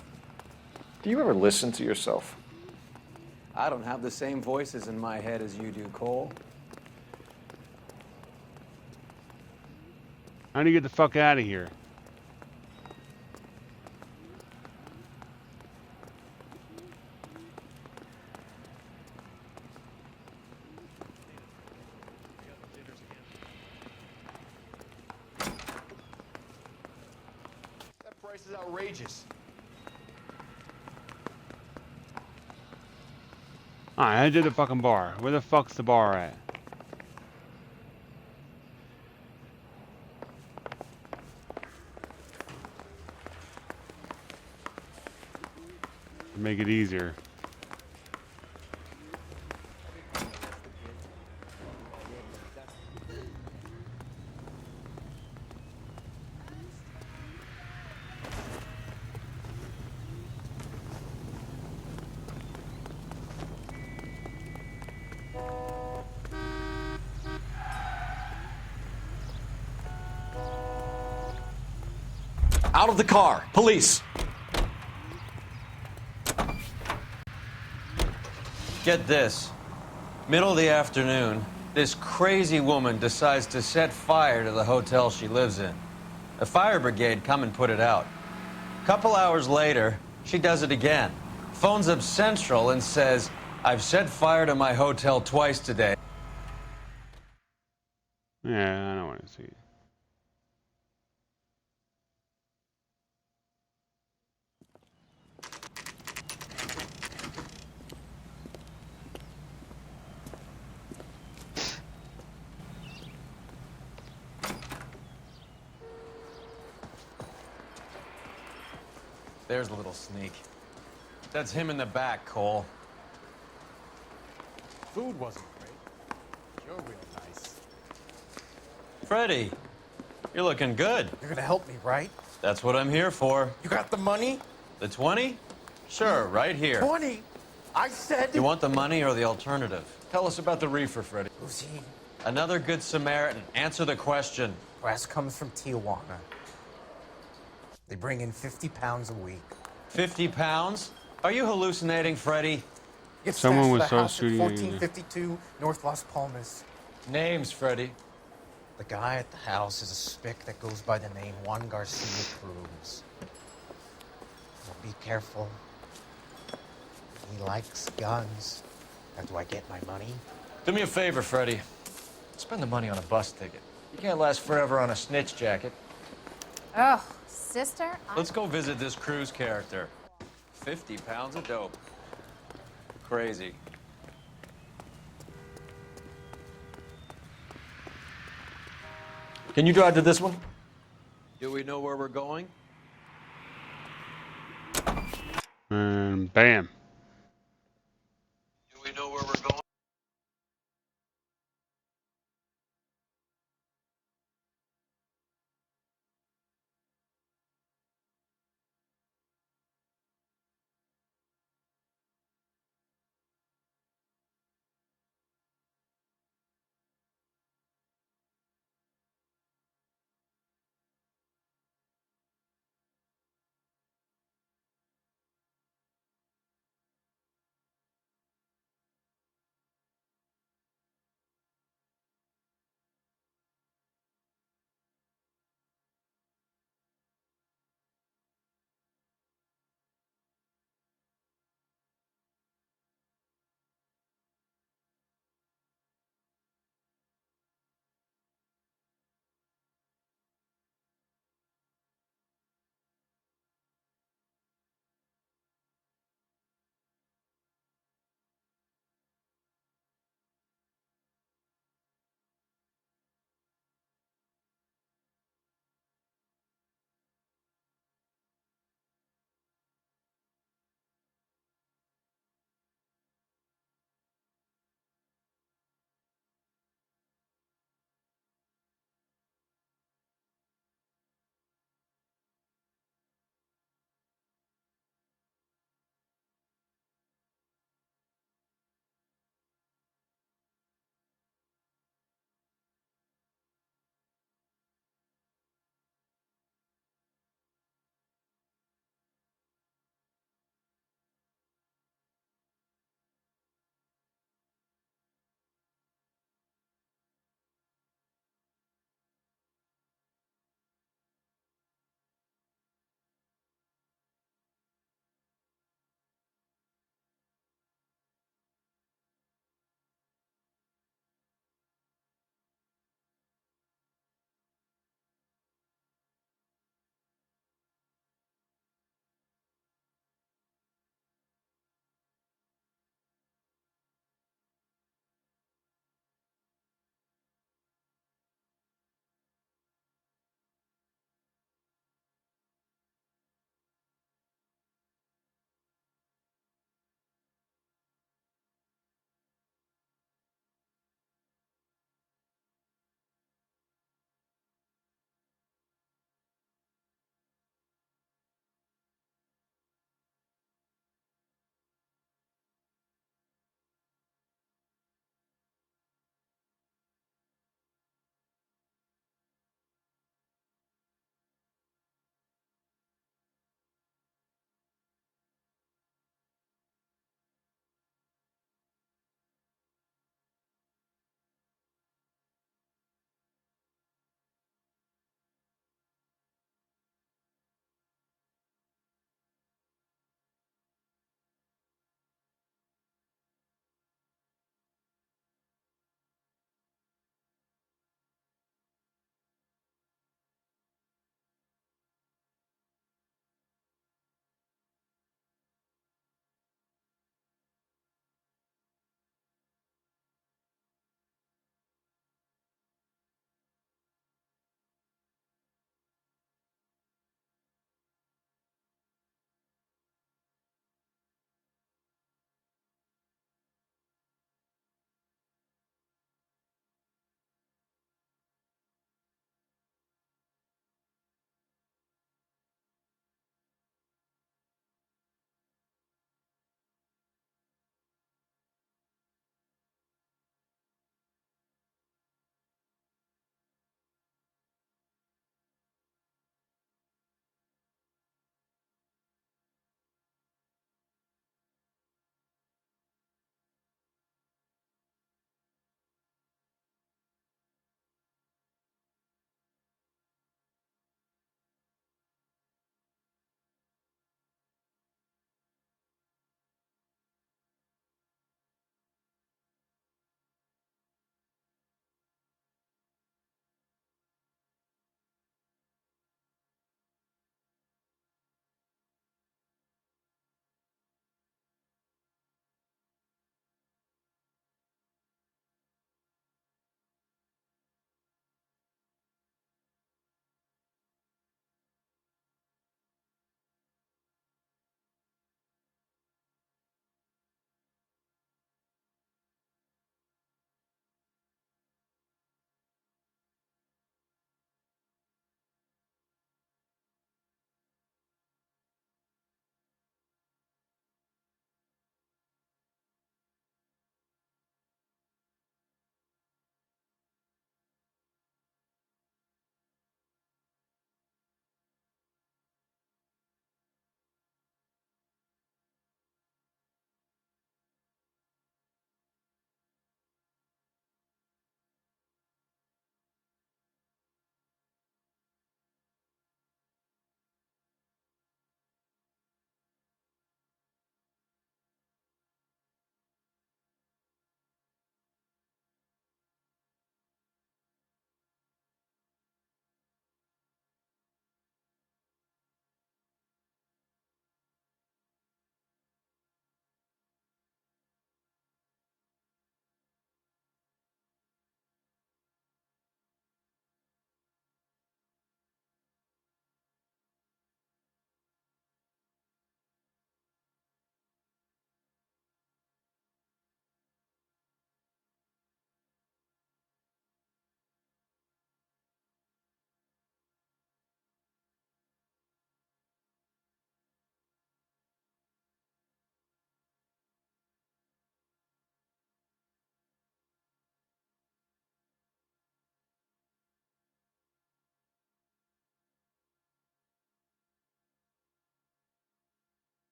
Do you ever listen to yourself? I don't have the same voices in my head as you do, Cole. How do you get the fuck out of here? That price is outrageous. Alright, I did the fucking bar. Where the fuck's the bar at? Make it easier. Out of the car! Police! Get this. Middle of the afternoon, this crazy woman decides to set fire to the hotel she lives in. The fire brigade come and put it out. Couple hours later, she does it again. Phones up Central and says, "I've set fire to my hotel twice today." Yeah, I don't want to see it. There's a little sneak. That's him in the back, Cole. Food wasn't great. You're real nice. Freddie, you're looking good. You're gonna help me, right? That's what I'm here for. You got the money? The 20? Sure, right here. 20? I said... You want the money or the alternative? Tell us about the reefer, Freddie. Who's he? Another good Samaritan. Answer the question. Brass comes from Tijuana. They bring in 50 pounds a week. 50 pounds? Are you hallucinating, Freddie? It's Someone was the so house at shooting at you. 1452 North Las Palmas. Names, Freddie. The guy at the house is a spick that goes by the name Juan Garcia Cruz. Well, be careful. He likes guns. How do I get my money? Do me a favor, Freddie. Spend the money on a bus ticket. You can't last forever on a snitch jacket. Oh, sister? Let's go visit this Cruz character. 50 pounds of dope. Crazy. Can you drive to this one? Do we know where we're going? And bam. Do we know where we're going?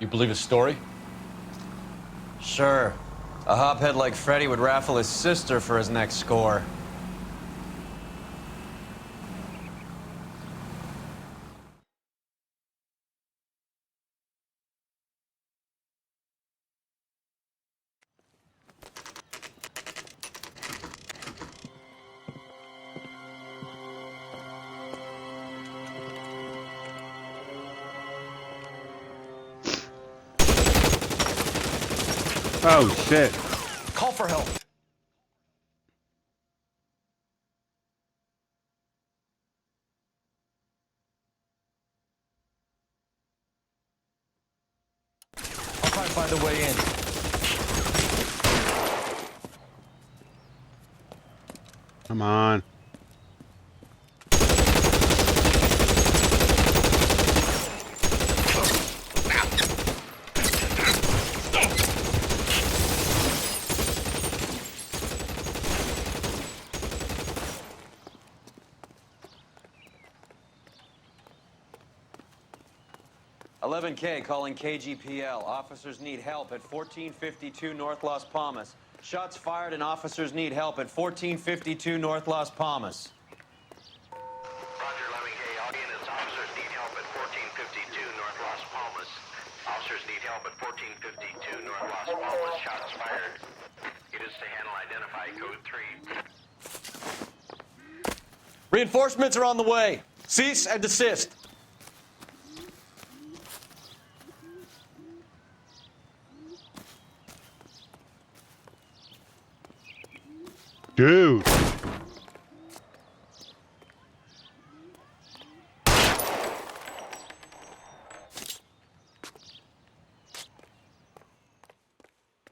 You believe his story? Sure. A hophead like Freddy would raffle his sister for his next score. Oh, shit. Call for help. I'll try and find a way in. Come on. $11K calling KGPL. Officers need help at 1452 North Las Palmas. Shots fired and officers need help at 1452 North Las Palmas. Roger, 11K. All units, officers need help at 1452 North Las Palmas. Officers need help at 1452 North Las Palmas. Shots fired. Units to handle identify code 3. Reinforcements are on the way. Cease and desist. Dude.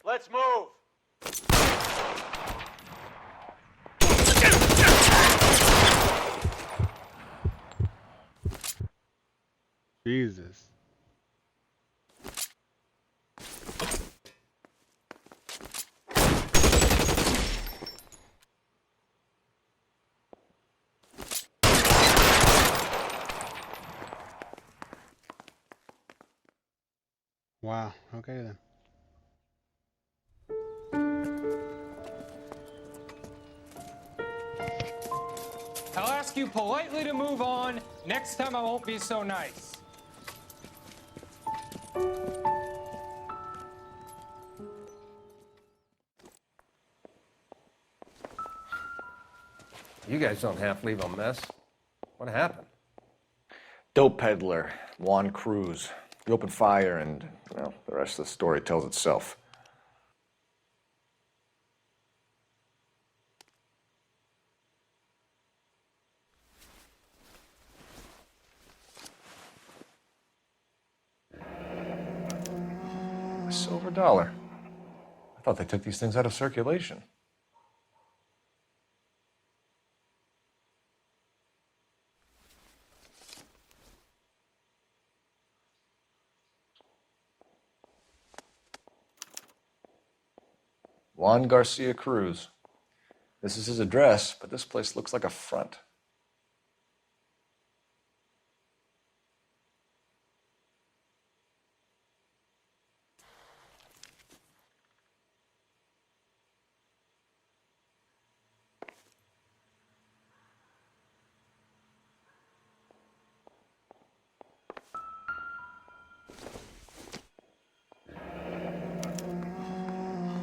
Let's move. Jesus. Wow. Okay then. I'll ask you politely to move on. Next time I won't be so nice. You guys don't half leave a mess. What happened? Dope peddler, Juan Cruz. He opened fire and, well, the rest of the story tells itself. A silver dollar. I thought they took these things out of circulation. Juan Garcia Cruz. This is his address, but this place looks like a front.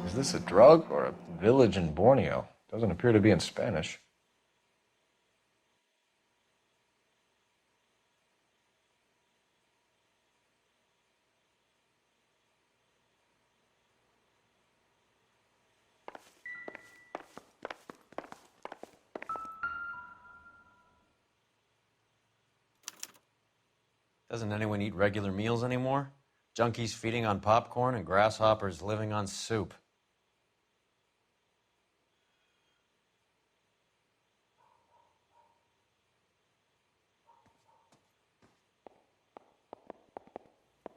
Is this a drug or a village in Borneo? Doesn't appear to be in Spanish. Doesn't anyone eat regular meals anymore? Junkies feeding on popcorn and grasshoppers living on soup.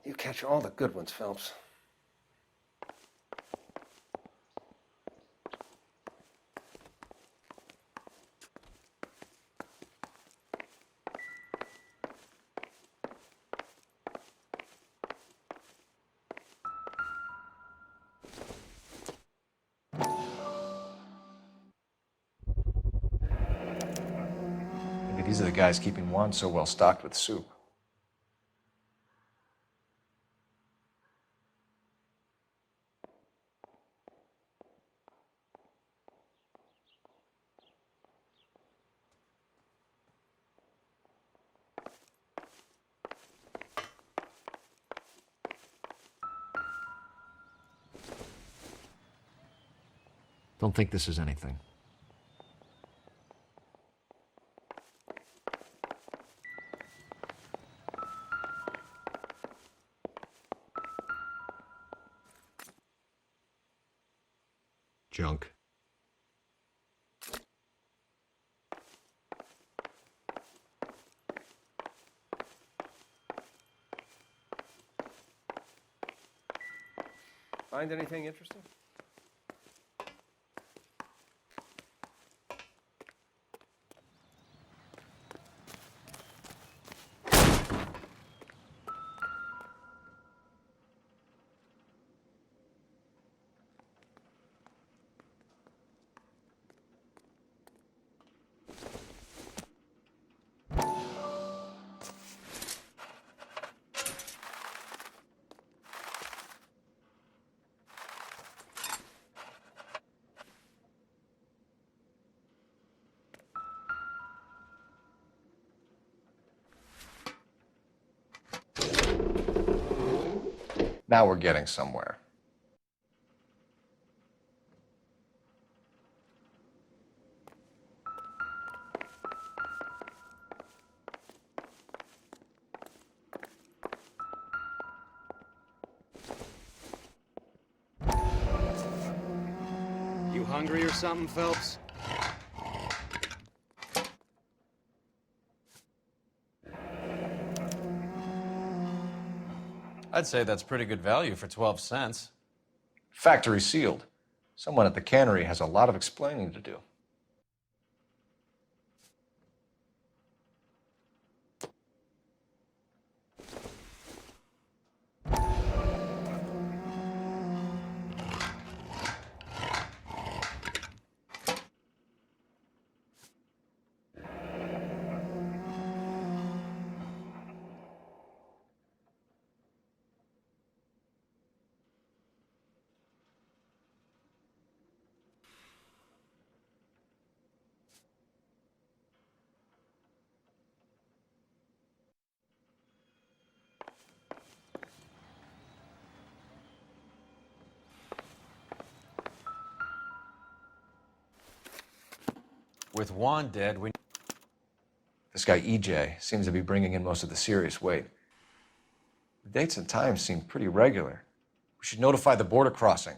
You catch all the good ones, Phelps. These are the guys keeping Juan so well stocked with soup. Don't think this is anything. Junk. Find anything interesting? Now we're getting somewhere. You hungry or something, Phelps? I'd say that's pretty good value for 12 cents. Factory sealed. Someone at the cannery has a lot of explaining to do. With Juan dead, we... This guy EJ seems to be bringing in most of the serious weight. The dates and times seem pretty regular. We should notify the border crossing.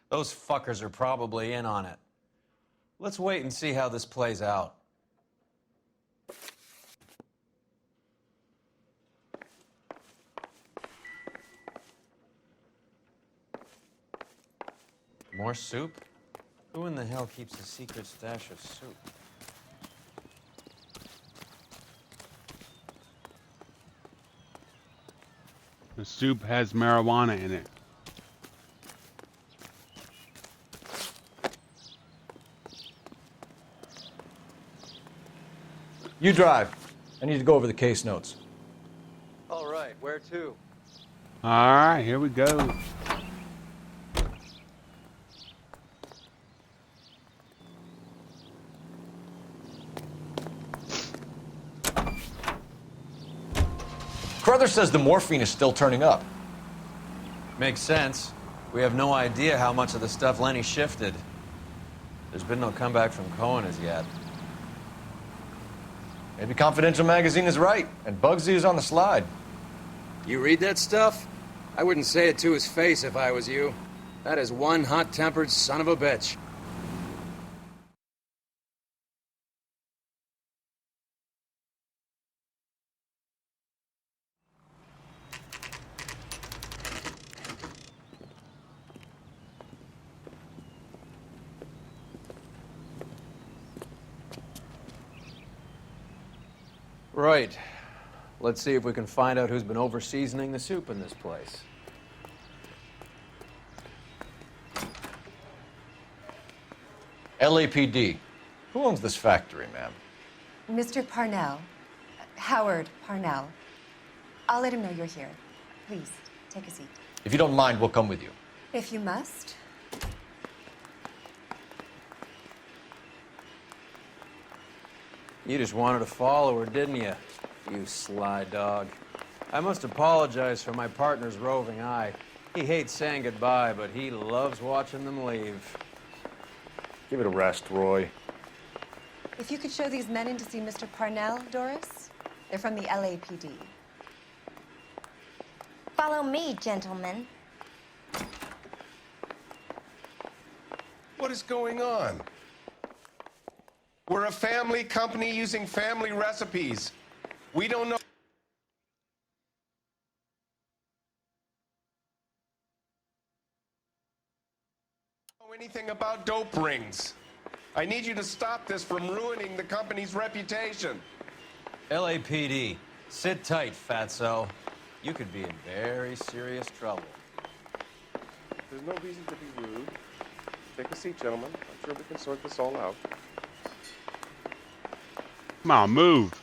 Those fuckers are probably in on it. Let's wait and see how this plays out. More soup? Who in the hell keeps a secret stash of soup? The soup has marijuana in it. You drive. I need to go over the case notes. All right, where to? All right, here we go. Carruthers says the morphine is still turning up. Makes sense. We have no idea how much of the stuff Lenny shifted. There's been no comeback from Cohen as yet. Maybe Confidential Magazine is right, and Bugsy is on the slide. You read that stuff? I wouldn't say it to his face if I was you. That is one hot-tempered son of a bitch. Right. Let's see if we can find out who's been over-seasoning the soup in this place. LAPD. Who owns this factory, ma'am? Mr. Parnell. Howard Parnell. I'll let him know you're here. Please, take a seat. If you don't mind, we'll come with you. If you must. You just wanted to follow her, didn't you? You sly dog. I must apologize for my partner's roving eye. He hates saying goodbye, but he loves watching them leave. Give it a rest, Roy. If you could show these men in to see Mr. Parnell, Doris. They're from the LAPD. Follow me, gentlemen. What is going on? We're a family company using family recipes. We don't know anything about dope rings. I need you to stop this from ruining the company's reputation. LAPD, sit tight, fatso. You could be in very serious trouble. There's no reason to be rude. Take a seat, gentlemen. I'm sure we can sort this all out. Come on, move.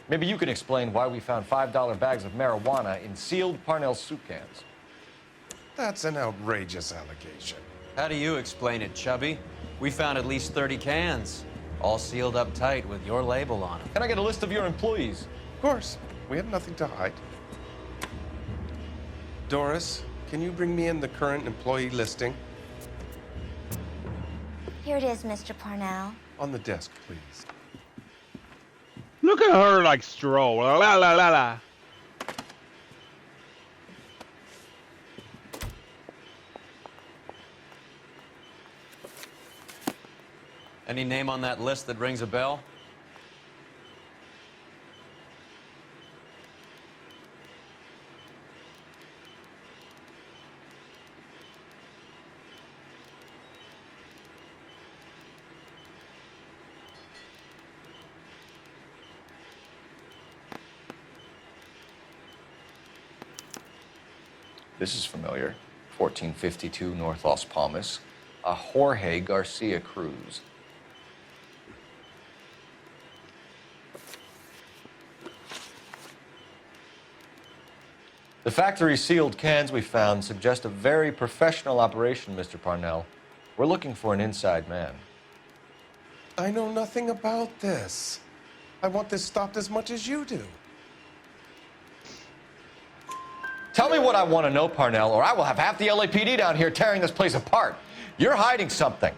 Maybe you can explain why we found $5 bags of marijuana in sealed Parnell soup cans. That's an outrageous allegation. How do you explain it, Chubby? We found at least 30 cans, all sealed up tight with your label on them. Can I get a list of your employees? Of course. We have nothing to hide. Doris, can you bring me in the current employee listing? Here it is, Mr. Parnell. On the desk, please. Look at her like stroll. La la la la. Any name on that list that rings a bell? This is familiar. 1452 North Las Palmas. A Jorge Garcia Cruz. The factory sealed cans we found suggest a very professional operation, Mr. Parnell. We're looking for an inside man. I know nothing about this. I want this stopped as much as you do. Tell me what I want to know, Parnell, or I will have half the LAPD down here tearing this place apart. You're hiding something.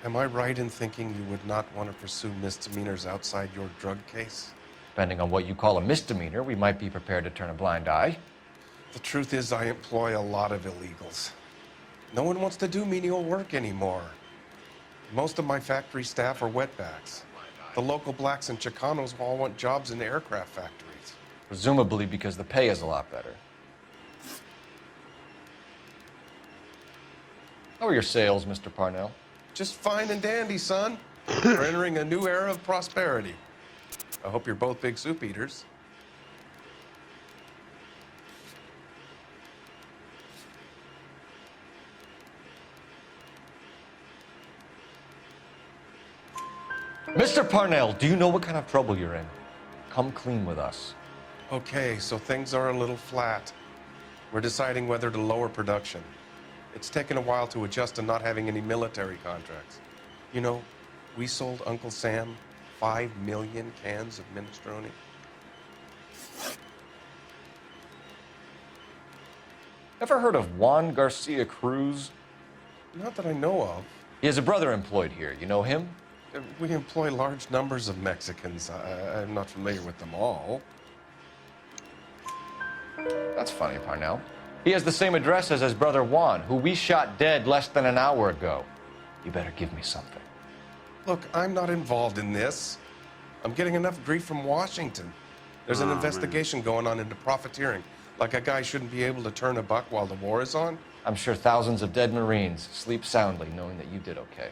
Am I right in thinking you would not want to pursue misdemeanors outside your drug case? Depending on what you call a misdemeanor, we might be prepared to turn a blind eye. The truth is, I employ a lot of illegals. No one wants to do menial work anymore. Most of my factory staff are wetbacks. The local blacks and Chicanos all want jobs in aircraft factories. Presumably because the pay is a lot better. How are your sales, Mr. Parnell? Just fine and dandy, son. We're entering a new era of prosperity. I hope you're both big soup eaters. Mr. Parnell, do you know what kind of trouble you're in? Come clean with us. Okay, so things are a little flat. We're deciding whether to lower production. It's taken a while to adjust to not having any military contracts. You know, we sold Uncle Sam 5 million cans of minestrone. Ever heard of Juan Garcia Cruz? Not that I know of. He has a brother employed here. You know him? We employ large numbers of Mexicans. I'm not familiar with them all. That's funny, Parnell. He has the same address as his brother Juan, who we shot dead less than an hour ago. You better give me something. Look, I'm not involved in this. I'm getting enough grief from Washington. There's an investigation going on into profiteering. Like a guy shouldn't be able to turn a buck while the war is on. I'm sure thousands of dead Marines sleep soundly knowing that you did okay.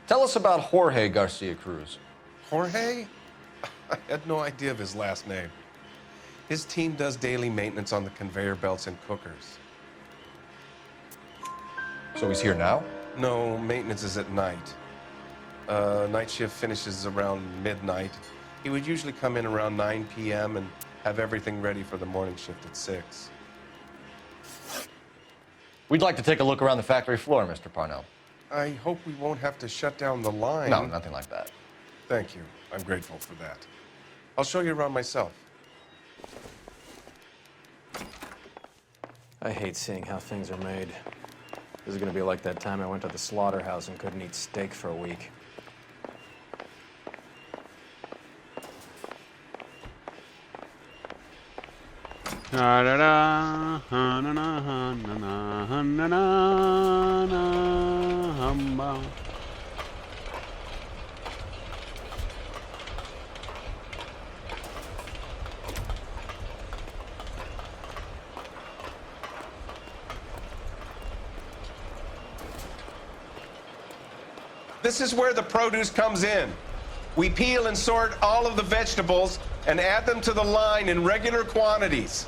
Tell us about Jorge Garcia Cruz. Jorge? I had no idea of his last name. His team does daily maintenance on the conveyor belts and cookers. So he's here now? No, maintenance is at night. Night shift finishes around midnight. He would usually come in around 9 p.m. and have everything ready for the morning shift at 6. We'd like to take a look around the factory floor, Mr. Parnell. I hope we won't have to shut down the line. No, nothing like that. Thank you. I'm grateful for that. I'll show you around myself. I hate seeing how things are made. This is gonna be like that time I went to the slaughterhouse and couldn't eat steak for a week. Da da da, ha na na ha na na ha na na na hum. This is where the produce comes in. We peel and sort all of the vegetables and add them to the line in regular quantities.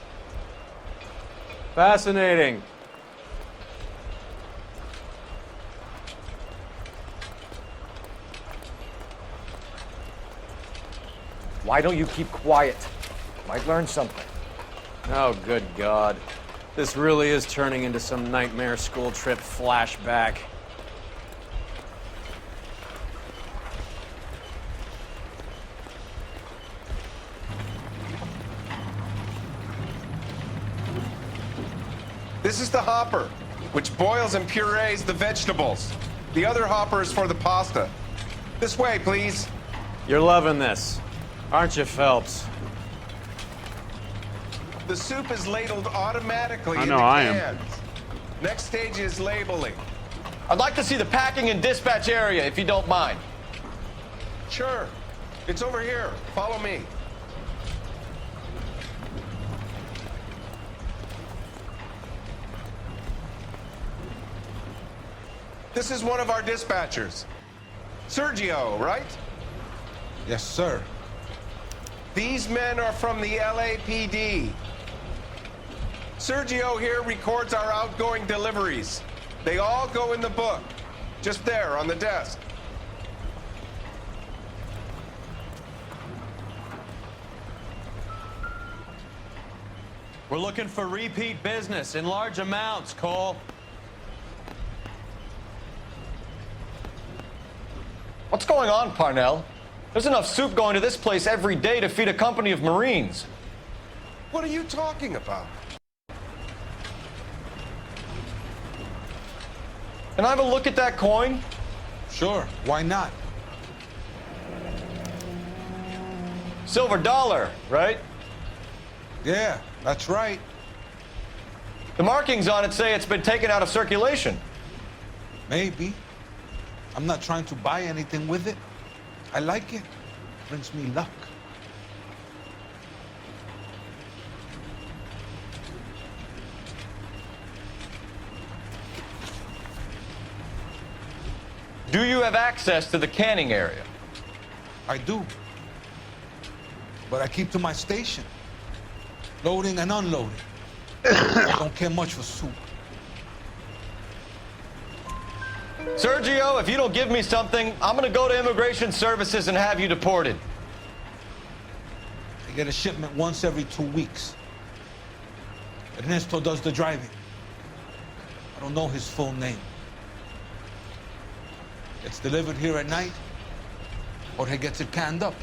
Fascinating. Why don't you keep quiet? Might learn something. Oh, good God. This really is turning into some nightmare school trip flashback. This is the hopper, which boils and purees the vegetables. The other hopper is for the pasta. This way, please. You're loving this, aren't you, Phelps? The soup is ladled automatically I in know the I am. cans. Next stage is labeling. I'd like to see the packing and dispatch area, if you don't mind. Sure. It's over here. Follow me. This is one of our dispatchers. Sergio, right? Yes, sir. These men are from the LAPD. Sergio here records our outgoing deliveries. They all go in the book, just there on the desk. We're looking for repeat business in large amounts, Cole. What's going on, Parnell? There's enough soup going to this place every day to feed a company of Marines. What are you talking about? Can I have a look at that coin? Sure, why not? Silver dollar, right? Yeah, that's right. The markings on it say it's been taken out of circulation. Maybe. I'm not trying to buy anything with it. I like it. Brings me luck. Do you have access to the canning area? I do. But I keep to my station. Loading and unloading. Don't care much for soup. Sergio, if you don't give me something, I'm gonna go to Immigration Services and have you deported. I get a shipment once every 2 weeks. Ernesto does the driving. I don't know his full name. It's delivered here at night, or he gets it canned up.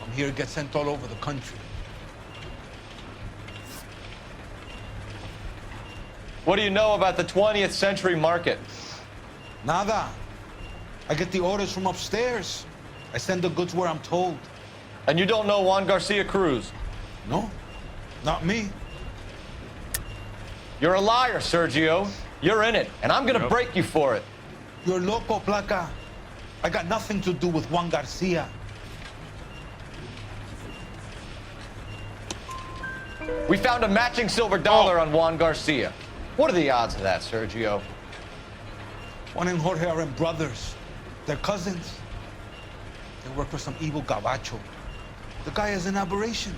From here, it gets sent all over the country. What do you know about the 20th century market? Nada. I get the orders from upstairs. I send the goods where I'm told. And you don't know Juan Garcia Cruz? No, not me. You're a liar, Sergio. You're in it, and I'm gonna break you for it. You're loco, Placa. I got nothing to do with Juan Garcia. We found a matching silver dollar on Juan Garcia. What are the odds of that, Sergio? Juan and Jorge are brothers. They're cousins. They work for some evil gabacho. The guy is an aberration.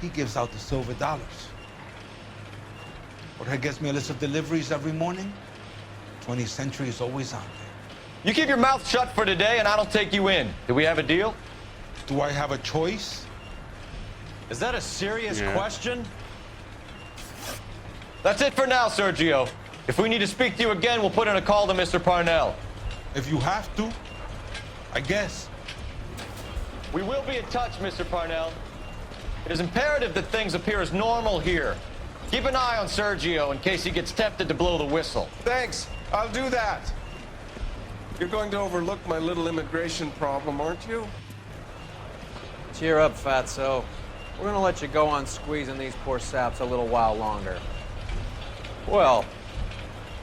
He gives out the silver dollars. Jorge gets me a list of deliveries every morning. 20th Century is always on there. You keep your mouth shut for today, and I don't take you in. Do we have a deal? Do I have a choice? Is that a serious question? That's it for now, Sergio. If we need to speak to you again, we'll put in a call to Mr. Parnell. If you have to, I guess. We will be in touch, Mr. Parnell. It is imperative that things appear as normal here. Keep an eye on Sergio in case he gets tempted to blow the whistle. Thanks. I'll do that. You're going to overlook my little immigration problem, aren't you? Cheer up, Fatso. We're gonna let you go on squeezing these poor saps a little while longer. Well,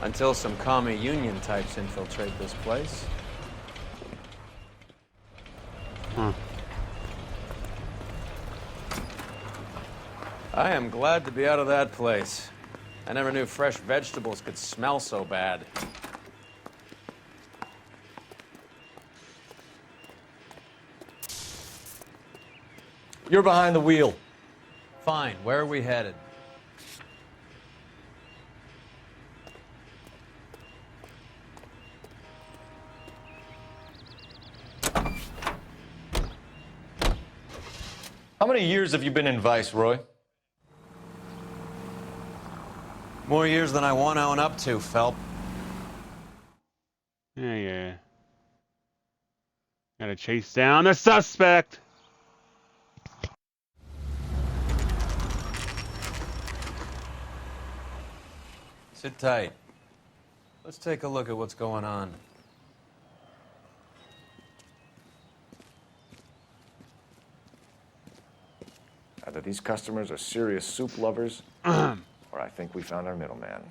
until some commie union types infiltrate this place. Huh. I am glad to be out of that place. I never knew fresh vegetables could smell so bad. You're behind the wheel. Fine. Where are we headed? How many years have you been in Vice, Roy? More years than I want to own up to, Phelps. Yeah. Gotta chase down the suspect. Sit tight. Let's take a look at what's going on. Either these customers are serious soup lovers, or I think we found our middleman.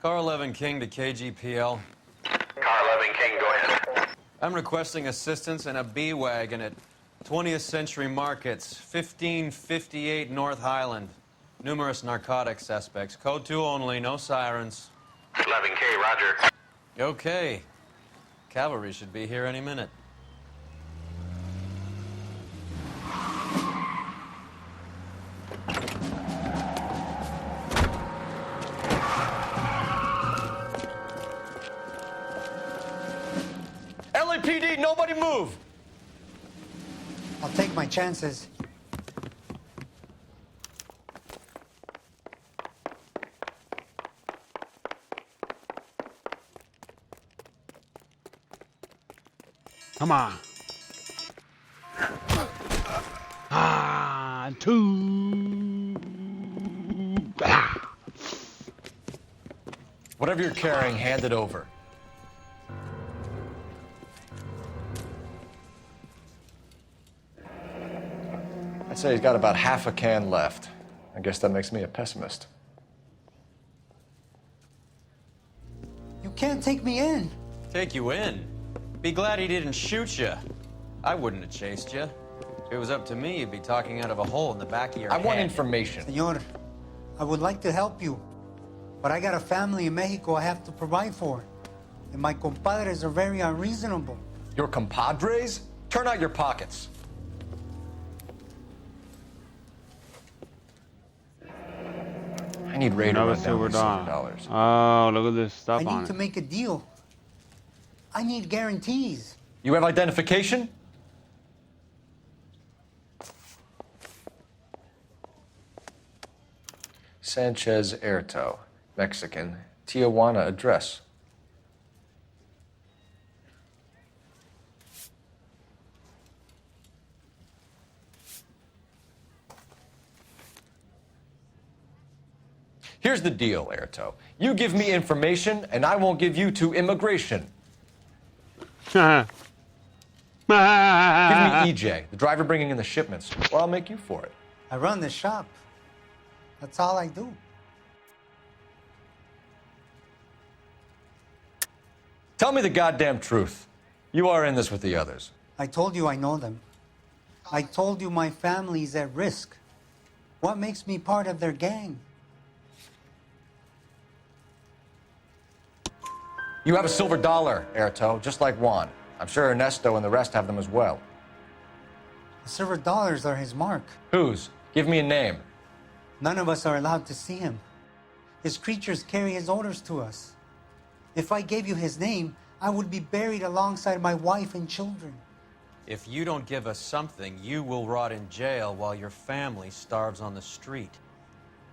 Car 11 King to KGPL. Car 11 King, go ahead. I'm requesting assistance in a B-Wagon at 20th Century Markets, 1558 North Highland. Numerous narcotic suspects. Code 2 only, no sirens. 11K, roger. Okay. Cavalry should be here any minute. LAPD, nobody move! I'll take my chances. Come on. Ah. 1, 2. Whatever you're carrying, hand it over. I'd say he's got about half a can left. I guess that makes me a pessimist. You can't take me in. Take you in? Be glad he didn't shoot you. I wouldn't have chased you. If it was up to me, you'd be talking out of a hole in the back of your head. I want information. Senor, I would like to help you, but I got a family in Mexico I have to provide for. And my compadres are very unreasonable. Your compadres? Turn out your pockets. I need Ray to Another run down silver these silver dollar. dollars. Oh, look at this stuff I on need to it. make a deal. I need guarantees. You have identification? Sanchez Erto, Mexican, Tijuana address. Here's the deal, Erto. You give me information, and I won't give you to immigration. Give me EJ, the driver bringing in the shipments, or I'll make you for it. I run the shop. That's all I do. Tell me the goddamn truth. You are in this with the others. I told you I know them. I told you my family's at risk. What makes me part of their gang? You have a silver dollar, Erto, just like Juan. I'm sure Ernesto and the rest have them as well. The silver dollars are his mark. Whose? Give me a name. None of us are allowed to see him. His creatures carry his orders to us. If I gave you his name, I would be buried alongside my wife and children. If you don't give us something, you will rot in jail while your family starves on the street.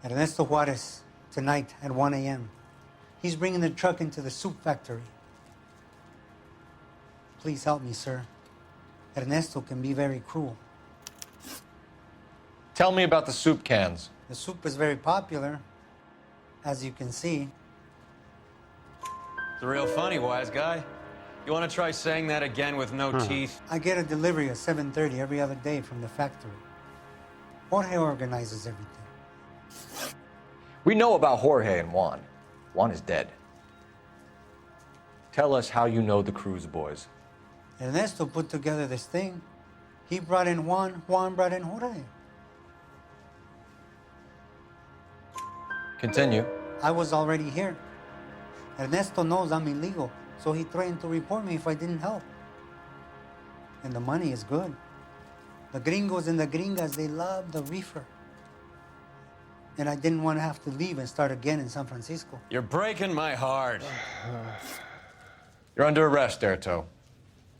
Ernesto Juarez, tonight at 1 a.m. He's bringing the truck into the soup factory. Please help me, sir. Ernesto can be very cruel. Tell me about the soup cans. The soup is very popular, as you can see. It's real funny, wise guy. You want to try saying that again with no teeth? I get a delivery at 7:30 every other day from the factory. Jorge organizes everything. We know about Jorge and Juan. Juan is dead. Tell us how you know the Cruz boys. Ernesto put together this thing. He brought in Juan, Juan brought in Jorge. Continue. I was already here. Ernesto knows I'm illegal, so he threatened to report me if I didn't help. And the money is good. The gringos and the gringas, they love the reefer. And I didn't want to have to leave and start again in San Francisco. You're breaking my heart. You're under arrest, Erto.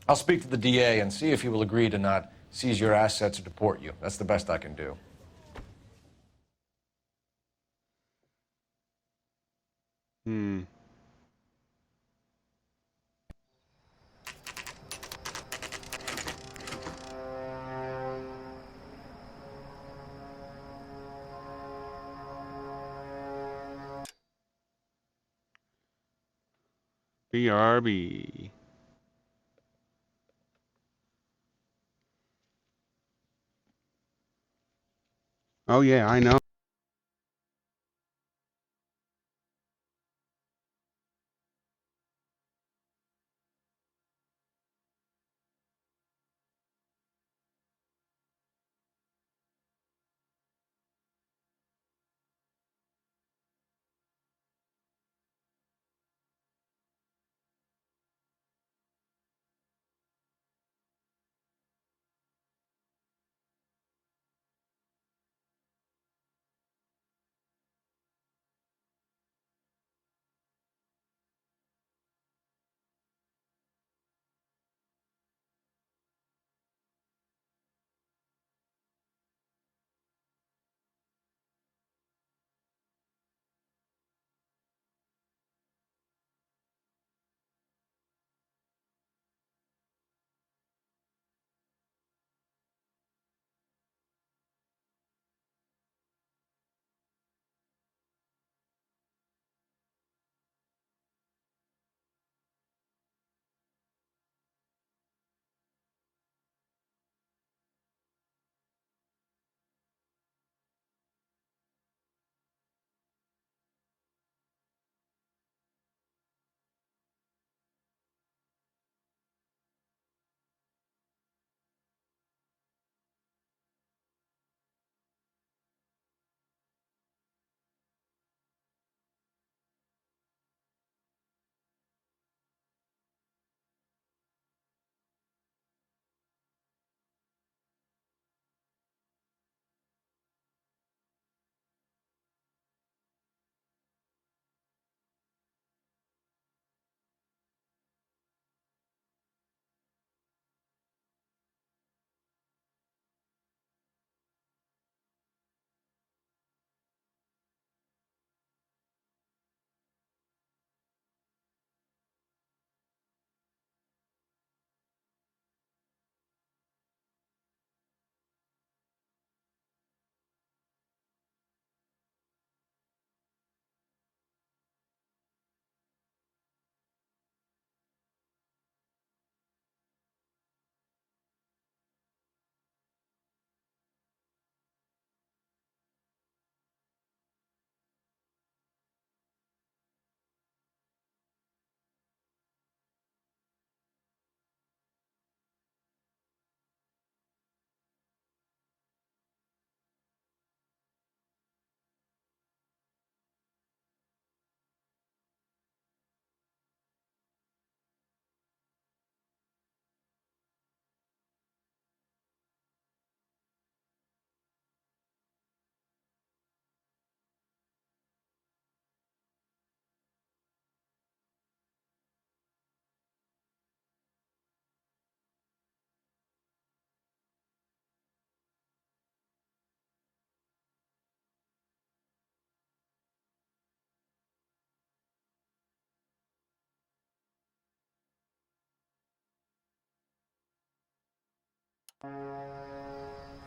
I'll speak to the DA and see if he will agree to not seize your assets or deport you. That's the best I can do. BRB. Oh yeah, I know.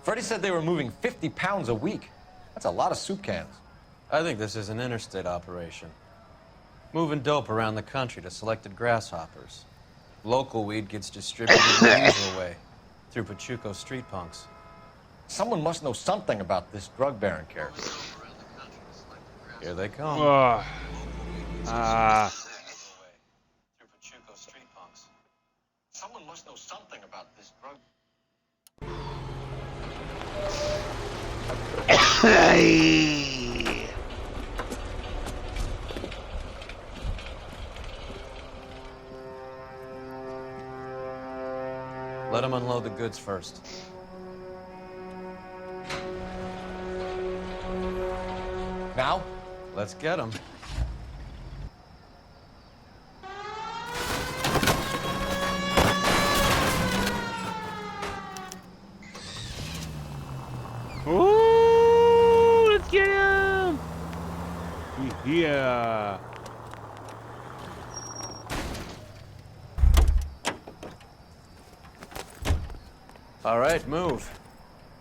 Freddie said they were moving 50 pounds a week. That's a lot of soup cans. I think this is an interstate operation. Moving dope around the country to selected grasshoppers. Local weed gets distributed the usual way, through Pachuco street punks. Someone must know something about this drug baron character. Here they come. Through Pachuco street punks. Someone must know something about this drug. Let them unload the goods first. Now? Let's get them. Ooh, let's get him! Yeah. All right, move.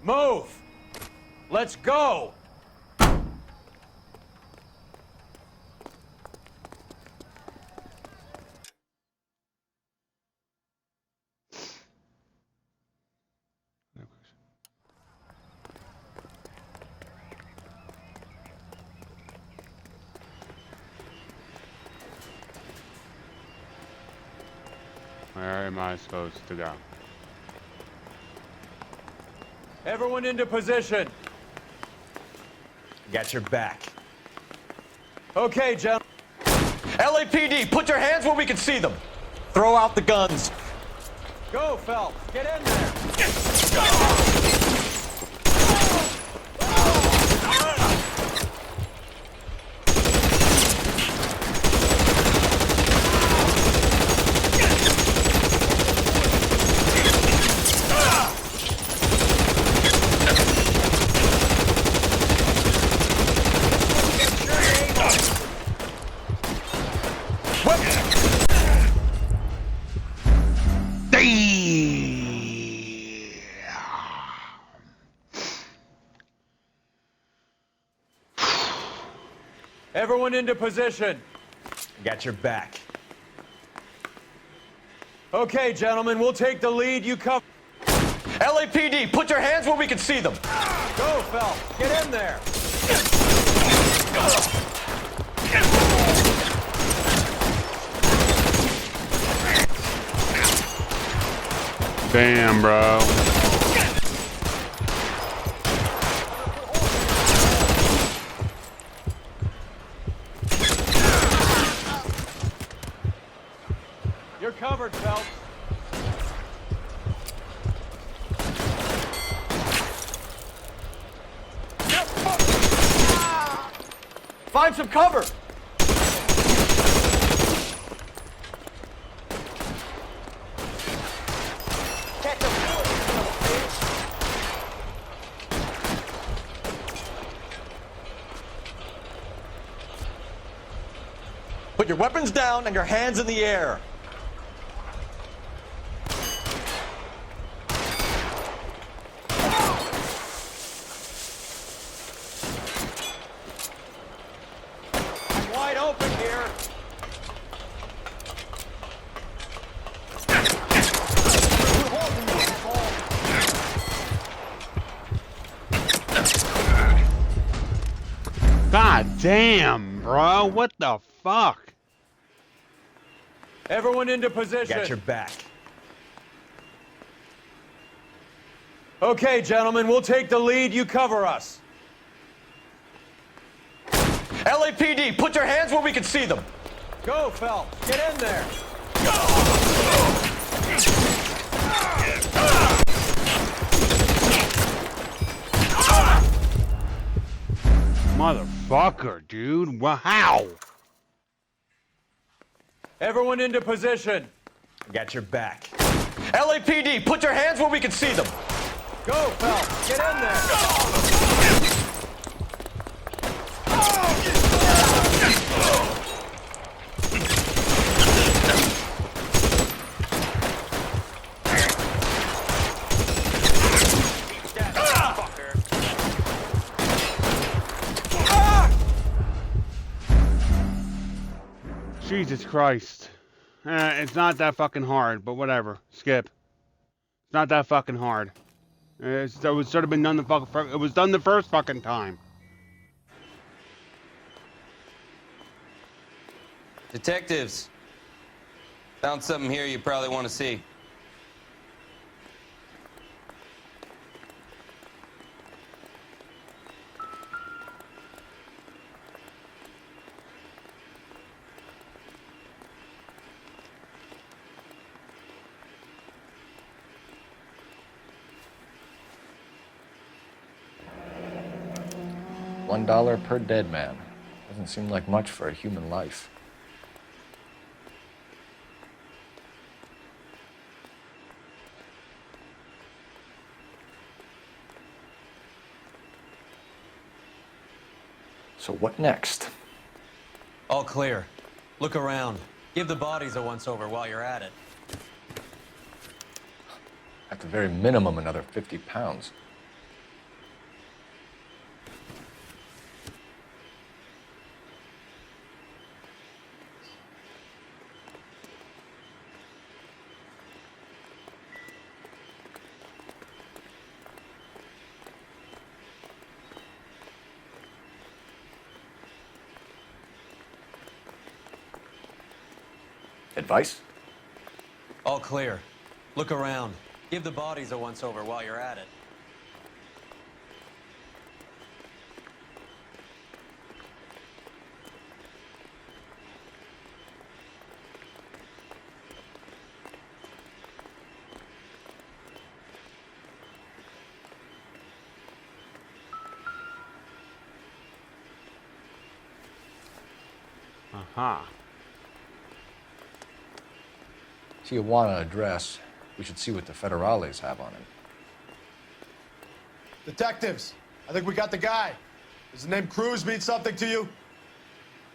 Move! Let's go! Where am I supposed to go? Everyone into position. Got your back. Okay, gentlemen. LAPD, put your hands where we can see them. Throw out the guns. Go, Phelps. Get in there. Everyone into position. Got your back. Okay, gentlemen, we'll take the lead. You cover. LAPD, put your hands where we can see them. Go, Phelps. Get in there. Damn, bro. You're covered, Phelps. Find some cover. Put your weapons down and your hands in the air. I'm wide open here. God damn, bro. What the fuck? Everyone into position. Got your back. Okay, gentlemen, we'll take the lead. You cover us. LAPD, put your hands where we can see them. Go, Phelps. Get in there. Motherfucker, dude. Wow. Everyone into position. Got your back. LAPD, put your hands where we can see them. Go, Phelps. Get in there. Jesus Christ. It's not that fucking hard, but whatever. Skip. It's not that fucking hard. It was sort of been done the fucking. It was done the first fucking time. Detectives, found something here you probably want to see. $1 per dead man. Doesn't seem like much for a human life. So what next? All clear. Look around. Give the bodies a once-over while you're at it. At the very minimum, another 50 pounds. Advice? All clear. Look around. Give the bodies a once-over while you're at it. Aha. Tijuana address. We should see what the federales have on it. Detectives, I think we got the guy. Does the name Cruz mean something to you?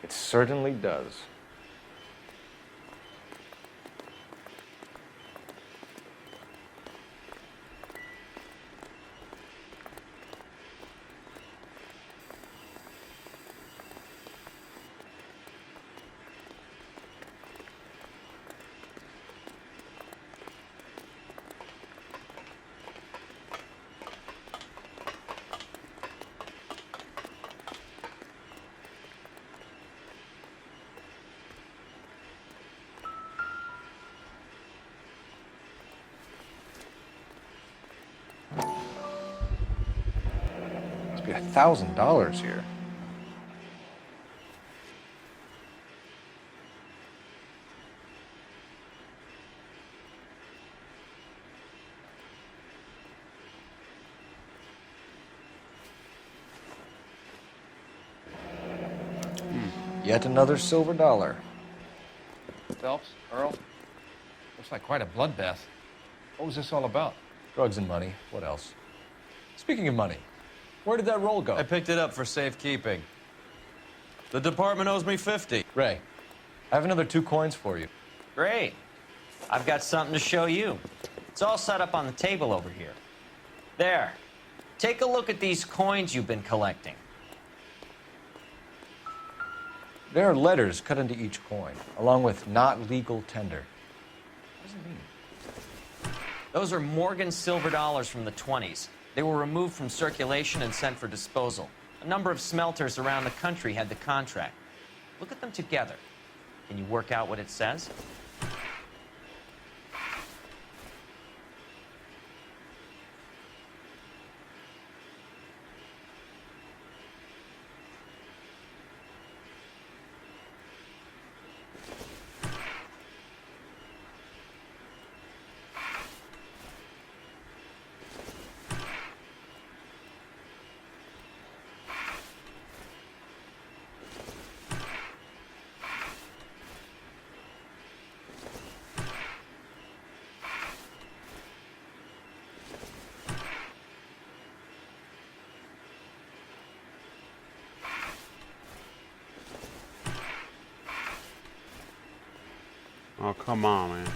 It certainly does. Must be $1,000 here. Yet another silver dollar. Phelps, Earl, looks like quite a bloodbath. What was this all about? Drugs and money. What else? Speaking of money, where did that roll go? I picked it up for safekeeping. The department owes me 50. Ray, I have another 2 coins for you. Great. I've got something to show you. It's all set up on the table over here. There. Take a look at these coins you've been collecting. There are letters cut into each coin, along with not legal tender. What does it mean? Those are Morgan silver dollars from the 20s. They were removed from circulation and sent for disposal. A number of smelters around the country had the contract. Look at them together. Can you work out what it says? Oh, come on, man.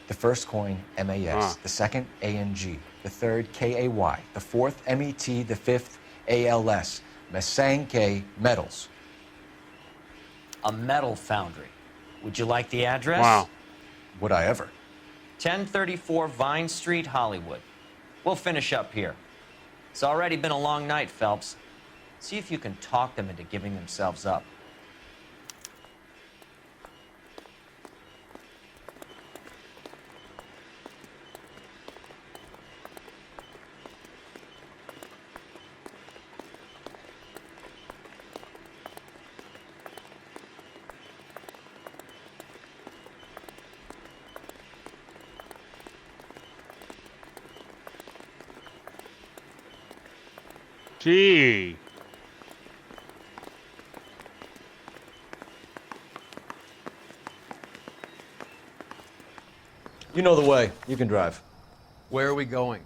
The first coin, MAS. The second, ANG. The third, KAY. The fourth, MET. The fifth, ALS. Masanke Metals. A metal foundry. Would you like the address? Wow. Would I ever? 1034 Vine Street, Hollywood. We'll finish up here. It's already been a long night, Phelps. See if you can talk them into giving themselves up. Gee. You know the way. You can drive. Where are we going?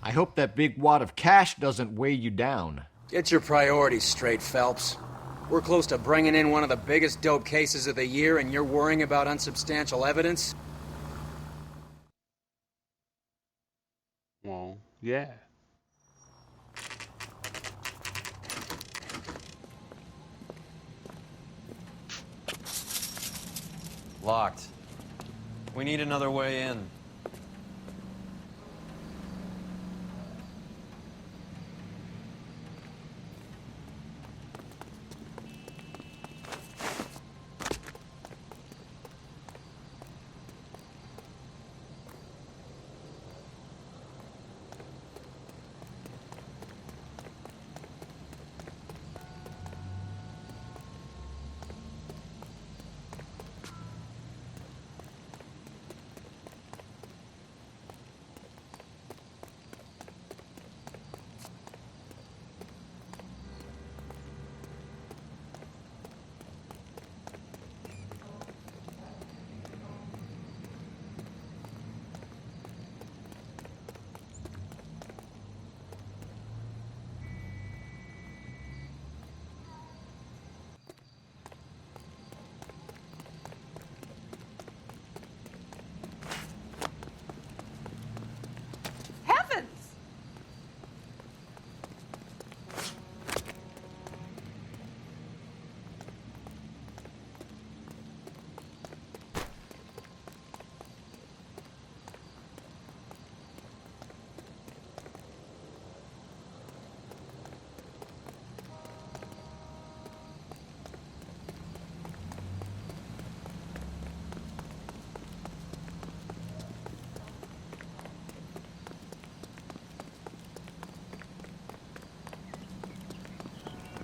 I hope that big wad of cash doesn't weigh you down. Get your priorities straight, Phelps. We're close to bringing in one of the biggest dope cases of the year, and you're worrying about unsubstantial evidence? Well, yeah. Locked. We need another way in.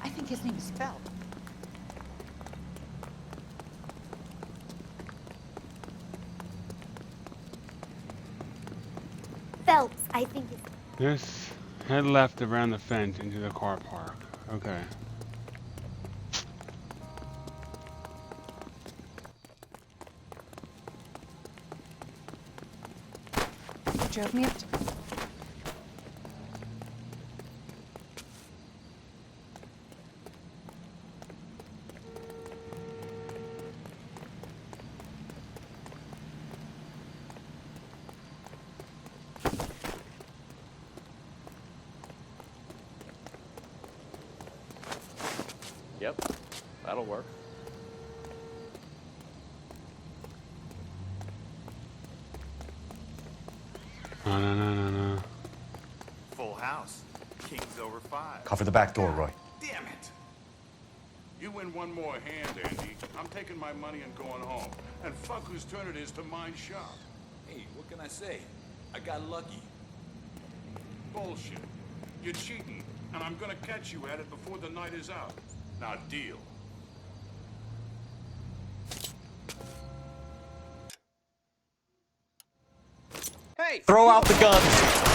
I think his name is Phelps. Phelps, I think it's... This head left around the fence into the car park. Okay. You drove me up to... Yep, that'll work. No. Full house. King's over 5. Cover the back door, Roy. Damn it! You win one more hand, Andy. I'm taking my money and going home. And fuck whose turn it is to mind shop. Hey, what can I say? I got lucky. Bullshit. You're cheating, and I'm gonna catch you at it before the night is out. Now deal. Hey! Throw out the guns!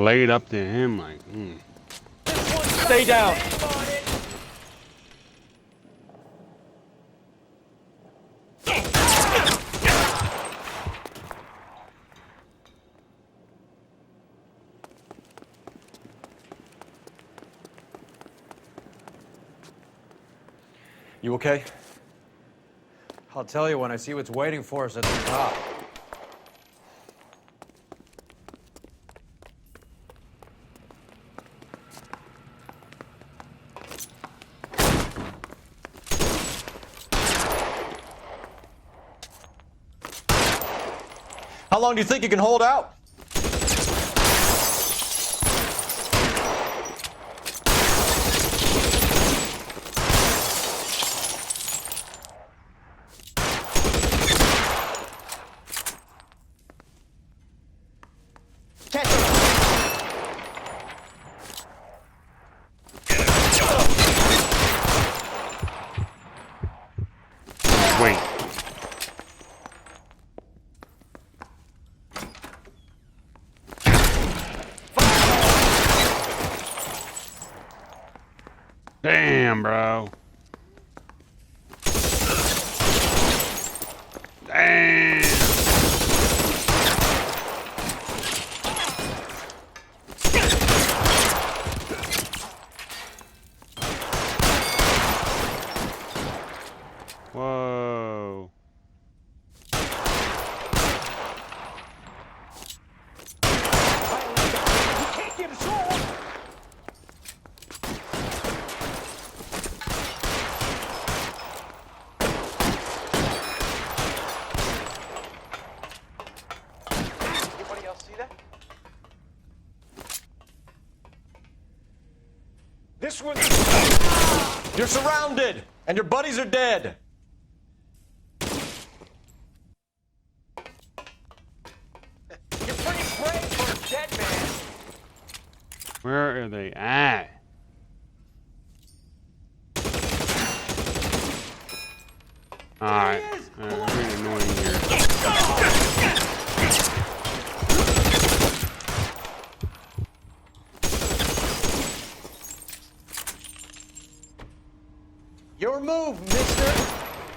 laid up to him like, Stay down. You okay? I'll tell you when I see what's waiting for us at the top. How long do you think you can hold out? wait. Damn, bro. Damn. Whoa. Anybody else see that? This one. You're surrounded, and your buddies are dead. You're pretty brave for a dead man. Where are they at? Alright. We're really annoying here. Your move, mister.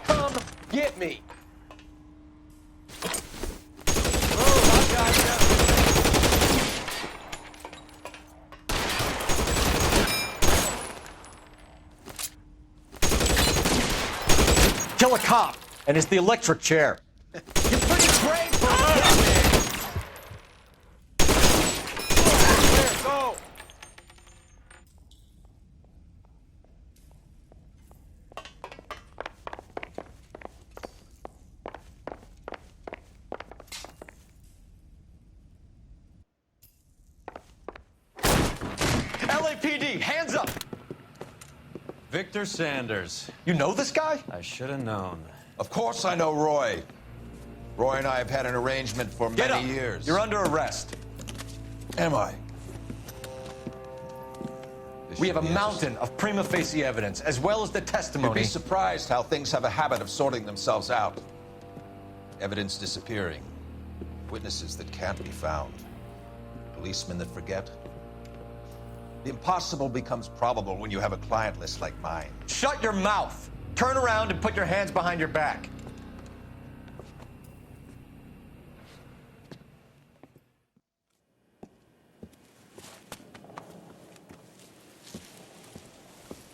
Come get me. Kill a cop, and it's the electric chair. You're pretty brave for a dead man. There, go. LAPD, hands up! Victor Sanders. You know this guy? I should have known. Of course I know Roy. Roy and I have had an arrangement for Get many up. years. You're under arrest. Am I? We have a mountain of prima facie evidence, as well as the You'd testimony. be surprised how things have a habit of sorting themselves out. Evidence disappearing. Witnesses that can't be found. Policemen that forget. The impossible becomes probable when you have a client list like mine. Shut your mouth! Turn around and put your hands behind your back.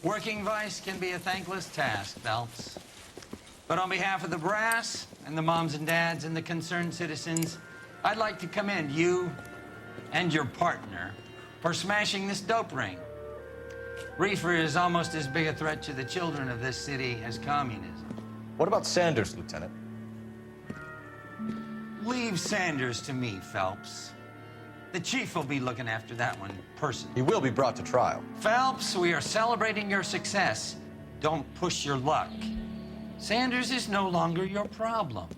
Working vice can be a thankless task, Phelps. But on behalf of the brass and the moms and dads and the concerned citizens, I'd like to commend you and your partner for smashing this dope ring. Reefer is almost as big a threat to the children of this city as communism. What about Sanders, Lieutenant? Leave Sanders to me, Phelps. The chief will be looking after that one personally. He will be brought to trial. Phelps, we are celebrating your success. Don't push your luck. Sanders is no longer your problem.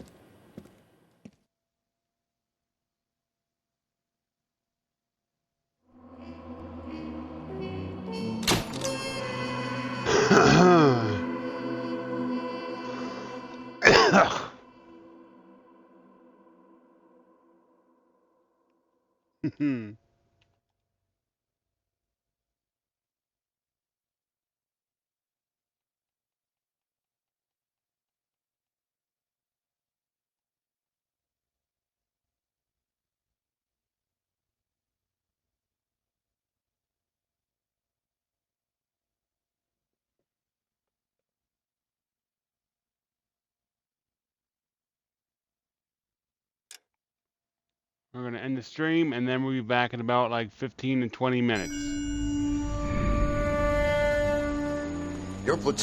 We're going to end the stream, and then we'll be back in about like 15 to 20 minutes. Your platoon